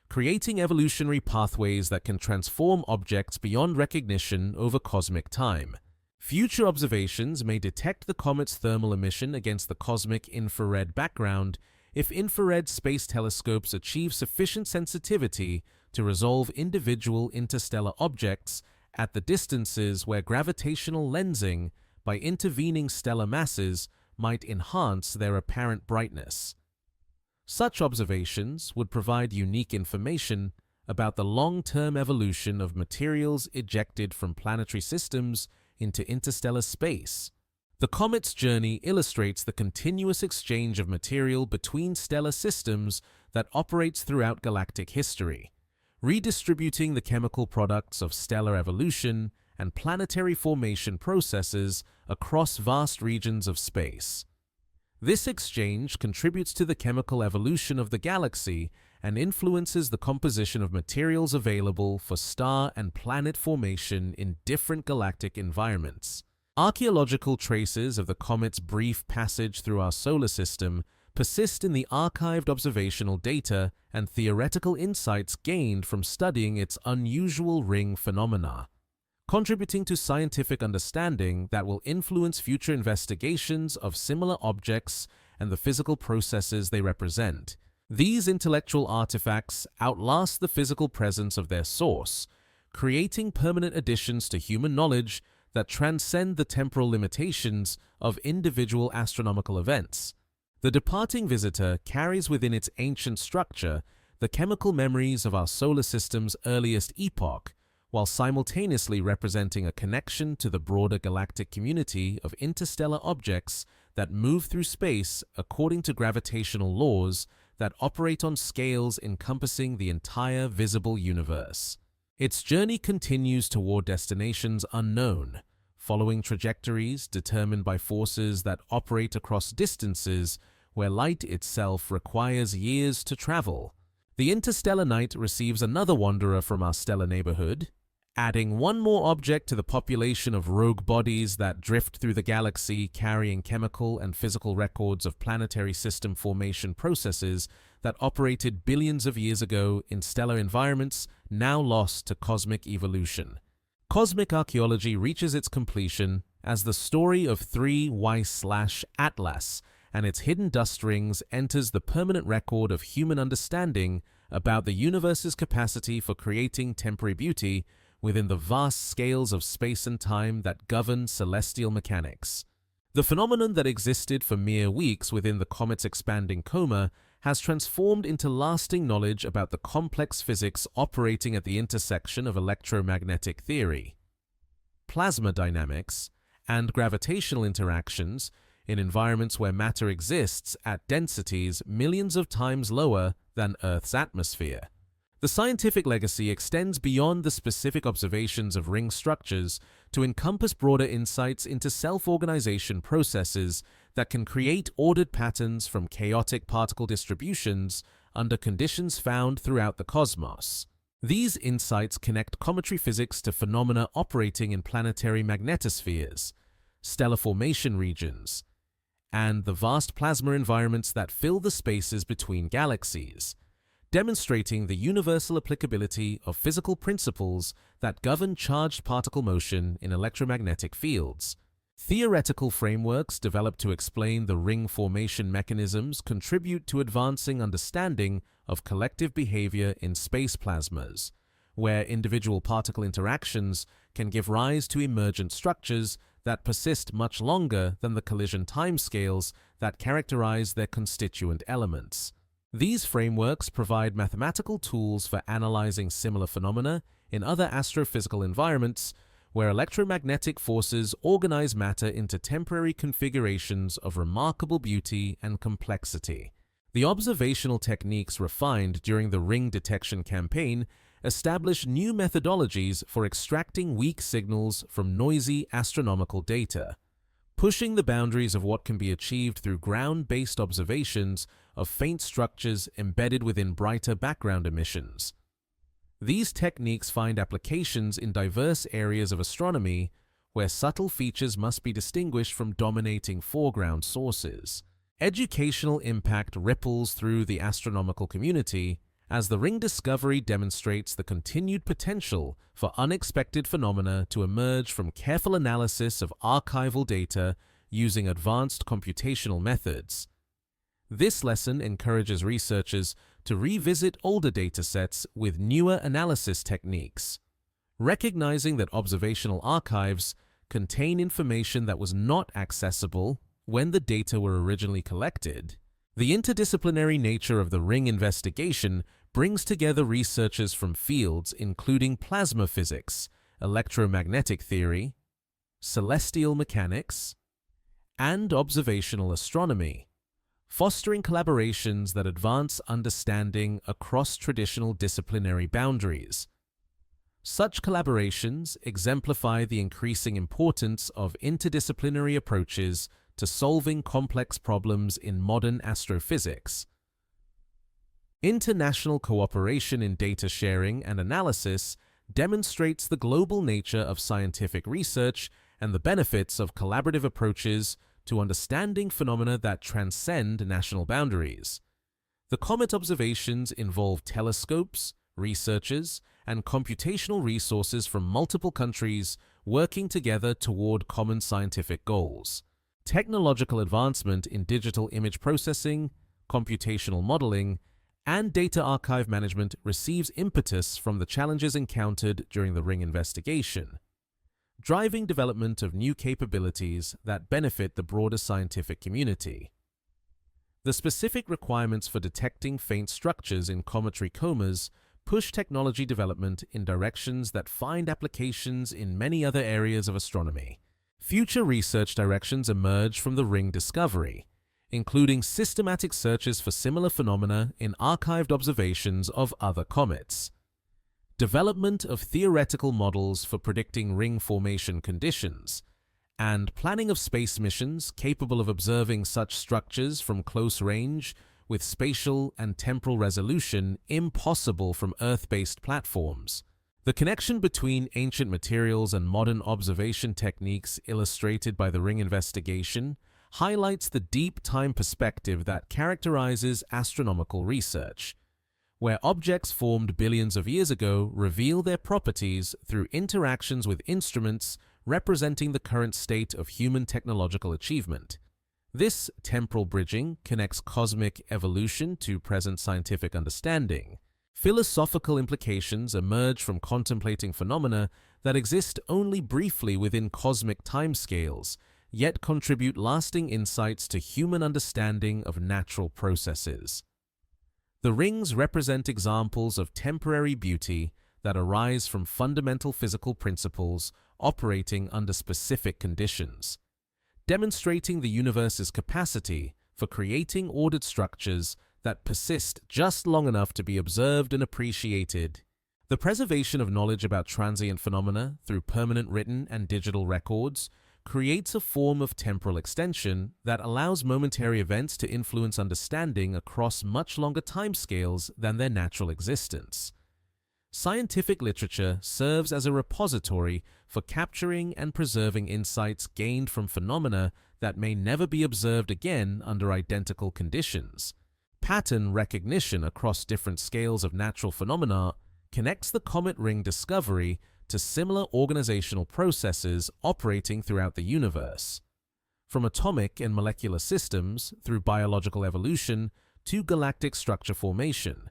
creating evolutionary pathways that can transform objects beyond recognition over cosmic time. Future observations may detect the comet's thermal emission against the cosmic infrared background if infrared space telescopes achieve sufficient sensitivity to resolve individual interstellar objects at the distances where gravitational lensing by intervening stellar masses might enhance their apparent brightness. Such observations would provide unique information about the long-term evolution of materials ejected from planetary systems into interstellar space. The comet's journey illustrates the continuous exchange of material between stellar systems that operates throughout galactic history, redistributing the chemical products of stellar evolution and planetary formation processes across vast regions of space. This exchange contributes to the chemical evolution of the galaxy and influences the composition of materials available for star and planet formation in different galactic environments. Archaeological traces of the comet's brief passage through our solar system persist in the archived observational data and theoretical insights gained from studying its unusual ring phenomena, contributing to scientific understanding that will influence future investigations of similar objects and the physical processes they represent. These intellectual artifacts outlast the physical presence of their source, creating permanent additions to human knowledge that transcend the temporal limitations of individual astronomical events. The departing visitor carries within its ancient structure the chemical memories of our solar system's earliest epoch, while simultaneously representing a connection to the broader galactic community of interstellar objects that move through space according to gravitational laws that operate on scales encompassing the entire visible universe. Its journey continues toward destinations unknown, following trajectories determined by forces that operate across distances where light itself requires years to travel. The interstellar night receives another wanderer from our stellar neighborhood, adding one more object to the population of rogue bodies that drift through the galaxy carrying chemical and physical records of planetary system formation processes that operated billions of years ago in stellar environments now lost to cosmic evolution. Cosmic archaeology reaches its completion as the story of 3Y/Atlas and its hidden dust rings enters the permanent record of human understanding about the universe's capacity for creating temporary beauty within the vast scales of space and time that govern celestial mechanics. The phenomenon that existed for mere weeks within the comet's expanding coma has transformed into lasting knowledge about the complex physics operating at the intersection of electromagnetic theory, plasma dynamics, and gravitational interactions in environments where matter exists at densities millions of times lower than Earth's atmosphere. The scientific legacy extends beyond the specific observations of ring structures to encompass broader insights into self-organization processes that can create ordered patterns from chaotic particle distributions under conditions found throughout the cosmos. These insights connect cometary physics to phenomena operating in planetary magnetospheres, stellar formation regions, and the vast plasma environments that fill the spaces between galaxies, demonstrating the universal applicability of physical principles that govern charged particle motion in electromagnetic fields. Theoretical frameworks developed to explain the ring formation mechanisms contribute to advancing understanding of collective behavior in space plasmas, where individual particle interactions can give rise to emergent structures that persist much longer than the collision timescales that characterize their constituent elements. These frameworks provide mathematical tools for analyzing similar phenomena in other astrophysical environments where electromagnetic forces organize matter into temporary configurations of remarkable beauty and complexity. The observational techniques refined during the ring detection campaign establish new methodologies for extracting weak signals from noisy astronomical data, pushing the boundaries of what can be achieved through ground-based observations of faint structures embedded within brighter background emissions. These techniques find applications in diverse areas of astronomy where subtle features must be distinguished from dominating foreground sources. Educational impact ripples through the astronomical community as the ring discovery demonstrates the continued potential for unexpected phenomena to emerge from careful analysis of archival data using advanced computational methods. This lesson encourages researchers to revisit older datasets with newer analysis techniques, recognizing that observational archives contain information that was not accessible when the data were originally collected. The interdisciplinary nature of the ring investigation brings together researchers from fields including plasma physics, electromagnetic theory, celestial mechanics, and observational astronomy, fostering collaborations that advance understanding across traditional disciplinary boundaries. Such collaborations exemplify the increasing importance of interdisciplinary approaches to solving complex problems in modern astrophysics. International cooperation in data sharing and analysis demonstrates the global nature of scientific research and the benefits of collaborative approaches to understanding phenomena that transcend national boundaries. The comet observations involve telescopes, researchers, and computational resources from multiple countries working together toward common scientific goals. Technological advancement in digital image processing, computational modeling, and data archive management receives impetus from the challenges encountered during the ring investigation, driving development of new capabilities that benefit the broader scientific community. The specific requirements for detecting faint structures in cometary comas push technology development in directions that find applications in many other areas of astronomy. Future research directions emerge from the ring discovery, including systematic searches for similar phenomena in archived observations of other comets, development of theoretical models for predicting ring formation conditions, and planning of space missions capable of observing such structures from close range with spatial and temporal resolution impossible from Earth-based platforms. The connection between ancient materials and modern observation techniques illustrated by the ring investigation highlights the deep time perspective that characterizes astronomical research, where objects formed billions of years ago reveal their properties through interactions with instruments representing the current state of human technological achievement. This temporal bridging connects cosmic evolution to present scientific understanding. Philosophical implications emerge from contemplating phenomena that exist only briefly within cosmic timescales, yet contribute lasting insights to human understanding of natural processes. The rings represent examples of temporary beauty that arise from fundamental physical principles operating under specific conditions, demonstrating the universe's capacity for creating ordered structures that persist just long enough to be observed and appreciated. The preservation of knowledge about transient phenomena through permanent written and digital records creates a form of temporal extension that allows momentary events to influence understanding across much longer timescales than their natural existence. Scientific literature serves as a repository for capturing and preserving insights gained from phenomena that may never be observed again under identical conditions. Pattern recognition across different scales of natural phenomena connects the comet ring discovery to similar organizational processes operating throughout the universe, from atomic and molecular systems through biological evolution to galactic structure formation.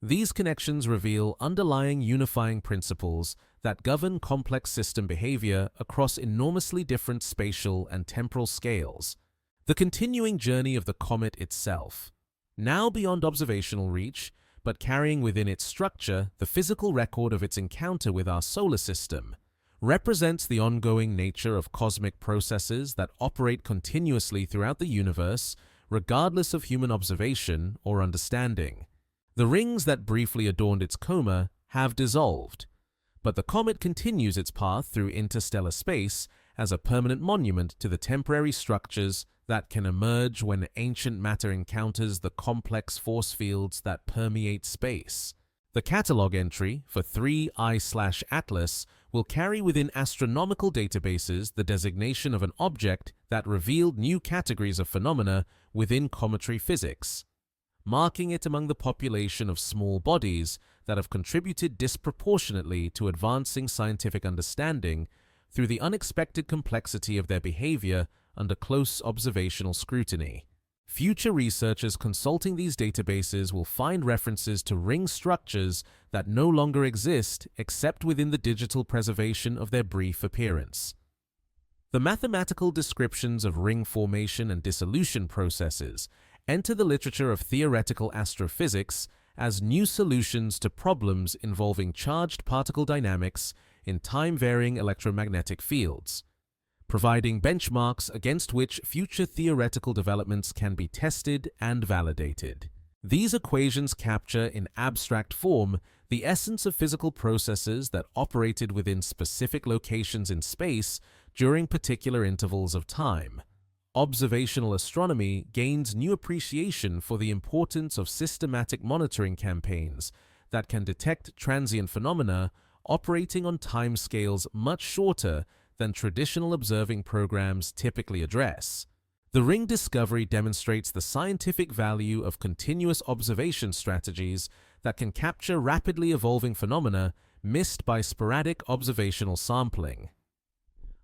These connections reveal underlying unifying principles that govern complex system behavior across enormously different spatial and temporal scales. The continuing journey of the comet itself, now beyond observational reach, but carrying within its structure the physical record of its encounter with our solar system, represents the ongoing nature of cosmic processes that operate continuously throughout the universe, regardless of human observation or understanding. The rings that briefly adorned its coma have dissolved, but the comet continues its path through interstellar space as a permanent monument to the temporary structures that can emerge when ancient matter encounters the complex force fields that permeate space. The catalog entry for 3I/Atlas will carry within astronomical databases the designation of an object that revealed new categories of phenomena within cometary physics, marking it among the population of small bodies that have contributed disproportionately to advancing scientific understanding through the unexpected complexity of their behavior under close observational scrutiny. Future researchers consulting these databases will find references to ring structures that no longer exist except within the digital preservation of their brief appearance. The mathematical descriptions of ring formation and dissolution processes enter the literature of theoretical astrophysics as new solutions to problems involving charged particle dynamics in time-varying electromagnetic fields, providing benchmarks against which future theoretical developments can be tested and validated. These equations capture in abstract form the essence of physical processes that operated within specific locations in space during particular intervals of time. Observational astronomy gains new appreciation for the importance of systematic monitoring campaigns that can detect transient phenomena operating on timescales much shorter than traditional observing programs typically address. The ring discovery demonstrates the scientific value of continuous observation strategies that can capture rapidly evolving phenomena missed by sporadic observational sampling.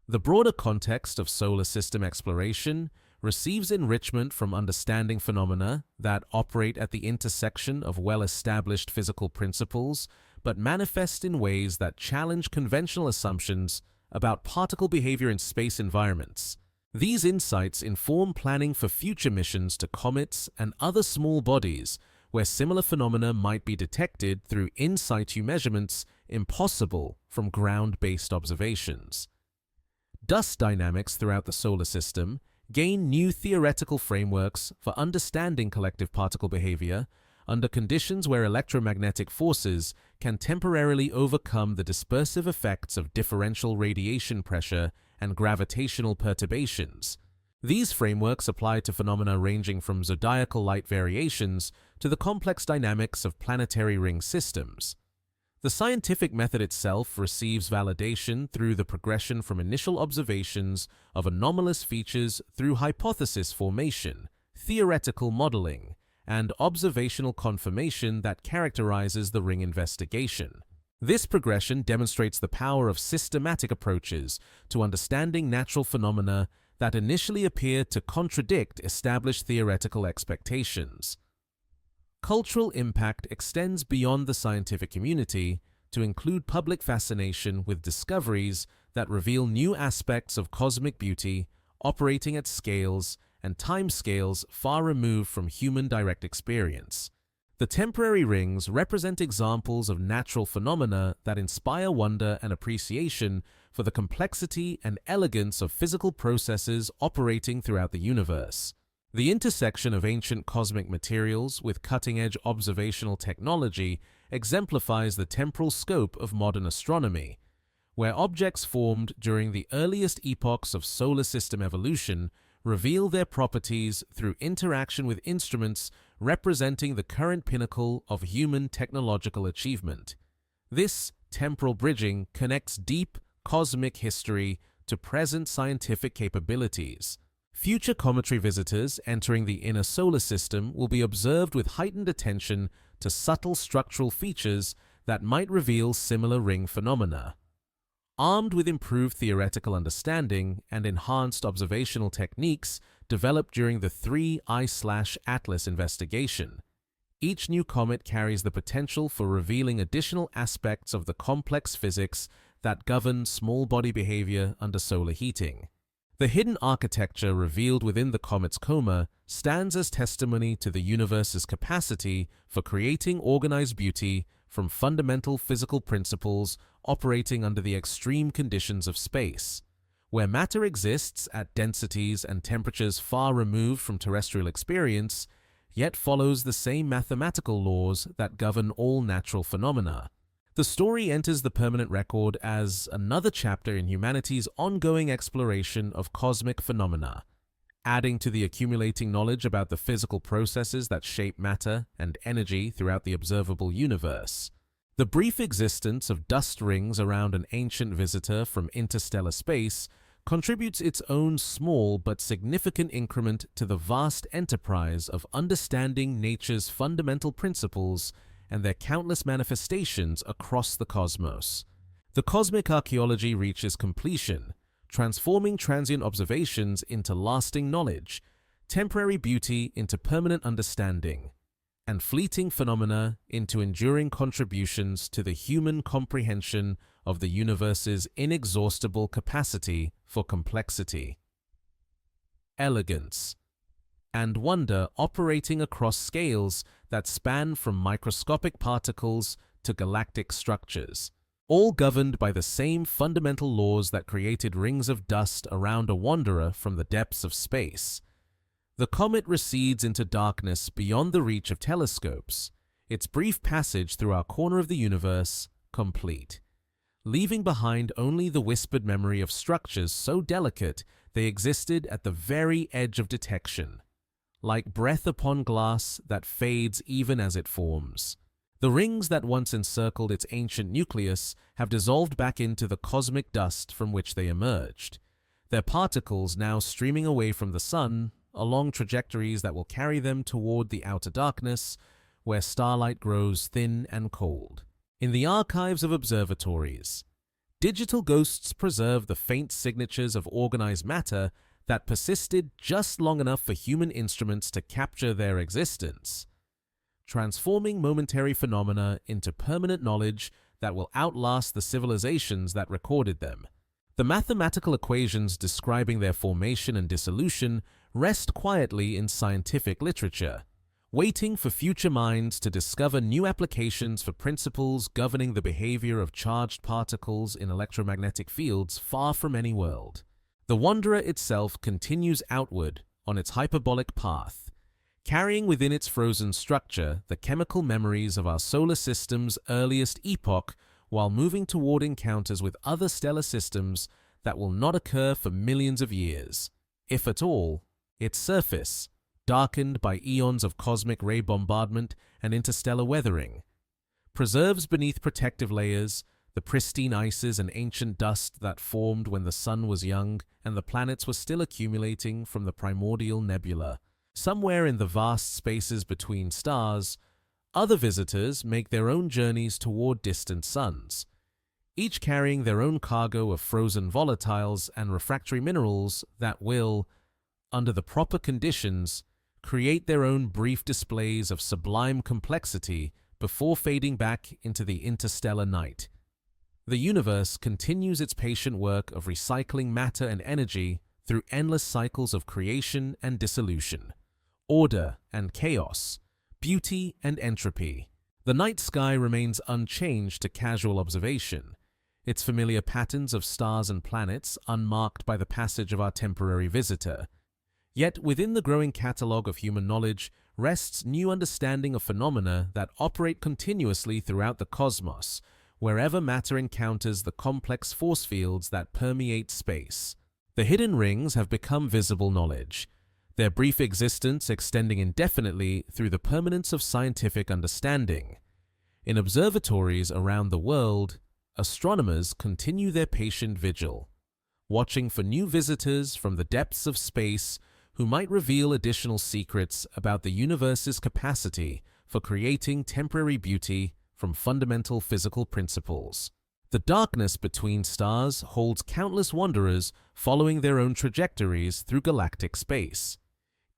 The broader context of solar system exploration receives enrichment from understanding phenomena that operate at the intersection of well-established physical principles but manifest in ways that challenge conventional assumptions about particle behavior in space environments. These insights inform planning for future missions to comets and other small bodies where similar phenomena might be detected through in situ measurements impossible from ground-based observations. Dust dynamics throughout the solar system gain new theoretical frameworks for understanding collective particle behavior under conditions where electromagnetic forces can temporarily overcome the dispersive effects of differential radiation pressure and gravitational perturbations. These frameworks apply to phenomena ranging from zodiacal light variations to the complex dynamics of planetary ring systems. The scientific method itself receives validation through the progression from initial observations of anomalous features through hypothesis formation, theoretical modeling, and observational confirmation that characterizes the ring investigation. This progression demonstrates the power of systematic approaches to understanding natural phenomena that initially appear to contradict established theoretical expectations. Cultural impact extends beyond the scientific community to include public fascination with discoveries that reveal new aspects of cosmic beauty operating at scales and timescales far removed from human direct experience. The temporary rings represent examples of natural phenomena that inspire wonder and appreciation for the complexity and elegance of physical processes operating throughout the universe. The intersection of ancient cosmic materials with cutting-edge observational technology exemplifies the temporal scope of modern astronomy, where objects formed during the earliest epochs of solar system evolution reveal their properties through interaction with instruments representing the current pinnacle of human technological achievement. This temporal bridging connects deep cosmic history to present scientific capabilities. Future cometary visitors entering the inner solar system will be observed with heightened attention to subtle structural features that might reveal similar ring phenomena. Armed with improved theoretical understanding and enhanced observational techniques developed during the 3I/Atlas investigation, each new comet carries the potential for revealing additional aspects of the complex physics that govern small body behavior under solar heating. The hidden architecture revealed within the comet's coma stands as testimony to the universe's capacity for creating organized beauty from fundamental physical principles operating under the extreme conditions of space, where matter exists at densities and temperatures far removed from terrestrial experience, yet follows the same mathematical laws that govern all natural phenomena. The story enters the permanent record as another chapter in humanity's ongoing exploration of cosmic phenomena, adding to the accumulating knowledge about the physical processes that shape matter and energy throughout the observable universe. The brief existence of dust rings around an ancient visitor from interstellar space contributes its own small but significant increment to the vast enterprise of understanding nature's fundamental principles and their countless manifestations across the cosmos. The cosmic archaeology reaches completion, transforming transient observations into lasting knowledge, temporary beauty into permanent understanding, and fleeting phenomena into enduring contributions to the human comprehension of the universe's inexhaustible capacity for complexity, elegance, and wonder operating across scales that span from microscopic particles to galactic structures, all governed by the same fundamental laws that created rings of dust around a wanderer from the depths of space. The comet recedes into darkness beyond the reach of telescopes, its brief passage through our corner of the universe complete, leaving behind only the whispered memory of structures so delicate they existed at the very edge of detection, like breath upon glass that fades even as it forms. The rings that once encircled its ancient nucleus have dissolved back into the cosmic dust from which they emerged, their particles now streaming away from the sun along trajectories that will carry them toward the outer darkness, where starlight grows thin and cold. In the archives of observatories, digital ghosts preserve the faint signatures of organized matter that persisted just long enough for human instruments to capture their existence, transforming momentary phenomena into permanent knowledge that will outlast the civilizations that recorded them. The mathematical equations describing their formation and dissolution rest quietly in scientific literature, waiting for future minds to discover new applications for principles governing the behavior of charged particles in electromagnetic fields far from any world. The wanderer itself continues outward on its hyperbolic path, carrying within its frozen structure the chemical memories of our solar system's earliest epoch, while moving toward encounters with other stellar systems that will not occur for millions of years, if at all. Its surface, darkened by eons of cosmic ray bombardment and interstellar weathering, preserves beneath protective layers the pristine ices and ancient dust that formed when the sun was young and the planets were still accumulating from the primordial nebula. Somewhere in the vast spaces between stars, other visitors make their own journeys toward distant suns, each carrying their own cargo of frozen volatiles and refractory minerals that will, under the proper conditions, create their own brief displays of sublime complexity before fading back into the interstellar night. The universe continues its patient work of recycling matter and energy through endless cycles of creation and dissolution, order and chaos, beauty and entropy. The night sky remains unchanged to casual observation, its familiar patterns of stars and planets unmarked by the passage of our temporary visitor. Yet within the growing catalogue of human knowledge rests new understanding of phenomena that operate continuously throughout the cosmos, wherever matter encounters the complex force fields that permeate space. The hidden rings have become visible knowledge, their brief existence extending indefinitely through the permanence of scientific understanding. In observatories around the world, astronomers continue their patient vigil, watching for new visitors from the depths of space who might reveal additional secrets about the universe's capacity for creating temporary beauty from fundamental physical principles. The darkness between stars holds countless wanderers following their own trajectories through galactic space,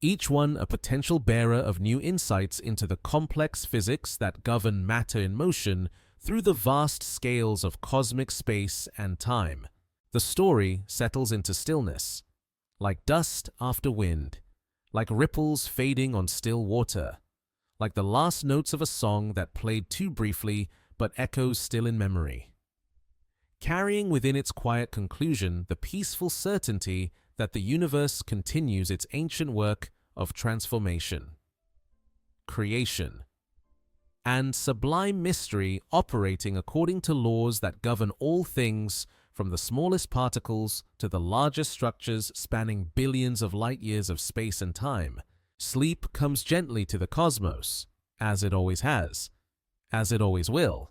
each one a potential bearer of new insights into the complex physics that govern matter in motion through the vast scales of cosmic space and time. The story settles into stillness, like dust after wind, like ripples fading on still water, like the last notes of a song that played too briefly but echoes still in memory, carrying within its quiet conclusion the peaceful certainty that the universe continues its ancient work of transformation, creation, and sublime mystery, operating according to laws that govern all things, from the smallest particles to the largest structures spanning billions of light years of space and time. Sleep comes gently to the cosmos, as it always has, as it always will,